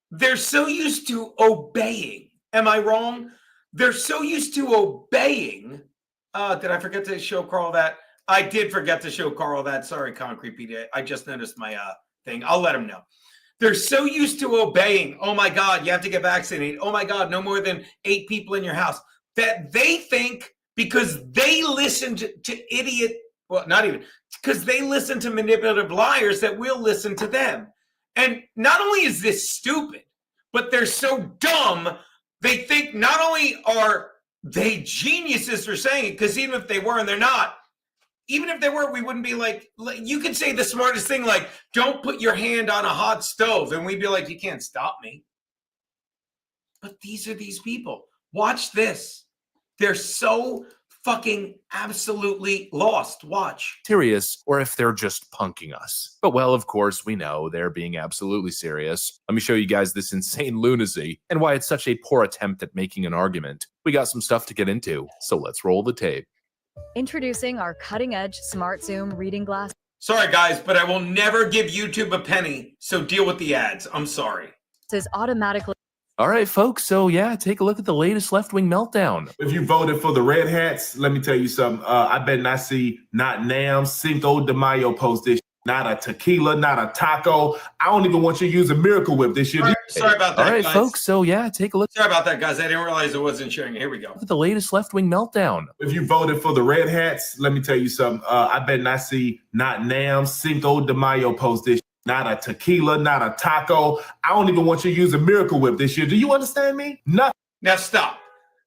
they're so used to obeying. Am I wrong? They're so used to obeying. Did I forget to show Carl that? I did forget to show Carl that. Sorry, Concrete PD. I just noticed my thing. I'll let him know. They're so used to obeying. Oh my God, you have to get vaccinated. Oh my God, no more than 8 people in your house. That they think because they listened to idiot, well, not even, because they listen to manipulative liars that we'll listen to them. And not only is this stupid, but they're so dumb, they think not only are they geniuses for saying it, because even if they were and they're not, even if they were, we wouldn't be like, you could say the smartest thing like, don't put your hand on a hot stove. And we'd be like, you can't stop me. But these are these people. Watch this. They're so fucking absolutely lost. Watch. Serious, or if they're just punking us. But well, of course, we know they're being absolutely serious. Let me show you guys this insane lunacy and why it's such a poor attempt at making an argument. We got some stuff to get into, so let's roll the tape. Introducing our cutting-edge Smart Zoom reading glasses. Sorry, guys, but I will never give YouTube a penny, so deal with the ads. I'm sorry. Automatically. All right, folks, so yeah, take a look at the latest left-wing meltdown. If you voted for the Red Hats, let me tell you something. I bet not see not Nam, Cinco de Mayo post this. Not a tequila, not a taco. I don't even want you to use a Miracle Whip this year. Sorry about that, All right, guys. folks, so yeah, take a look. Sorry about that, guys. I didn't realize I wasn't sharing it. Here we go. Look at the latest left-wing meltdown. If you voted for the Red Hats, let me tell you something. I bet not see not Nam, Cinco de Mayo post this. Not a tequila, not a taco. I don't even want you to use a Miracle Whip this year. Do you understand me? Nothing. Now stop.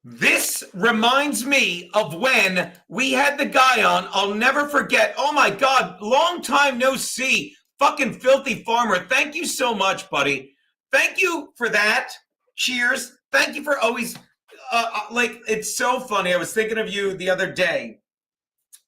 This reminds me of when we had the guy on. I'll never forget. Oh my God, long time no see. Fucking Filthy Farmer. Thank you so much, buddy. Thank you for that. Cheers. Thank you for always, like, it's so funny. I was thinking of you the other day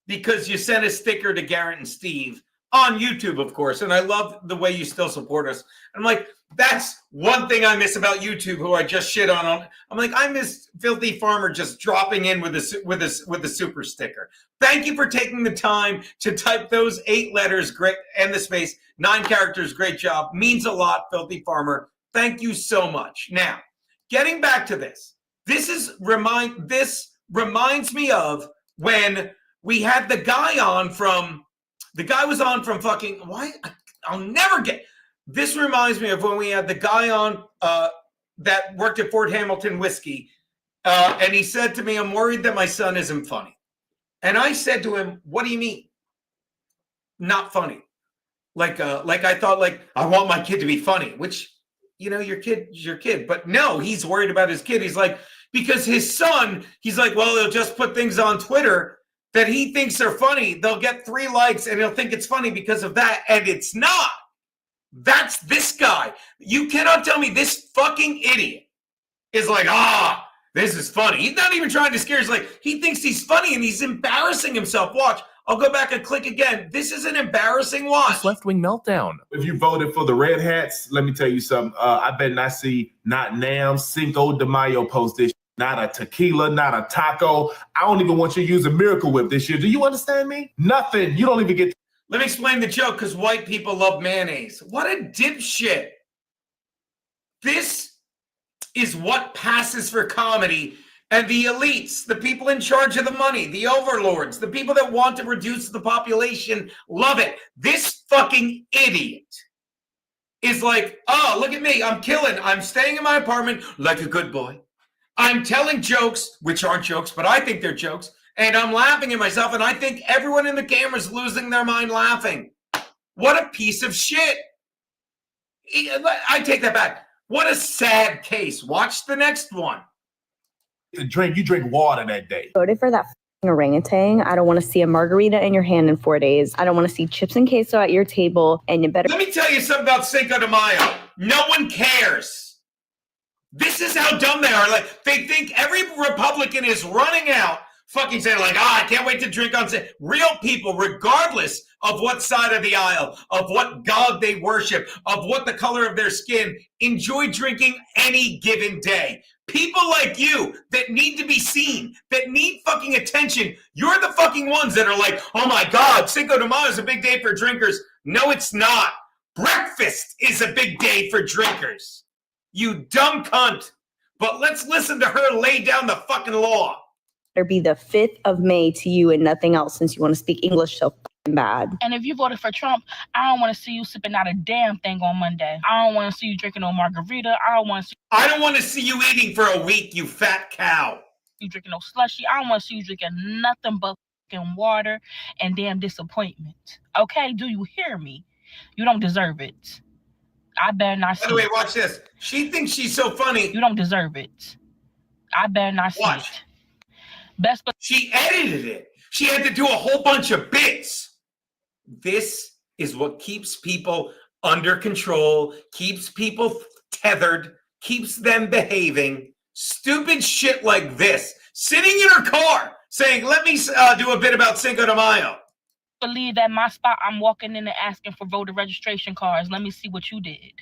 because you sent a sticker to Garrett and Steve on YouTube, of course, and I love the way you still support us. I'm like, that's one thing I miss about YouTube, who I just shit on. I'm like, I miss Filthy Farmer just dropping in with a super sticker. Thank you for taking the time to type those 8 letters, great, and the space, 9 characters. Great job, means a lot, Filthy Farmer. Thank you so much. Now, getting back to this, this reminds me of when we had the guy on from. The guy was on from fucking, why? I'll never get, this reminds me of when we had the guy on that worked at Fort Hamilton Whiskey, and he said to me, I'm worried that my son isn't funny. And I said to him, what do you mean? Not funny. Like I thought, like, I want my kid to be funny, which, you know, your kid's your kid. But no, he's worried about his kid. He's like, because his son, he's like, well, he'll just put things on Twitter that he thinks are funny. They'll get 3 likes and he'll think it's funny because of that. And it's not. That's this guy. You cannot tell me this fucking idiot is like, this is funny. He's not even trying to scare. He's like, he thinks he's funny and he's embarrassing himself. Watch. I'll go back and click again. This is an embarrassing watch. Left-wing meltdown. If you voted for the Red Hats, let me tell you something. I bet not see not Nam, Cinco de Mayo post this. not a tequila, not a taco. I don't even want you to use a Miracle Whip this year. Do you understand me? Nothing. You don't even get. Let me explain the joke, because white people love mayonnaise. What a dipshit. This is what passes for comedy, and the elites, the people in charge of the money, the overlords, the people that want to reduce the population love it. This fucking idiot is like, oh, look at me. I'm killing. I'm staying in my apartment like a good boy. I'm telling jokes, which aren't jokes, but I think they're jokes, and I'm laughing at myself, and I think everyone in the camera's losing their mind laughing. What a piece of shit. I take that back. What a sad case. Watch the next one. You drink water that day. Voted for that orangutan. I don't want to see a margarita in your hand in 4 days. I don't want to see chips and queso at your table, and you better. Let me tell you something about Cinco de Mayo. No one cares. This is how dumb they are. Like, they think every Republican is running out fucking saying like, I can't wait to drink on Sunday. Real people, regardless of what side of the aisle, of what God they worship, of what the color of their skin, enjoy drinking any given day. People like you that need to be seen, that need fucking attention, you're the fucking ones that are like, oh my God, Cinco de Mayo is a big day for drinkers. No, it's not. Breakfast is a big day for drinkers. You dumb cunt. But let's listen to her lay down the fucking law. Be the 5th of May to you and nothing else, since you want to speak English so bad. And if you voted for Trump, I don't want to see you sipping out a damn thing on Monday. I don't want to see you drinking no margarita. I don't want to see you eating for a week, you fat cow. You drinking no slushy. I don't want to see you drinking nothing but fucking water and damn disappointment. Okay, do you hear me? You don't deserve it. I better not see it. By the way, watch this. She thinks she's so funny. You don't deserve it. I better not see it. She edited it. She had to do a whole bunch of bits. This is what keeps people under control, keeps people tethered, keeps them behaving. Stupid shit like this. Sitting in her car saying, let me do a bit about Cinco de Mayo. Believe that my spot, I'm walking in and asking for voter registration cards. Let me see what you did.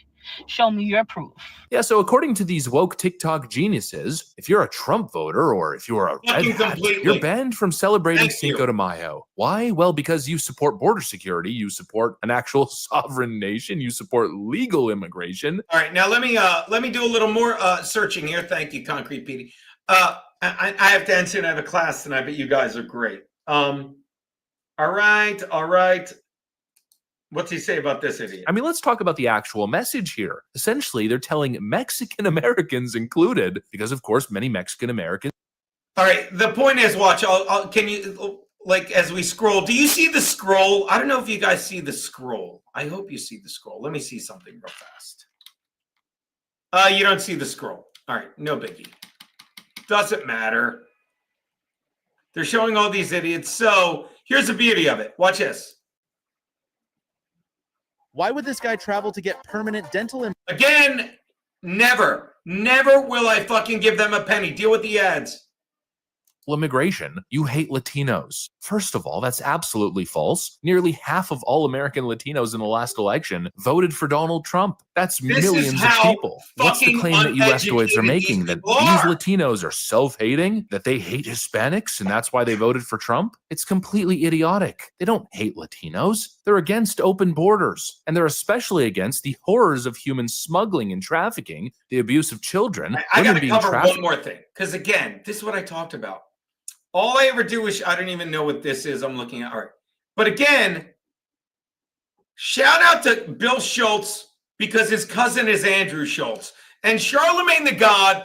Show me your proof. Yeah, so according to these woke TikTok geniuses, if you're a Trump voter or if you're a red hat, you're banned from celebrating Cinco de Mayo. Why? Well, because you support border security, you support an actual sovereign nation, you support legal immigration. All right, now let me do a little more searching here. Thank you, Concrete Petey. I have to answer, and I have a class tonight, but you guys are great. All right. What's he say about this idiot? I mean, let's talk about the actual message here. Essentially, they're telling Mexican Americans included, because of course, many Mexican Americans. All right, the point is, watch, can you, like, as we scroll, do you see the scroll? I don't know if you guys see the scroll. I hope you see the scroll. Let me see something real fast. You don't see the scroll. All right, no biggie. Doesn't matter. They're showing all these idiots. So here's the beauty of it. Watch this. Why would this guy travel to get permanent dental? Again, never will I fucking give them a penny. Deal with the ads. Immigration, you hate Latinos. First of all, that's absolutely false. Nearly half of all American Latinos in the last election voted for Donald Trump. That's millions of people. What's the claim that you leftoids are making? That these Latinos are self-hating? That they hate Hispanics and that's why they voted for Trump? It's completely idiotic. They don't hate Latinos. They're against open borders. And they're especially against the horrors of human smuggling and trafficking, the abuse of children. I got to cover one more thing. Because again, this is what I talked about. All I ever do is, I don't even know what this is I'm looking at. All right. But again, shout out to Bill Schultz because his cousin is Andrew Schultz. And Charlemagne the God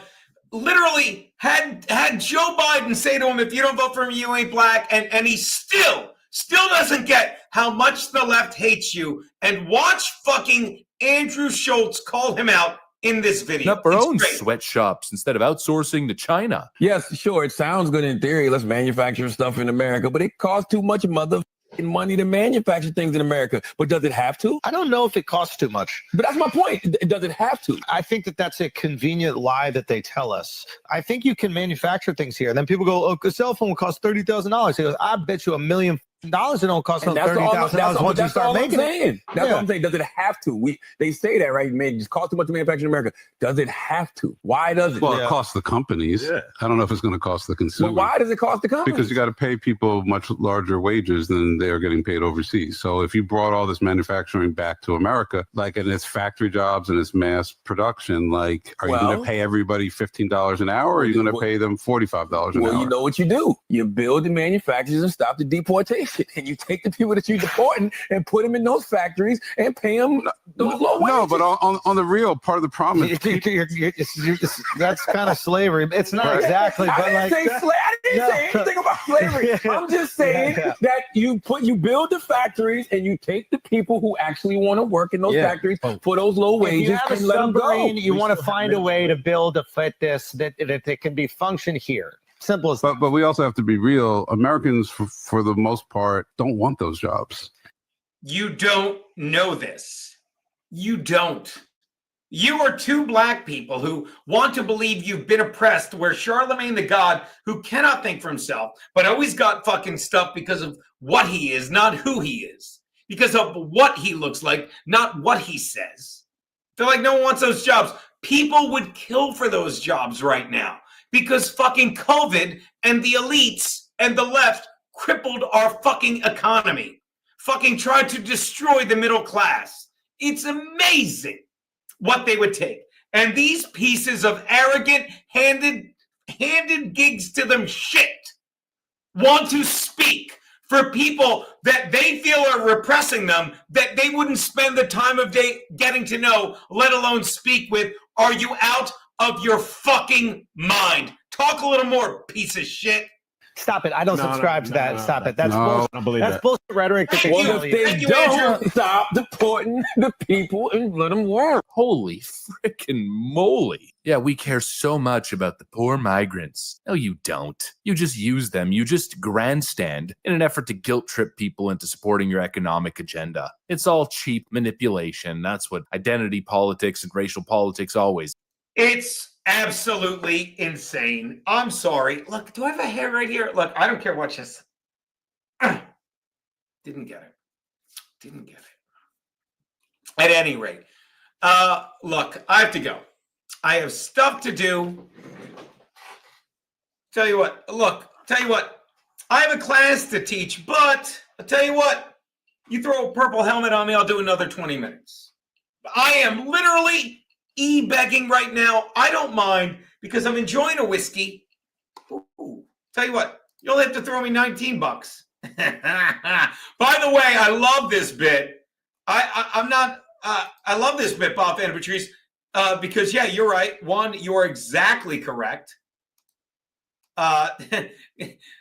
literally had Joe Biden say to him, if you don't vote for me, you ain't black. And he still doesn't get how much the left hates you. And watch fucking Andrew Schultz call him out in this video. Up our own sweatshops instead of outsourcing to China. Yes, sure. It sounds good in theory. Let's manufacture stuff in America, but it costs too much motherfucking money to manufacture things in America. But does it have to? I don't know if it costs too much. But that's my point. Does it have to? I think that that's a convenient lie that they tell us. I think you can manufacture things here. And then people go, oh, a cell phone will cost $30,000. He goes, I bet you $1 million Dollars, it don't cost And us $30,000 once you start making it. That's what I'm saying. Does it have to? They say that, right? Man, it costs too much to manufacture in America. Does it have to? Why does it? Well, it costs the companies. I don't know if it's going to cost the consumer. But why does it cost the companies? Because you got to pay people much larger wages than they are getting paid overseas. So if you brought all this manufacturing back to America, like, and it's factory jobs and it's mass production, like, are you going to pay everybody $15 an hour, or are you going to pay them $45 an hour? Well, you know what you do. You build the manufacturers and stop the deportation. And you take the people that you're deporting and put them in those factories and pay them those low wages. No, but on the real, part of the problem is that's kind of slavery. It's not exactly, but I didn't say anything about slavery. I'm just saying that you build the factories and you take the people who actually want to work in those factories for those low wages. If you have a and let them go. submarine, you want to find a way to build a fit this that it can be function here. Simple as that. But we also have to be real. Americans, for the most part, don't want those jobs. You don't know this. You don't. You are two black people who want to believe you've been oppressed, where Charlemagne the God, who cannot think for himself, but always got fucking stuff because of what he is, not who he is. Because of what he looks like, not what he says. They're like, no one wants those jobs. People would kill for those jobs right now. Because fucking COVID and the elites and the left crippled our fucking economy. Fucking tried to destroy the middle class. It's amazing what they would take. And these pieces of arrogant, handed gigs to them shit want to speak for people that they feel are repressing them, that they wouldn't spend the time of day getting to know, let alone speak with. Are you out of your fucking mind? Talk a little more, piece of shit. Stop it. I don't subscribe to that. Stop it. That's bullshit. I don't believe That's bullshit rhetoric. Well, if they don't stop deporting the people and let them work. Holy frickin' moly. Yeah, we care so much about the poor migrants. No, you don't. You just use them. You just grandstand in an effort to guilt trip people into supporting your economic agenda. It's all cheap manipulation. That's what identity politics and racial politics always. It's absolutely insane. I'm sorry. Look, do I have a hair right here? Look, I don't care what you say. Didn't get it. Didn't get it. At any rate, look, I have to go. I have stuff to do. Tell you what, I have a class to teach, but I'll tell you what, you throw a purple helmet on me, I'll do another 20 minutes. I am literally begging right now. I don't mind because I'm enjoying a whiskey. Ooh, tell you what, you'll have to throw me $19. By the way, I love this bit. I love this bit, Bob and Patrice, because yeah, you're right. One, you are exactly correct.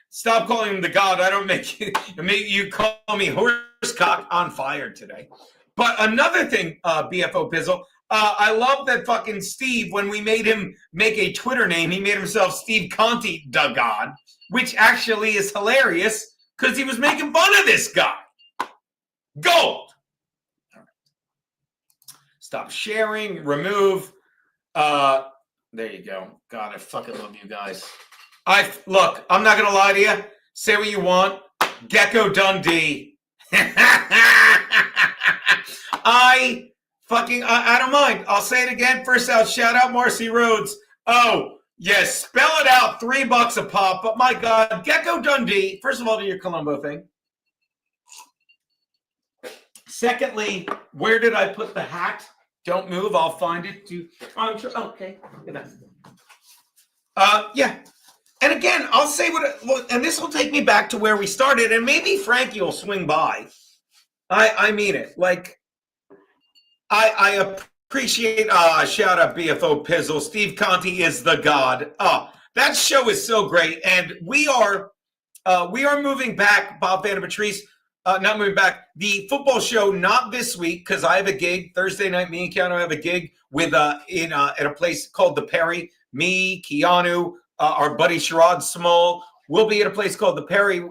Stop calling him the God. I don't make you call me horsecock on fire today. But another thing, BFO Pizzle, I love that fucking Steve, when we made him make a Twitter name, he made himself Steve Conti the God, which actually is hilarious because he was making fun of this guy. Gold. All right. Stop sharing, remove. There you go. God, I fucking love you guys. Look, I'm not gonna lie to you. Say what you want. Gecko Dundee. I don't mind. I'll say it again. First out, shout out Marcy Rhodes. Oh, yes, spell it out. $3 a pop. But my God, Gecko Dundee. First of all, do your Columbo thing. Secondly, where did I put the hat? Don't move. I'll find it. Okay. Yeah. And again, I'll say and this will take me back to where we started, and maybe Frankie will swing by. I mean it. Like, I appreciate, shout out BFO Pizzle. Steve Conti is the God. That show is so great. And we are moving back, Bob Van and Patrice, not moving back. The football show, not this week, because I have a gig. Thursday night, me and Keanu have a gig with at a place called The Perry. Me, Keanu, our buddy Sherrod Small. We'll be at a place called The Perry,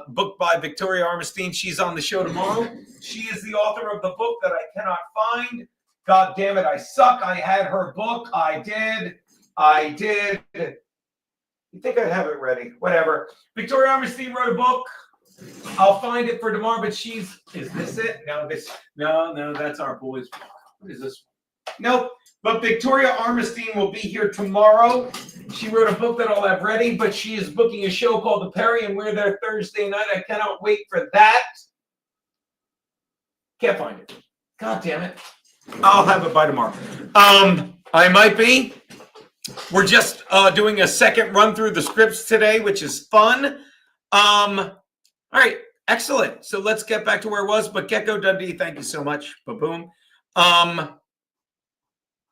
booked by Victoria Armstein. She's on the show tomorrow. She is the author of the book that I cannot find. God damn it, I suck. I had her book. I did. You think I'd have it ready? Whatever. Victoria Armstein wrote a book. I'll find it for tomorrow, but is this it? No, that's our boys. What is this? Nope. But Victoria Armstein will be here tomorrow. She wrote a book that I'll have ready, but she is booking a show called The Perry, and we're there Thursday night. I cannot wait for that. Can't find it. God damn it. I'll have it by tomorrow. I might be. We're just doing a second run through the scripts today, which is fun. All right, excellent. So let's get back to where it was. But Gecko Dundee, thank you so much. Ba-boom.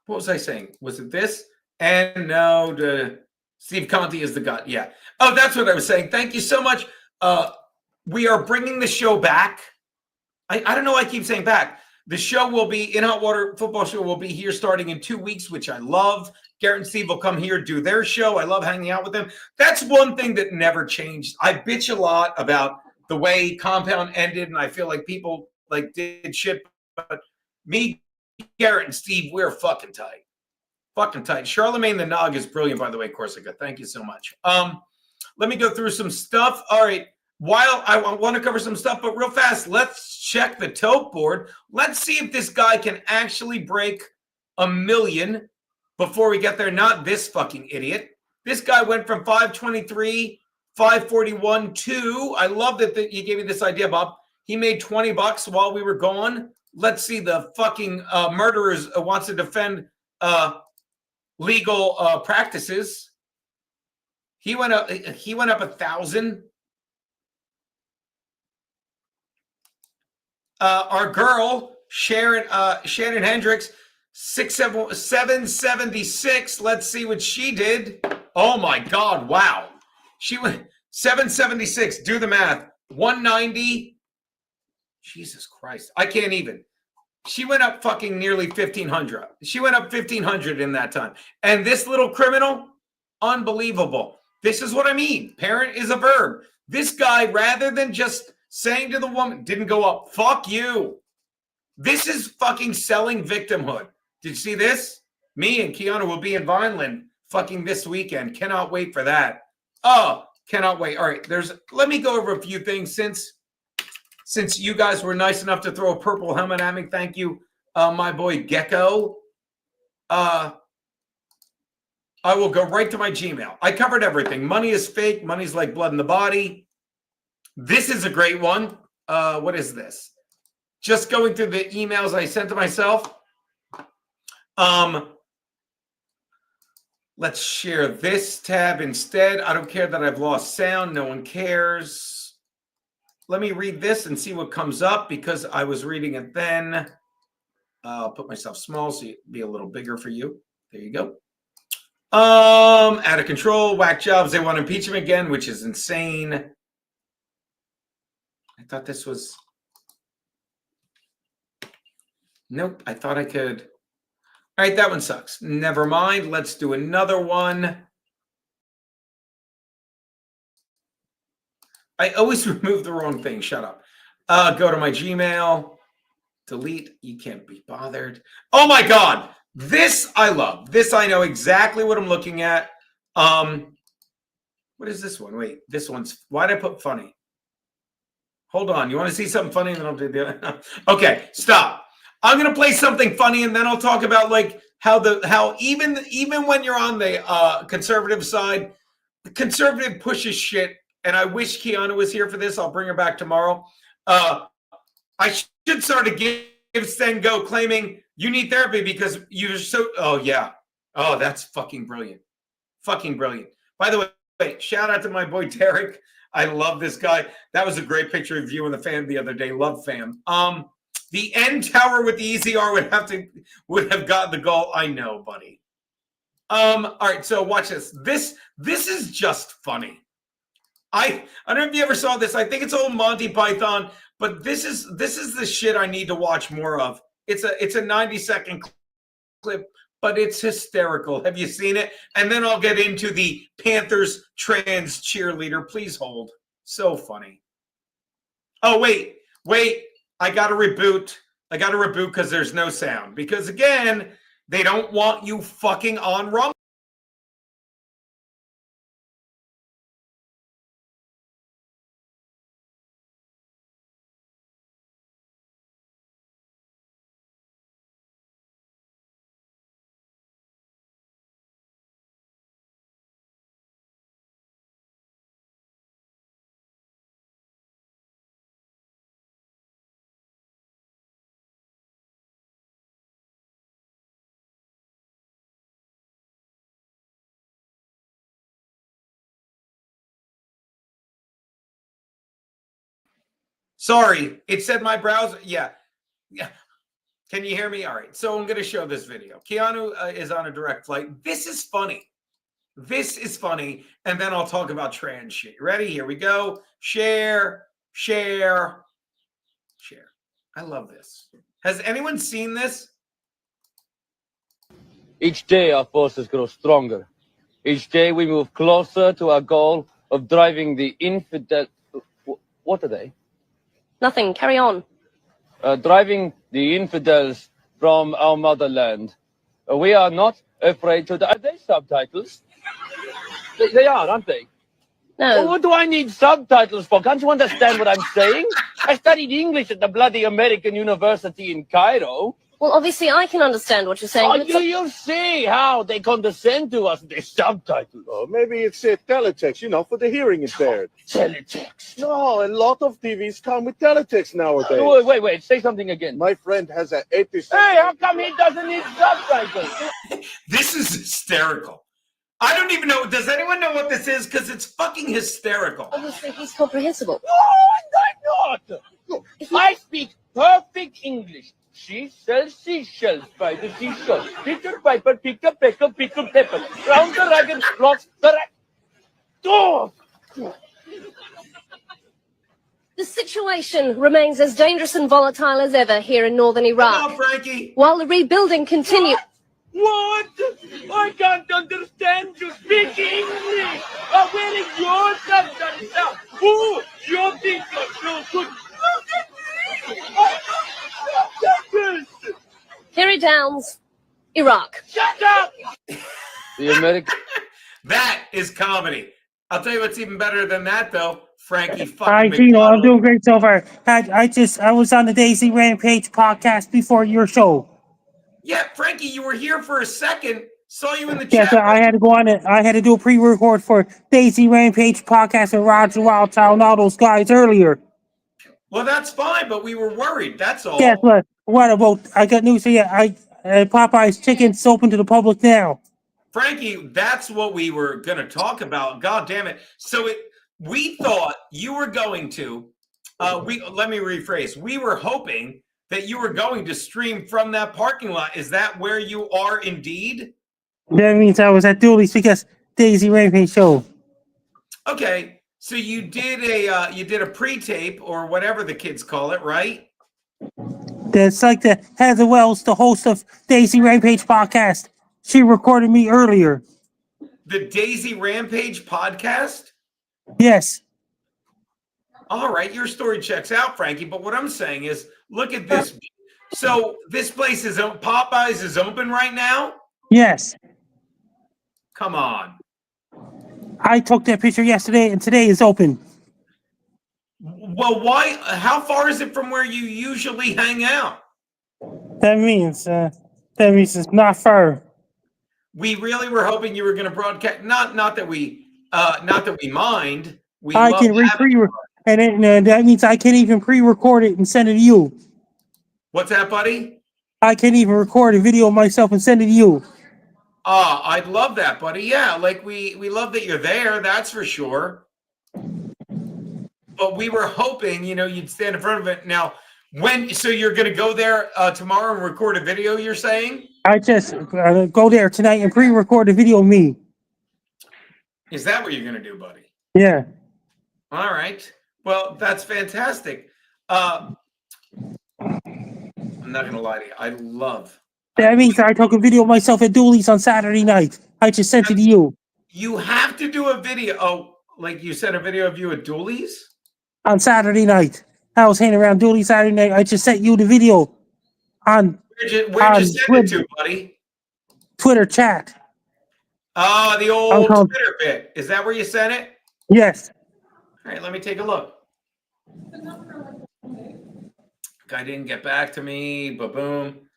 What was I saying? Was it this? And no, Steve Conti is the god. Yeah. Oh, that's what I was saying. Thank you so much. We are bringing the show back. I don't know why I keep saying back. The show will be, In Hot Water Football Show will be here starting in 2 weeks, which I love. Garrett and Steve will come here, do their show. I love hanging out with them. That's one thing that never changed. I bitch a lot about the way Compound ended, and I feel like people like did shit. But me, Garrett, and Steve, we're fucking tight. Fucking tight. Charlemagne the Nog is brilliant, by the way, Corsica. Thank you so much. Let me go through some stuff. All right. While I want to cover some stuff, but real fast, let's check the tote board. Let's see if this guy can actually break 1 million before we get there. Not this fucking idiot. This guy went from 523, 541 to, I love that you gave me this idea, Bob. He made $20 while we were gone. Let's see, the fucking murderers wants to defend legal practices. He went up 1,000. Our girl, Shannon Hendrix, 776. Let's see what she did. Oh my God, wow. She went 776. Do the math. 190. Jesus Christ. I can't even. She went up fucking nearly 1,500. She went up 1,500 in that time. And this little criminal, unbelievable. This is what I mean. Parent is a verb. This guy, rather than just saying to the woman, didn't go up. Fuck you. This is fucking selling victimhood. Did you see this? Me and Keanu will be in Vineland fucking this weekend. Cannot wait for that. Oh, cannot wait. All right, let me go over a few things since you guys were nice enough to throw a purple helmet at me. Thank you, my boy Gecko. I will go right to my Gmail. I covered everything. Money is fake. Money's like blood in the body. This is a great one. What is this? Just going through the emails I sent to myself. Let's share this tab instead. I don't care that I've lost sound. No one cares. Let me read this and see what comes up because I was reading it then. I'll put myself small so it'll be a little bigger for you. There you go. Out of control, whack jobs. They want to impeach him again, which is insane. I thought this was. Nope, I thought I could. All right, that one sucks. Never mind. Let's do another one. I always remove the wrong thing. Shut up. Go to my Gmail. Delete. You can't be bothered. Oh my God. This I love. This I know exactly what I'm looking at. What is this one? Wait, this one's. Why'd I put funny? Hold on. You want to see something funny? And then I'll do the other. Okay, stop. I'm gonna play something funny, and then I'll talk about like how even when you're on the conservative side, the conservative pushes shit. And I wish Keanu was here for this. I'll bring her back tomorrow. I should start a Give, Send, Go claiming you need therapy because you're so. Oh yeah. Oh, that's fucking brilliant. Fucking brilliant. By the way, shout out to my boy Derek. I love this guy. That was a great picture of you and the fam the other day. Love fam. The end tower with the EZR would have gotten the goal. I know, buddy. All right, so watch this. This is just funny. I don't know if you ever saw this. I think it's old Monty Python, but this is the shit I need to watch more of. It's a 90-second clip, but it's hysterical. Have you seen it? And then I'll get into the Panthers trans cheerleader. Please hold. So funny. Oh, wait. I got to reboot. Because there's no sound. Because, again, they don't want you fucking on Rumble. Sorry, it said my browser. Yeah. Can you hear me? All right. So I'm going to show this video. Keanu is on a direct flight. This is funny. This is funny. And then I'll talk about trans shit. Ready? Here we go. Share. I love this. Has anyone seen this? Each day our forces grow stronger. Each day we move closer to our goal of driving the infidel... What are they? Nothing. Carry on. Driving the infidels from our motherland. We are not afraid to... Are they subtitles? They are, aren't they? No. What do I need subtitles for? Can't you understand what I'm saying? I studied English at the bloody American University in Cairo. Well, obviously I can understand what you're saying. Oh, but you see how they condescend to us, they subtitles. Oh, maybe it's teletext, for the hearing impaired. Teletext? No, a lot of TVs come with teletext nowadays. Wait, say something again. My friend has an 86. Hey, how come he doesn't need subtitles? This is hysterical. I don't even know. Does anyone know what this is? Because it's fucking hysterical. obviously he's comprehensible. No, I'm not. I speak perfect English. She sells seashells by the seashore. Peter Piper picked a peck of pickled pepper. Round the ragged rocks the rack. Oh! The situation remains as dangerous and volatile as ever here in northern Iraq. Come on, Frankie. While the rebuilding continues. What? I can't understand you speak English. Where is your subtitles now? Oh, your things are so good. Look at me. I got subtitles. Harry Downs, Iraq. Shut up. The American. That is comedy. I'll tell you what's even better than that, though. Frankie fucking Hi, Geno. I'm doing great so far. I was on the Daisy Rampage podcast before your show. Yeah, Frankie, you were here for a second. Saw you in the Yes, chat. I had to go on it. I had to do a pre-record for Daisy Rampage podcast with Roger Wildchild and all those guys earlier. Well, that's fine, but we were worried. That's all. Guess what? What about? I got news for you. Popeye's Chicken's open to the public now. Frankie, that's what we were going to talk about. God damn it. So we thought you were going to, let me rephrase. We were hoping that you were going to stream from that parking lot. Is that where you are indeed? That means I was at Dooley's because Daisy Rampage show. Okay. So you did a pre-tape or whatever the kids call it, right? That's like the Heather Wells, the host of Daisy Rampage podcast. She recorded me earlier. The Daisy Rampage podcast? Yes. All right, your story checks out, Frankie. But what I'm saying is, look at this. So this place is Popeyes is open right now? Yes. Come on. I took that picture yesterday, and today is open. Well, why? How far is it from where you usually hang out? That means it's not far. We really were hoping you were going to broadcast. Not that we mind. We I love can having and that means I can even pre-record it and send it to you. What's that, buddy? I can even record a video of myself and send it to you. I'd love that, buddy. Yeah, like we love that you're there. That's for sure. But we were hoping, you'd stand in front of it. Now, so you're going to go there tomorrow and record a video, you're saying? I just go there tonight and pre-record a video of me. Is that what you're going to do, buddy? Yeah. All right. Well, that's fantastic. I'm not going to lie to you. I love. That means I took a video of myself at Dooley's on Saturday night. I just sent it to you. You have to do a video. Oh, like you sent a video of you at Dooley's? On Saturday night. I was hanging around Dooley's Saturday night. I just sent you the video on Where'd you send it to, buddy? Twitter chat. Oh, the old Twitter bit. Is that where you sent it? Yes. All right, let me take a look. Guy didn't get back to me. Ba-boom.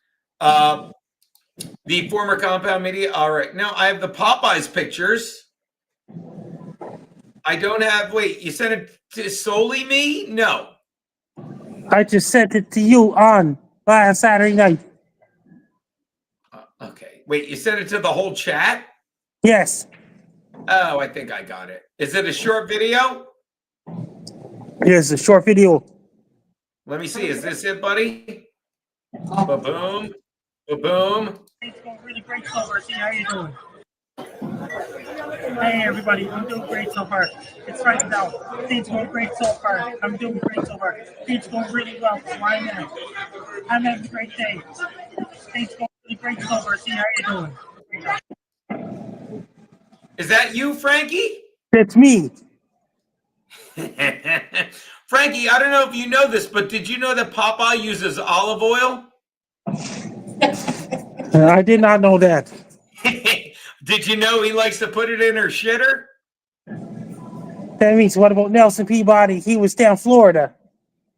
The former Compound Media. All right. Now I have the Popeyes pictures. I don't have. Wait, you sent it to solely me? No. I just sent it to you on last Saturday night. Okay. Wait, you sent it to the whole chat? Yes. Oh, I think I got it. Is it a short video? Here's a short video. Let me see. Is this it, buddy? Ba-boom. Ba-boom. It's going really great so far. See, how you doing? Hey, everybody. I'm doing great so far. It's right now. Things going great so far. I'm doing great so far. Things going really well. Why not? I'm having a great day. Things going really great so far. See, how you doing? Is that you, Frankie? That's me. Frankie, I don't know if you know this, but did you know that Popeye uses olive oil? I did not know that. Did you know he likes to put it in her shitter? That means what about Nelson Peabody? He was down Florida.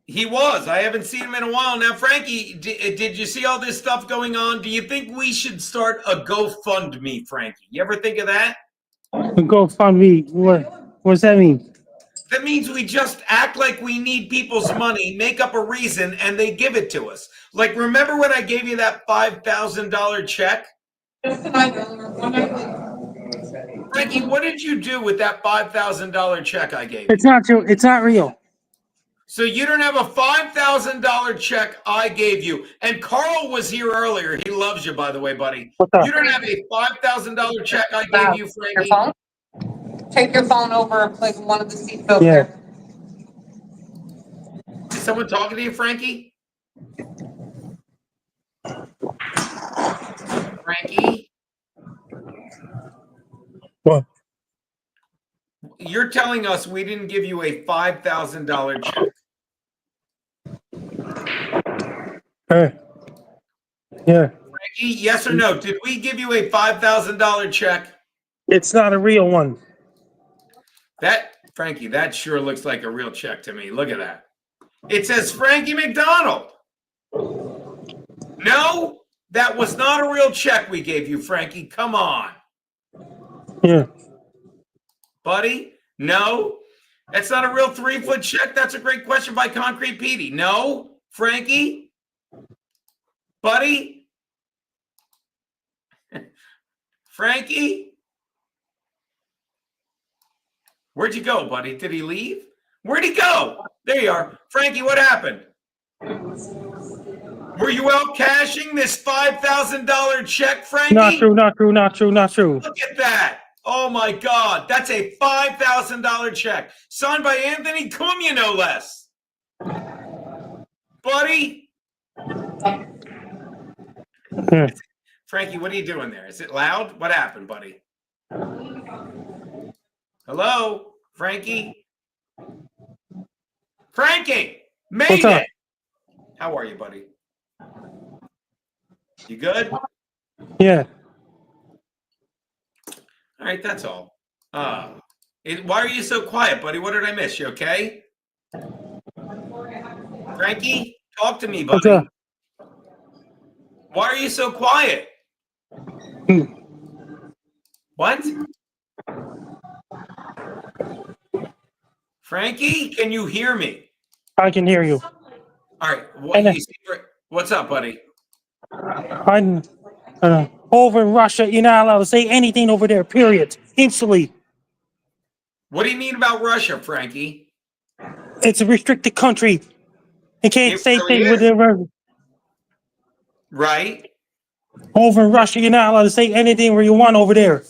He was. I haven't seen him in a while. Now, Frankie, did you see all this stuff going on? Do you think we should start a GoFundMe, Frankie? You ever think of that? GoFundMe. What does that mean? That means we just act like we need people's money, make up a reason, and they give it to us. Like, remember when I gave you that $5,000 check? Frankie, what did you do with that $5,000 check I gave you? It's not true. It's not real. So you don't have a $5,000 check I gave you. And Carl was here earlier. He loves you, by the way, buddy. You don't have a $5,000 check I gave you, Frankie. Your phone? Take your phone over and plug one of the seat belts. Yeah. Is someone talking to you, Frankie? Frankie? What? You're telling us we didn't give you a $5,000 check. Yeah. Frankie, yes or no? Did we give you a $5,000 check? It's not a real one. Frankie, that sure looks like a real check to me. Look at that. It says Frankie MacDonald. No, that was not a real check we gave you, Frankie. Come on. Yeah. Buddy, no. That's not a real 3-foot check. That's a great question by Concrete Petey. No, Frankie? Buddy? Frankie? Where'd you go, buddy? Did he leave? Where'd he go? There you are. Frankie, what happened? Were you out cashing this $5,000 check, Frankie? Not true, not true, not true, not true. Look at that. Oh, my God. That's a $5,000 check. Signed by Anthony Cumia, no less. Buddy? Frankie, what are you doing there? Is it loud? What happened, buddy? Hello? Frankie? Frankie! Made it! How are you, buddy? You good? Yeah. All right, that's all. Why are you so quiet, buddy? What did I miss? You okay? Frankie, talk to me, buddy. Why are you so quiet? What? Frankie, can you hear me? I can hear you. All right. What's up, buddy? I'm over in Russia. You're not allowed to say anything over there, period. Instantly. What do you mean about Russia, Frankie? It's a restricted country. You can't say things with it. Right. Over in Russia, you're not allowed to say anything where you want over there.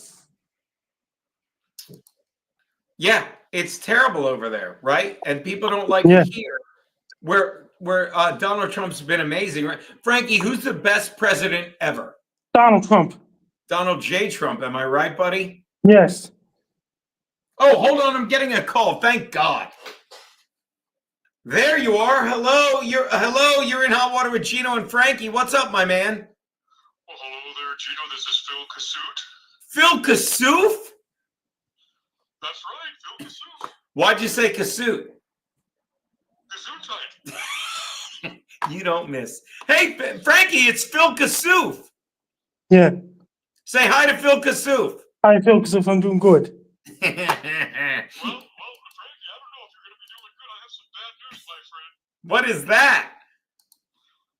Yeah, it's terrible over there, right? And people don't like to hear where Donald Trump's been amazing, right? Frankie, who's the best president ever? Donald Trump. Donald J. Trump, am I right, buddy? Yes. Oh, hold on, I'm getting a call. Thank God. There you are. Hello, you're in Hot Water with Geno and Frankie. What's up, my man? Well, hello there, Geno. This is Phil Kassout. Phil Kassout? That's right, Phil Kassout. Why'd you say Kassout? You don't miss. Hey, Frankie, it's Phil Kassout. Yeah. Say hi to Phil Kassout. Hi, Phil Kassout. I'm doing good. Frankie, I don't know if you're going to be doing good. I have some bad news, my friend. What is that?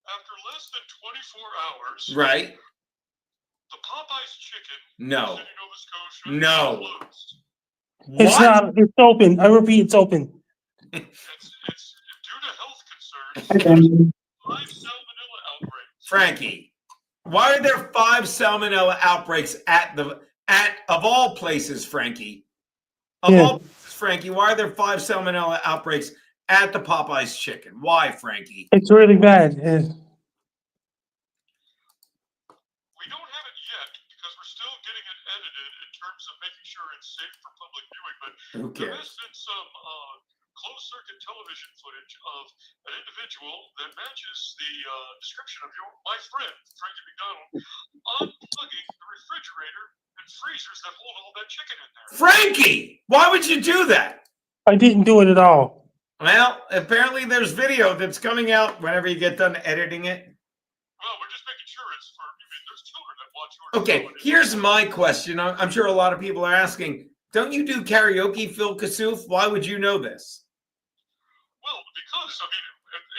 After less than 24 hours, Right. The Popeye's chicken No. in Nova Scotia No. closed. It's not. It's open. I repeat, it's open. It's due to health concerns. Frankie, why are there 5 salmonella outbreaks at of all places, Frankie? Of all places, Frankie, why are there 5 salmonella outbreaks at the Popeyes chicken? Why, Frankie? It's really bad. We don't have it yet because we're still getting it edited in terms of making sure it's safe for public viewing. But Who there cares? has been some closed circuit television footage of an individual that matches the description of my friend, Frankie MacDonald, unplugging the refrigerator and freezers that hold all that chicken in there. Frankie, why would you do that? I didn't do it at all. Well, apparently there's video that's coming out whenever you get done editing it. Well, we're just making sure it's for, there's children that watch yours. Okay, here's my question. I'm sure a lot of people are asking, don't you do karaoke, Phil Kassouf? Why would you know this? Well, because,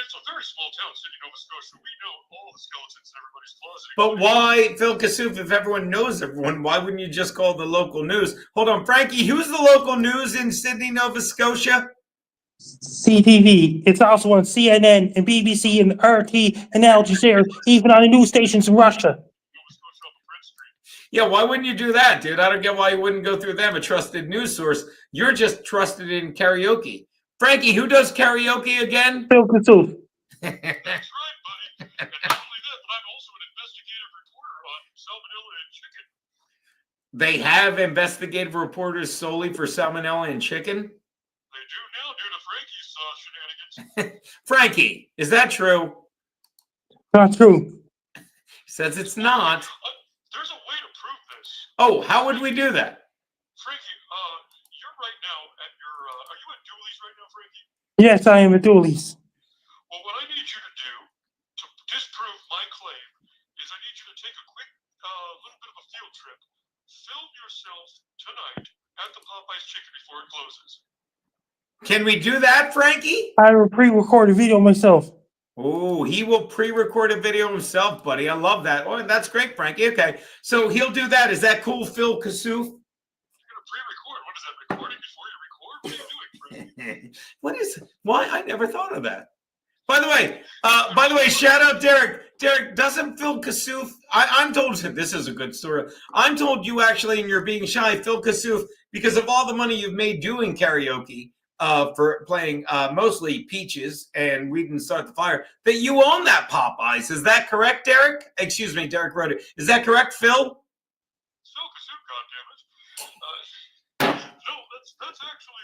it's a very small town, Sydney, Nova Scotia. We know all the skeletons in everybody's closet. But why, Phil Kassouf, if everyone knows everyone, why wouldn't you just call the local news? Hold on, Frankie, who's the local news in Sydney, Nova Scotia? CTV. It's also on CNN and BBC and RT and Al Jazeera, even on the news stations in Russia. Yeah, why wouldn't you do that, dude? I don't get why you wouldn't go through them, a trusted news source. You're just trusted in karaoke. Frankie, who does karaoke again? Phil Kassouf. That's right, buddy. And not only that, but I'm also an investigative reporter on salmonella and chicken. They have investigative reporters solely for salmonella and chicken? They do now due to Frankie's shenanigans. Frankie, is that true? Not true. He says it's not. There's a way to prove this. Oh, how would we do that? Frankie, you're right now at your, are you at Dooley's right now, Frankie? Yes, I am a Dooley's. Well, what I need you to do to disprove my claim is I need you to take a quick little bit of a field trip. Film yourself tonight at the Popeyes chicken before it closes. Can we do that, Frankie? I will pre-record a video myself. Oh, he will pre-record a video himself, buddy. I love that. Oh, that's great, Frankie. Okay, so he'll do that. Is that cool, Phil Kassouf? You're going to pre-record. What is that, recording before you record? What are you doing, Frankie? What is? Why? I never thought of that. By the way, shout out Derek. Derek, doesn't Phil Kassouf? I'm told this is a good story. I'm told you actually, and you're being shy, Phil Kassouf, because of all the money you've made doing karaoke, for playing mostly Peaches and We Didn't Start the Fire, that you own that Popeyes. Is that correct, Derek? Excuse me, Derek wrote it. Is that correct, Phil? Phil Kassouf, goddammit. No, that's actually.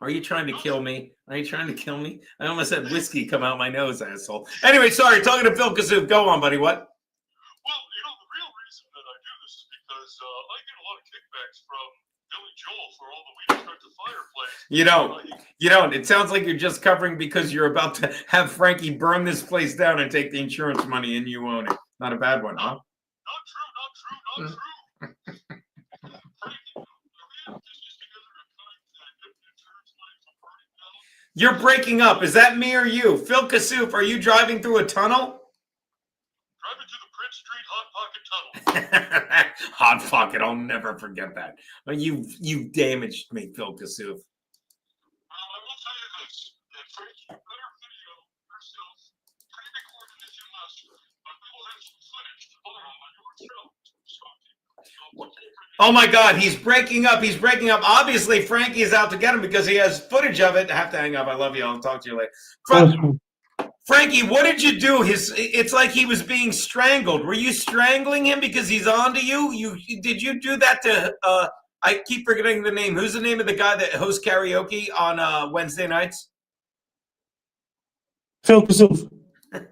Are you trying to kill me? Are you trying to kill me? I almost had whiskey come out my nose, asshole. Anyway, sorry, talking to Phil Kassouf. Go on, buddy. What? Well, the real reason that I do this is because I get a lot of kickbacks from Billy Joel for all the We Didn't Start the Fire plays. You don't. You don't. It sounds like you're just covering because you're about to have Frankie burn this place down and take the insurance money and you own it. Not a bad one, huh? Not true. You're breaking up. Is that me or you? Phil Kassouf, are you driving through a tunnel? Driving through the Prince Street Hot Pocket Tunnel. Hot pocket. I'll never forget that. You've damaged me, Phil Kassouf. I will tell you this. That Frankie, you better video yourself pre-recorded if you must, but we will have some footage tomorrow on your show. Oh my God, he's breaking up. He's breaking up. Obviously, Frankie is out to get him because he has footage of it. I have to hang up. I love you. I'll talk to you later. Frankie, what did you do? It's like he was being strangled. Were you strangling him because he's onto you? Did you do that to? I keep forgetting the name. Who's the name of the guy that hosts karaoke on Wednesday nights? Phil Kassouf. All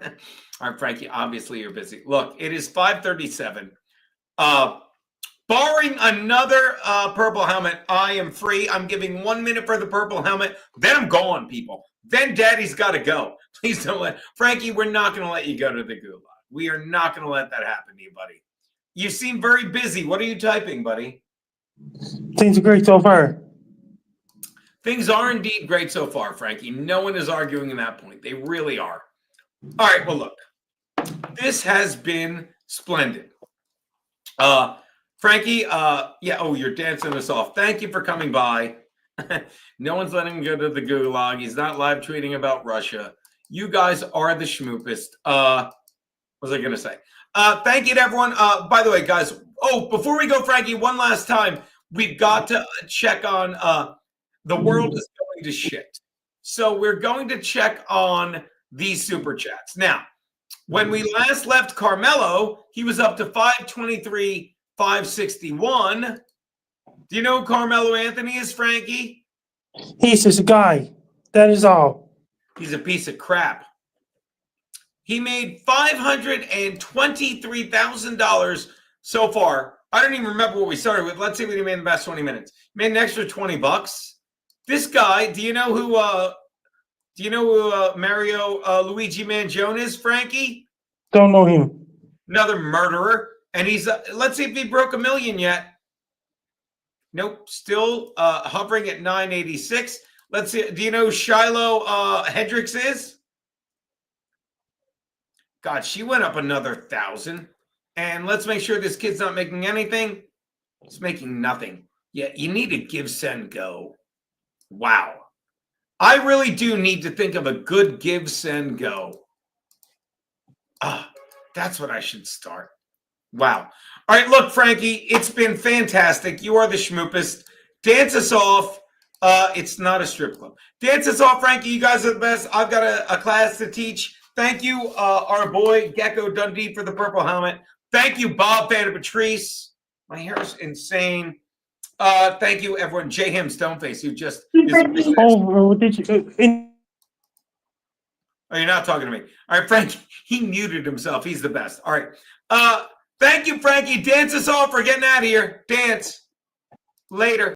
right, Frankie. Obviously, you're busy. Look, it is 5:37. Barring another purple helmet, I am free. I'm giving 1 minute for the purple helmet. Then I'm going, people. Then Daddy's got to go. Please don't let Frankie. We're not going to let you go to the gulag. We are not going to let that happen to you, buddy. You seem very busy. What are you typing, buddy? Things are great so far. Things are indeed great so far, Frankie. No one is arguing in that point. They really are. All right. Well, look, this has been splendid. Frankie, yeah, oh, you're dancing us off. Thank you for coming by. No one's letting him go to the gulag. He's not live tweeting about Russia. You guys are the schmoopest. What was I going to say? Thank you to everyone. By the way, guys, before we go, Frankie, one last time, we've got to check on the world is going to shit. So we're going to check on these super chats. Now, when we last left Karmelo, he was up to 523, 561. Do you know who Karmelo Anthony is, Frankie? He's just a guy. That is all. He's a piece of crap. He made $523,000 so far. I don't even remember what we started with. Let's see what he made in the past 20 minutes. Made an extra $20. This guy, do you know who Mario Luigi Mangione is, Frankie? Don't know him. Another murderer. And he's let's see if he broke $1 million yet. Nope, still hovering at 986. Let's see. Do you know who Shiloh Hendrix is? God, she went up another 1,000. And let's make sure this kid's not making anything. It's making nothing. Yeah, you need to give, send, go. Wow. I really do need to think of a good give, send, go. That's what I should start. Wow. All right, look, Frankie, it's been fantastic. You are the schmoopest. Dance us off. It's not a strip club. Dance us off, Frankie. You guys are the best. I've got a class to teach. Thank you, our boy, Gecko Dundee, for the purple helmet. Thank you, Bob Van Patrice. My hair is insane. Thank you, everyone. J. Him Stoneface, who just is. Oh, you're not talking to me. All right, Frankie, he muted himself. He's the best. All right. Thank you, Frankie. Dance us off. We're getting out of here. Dance. Later.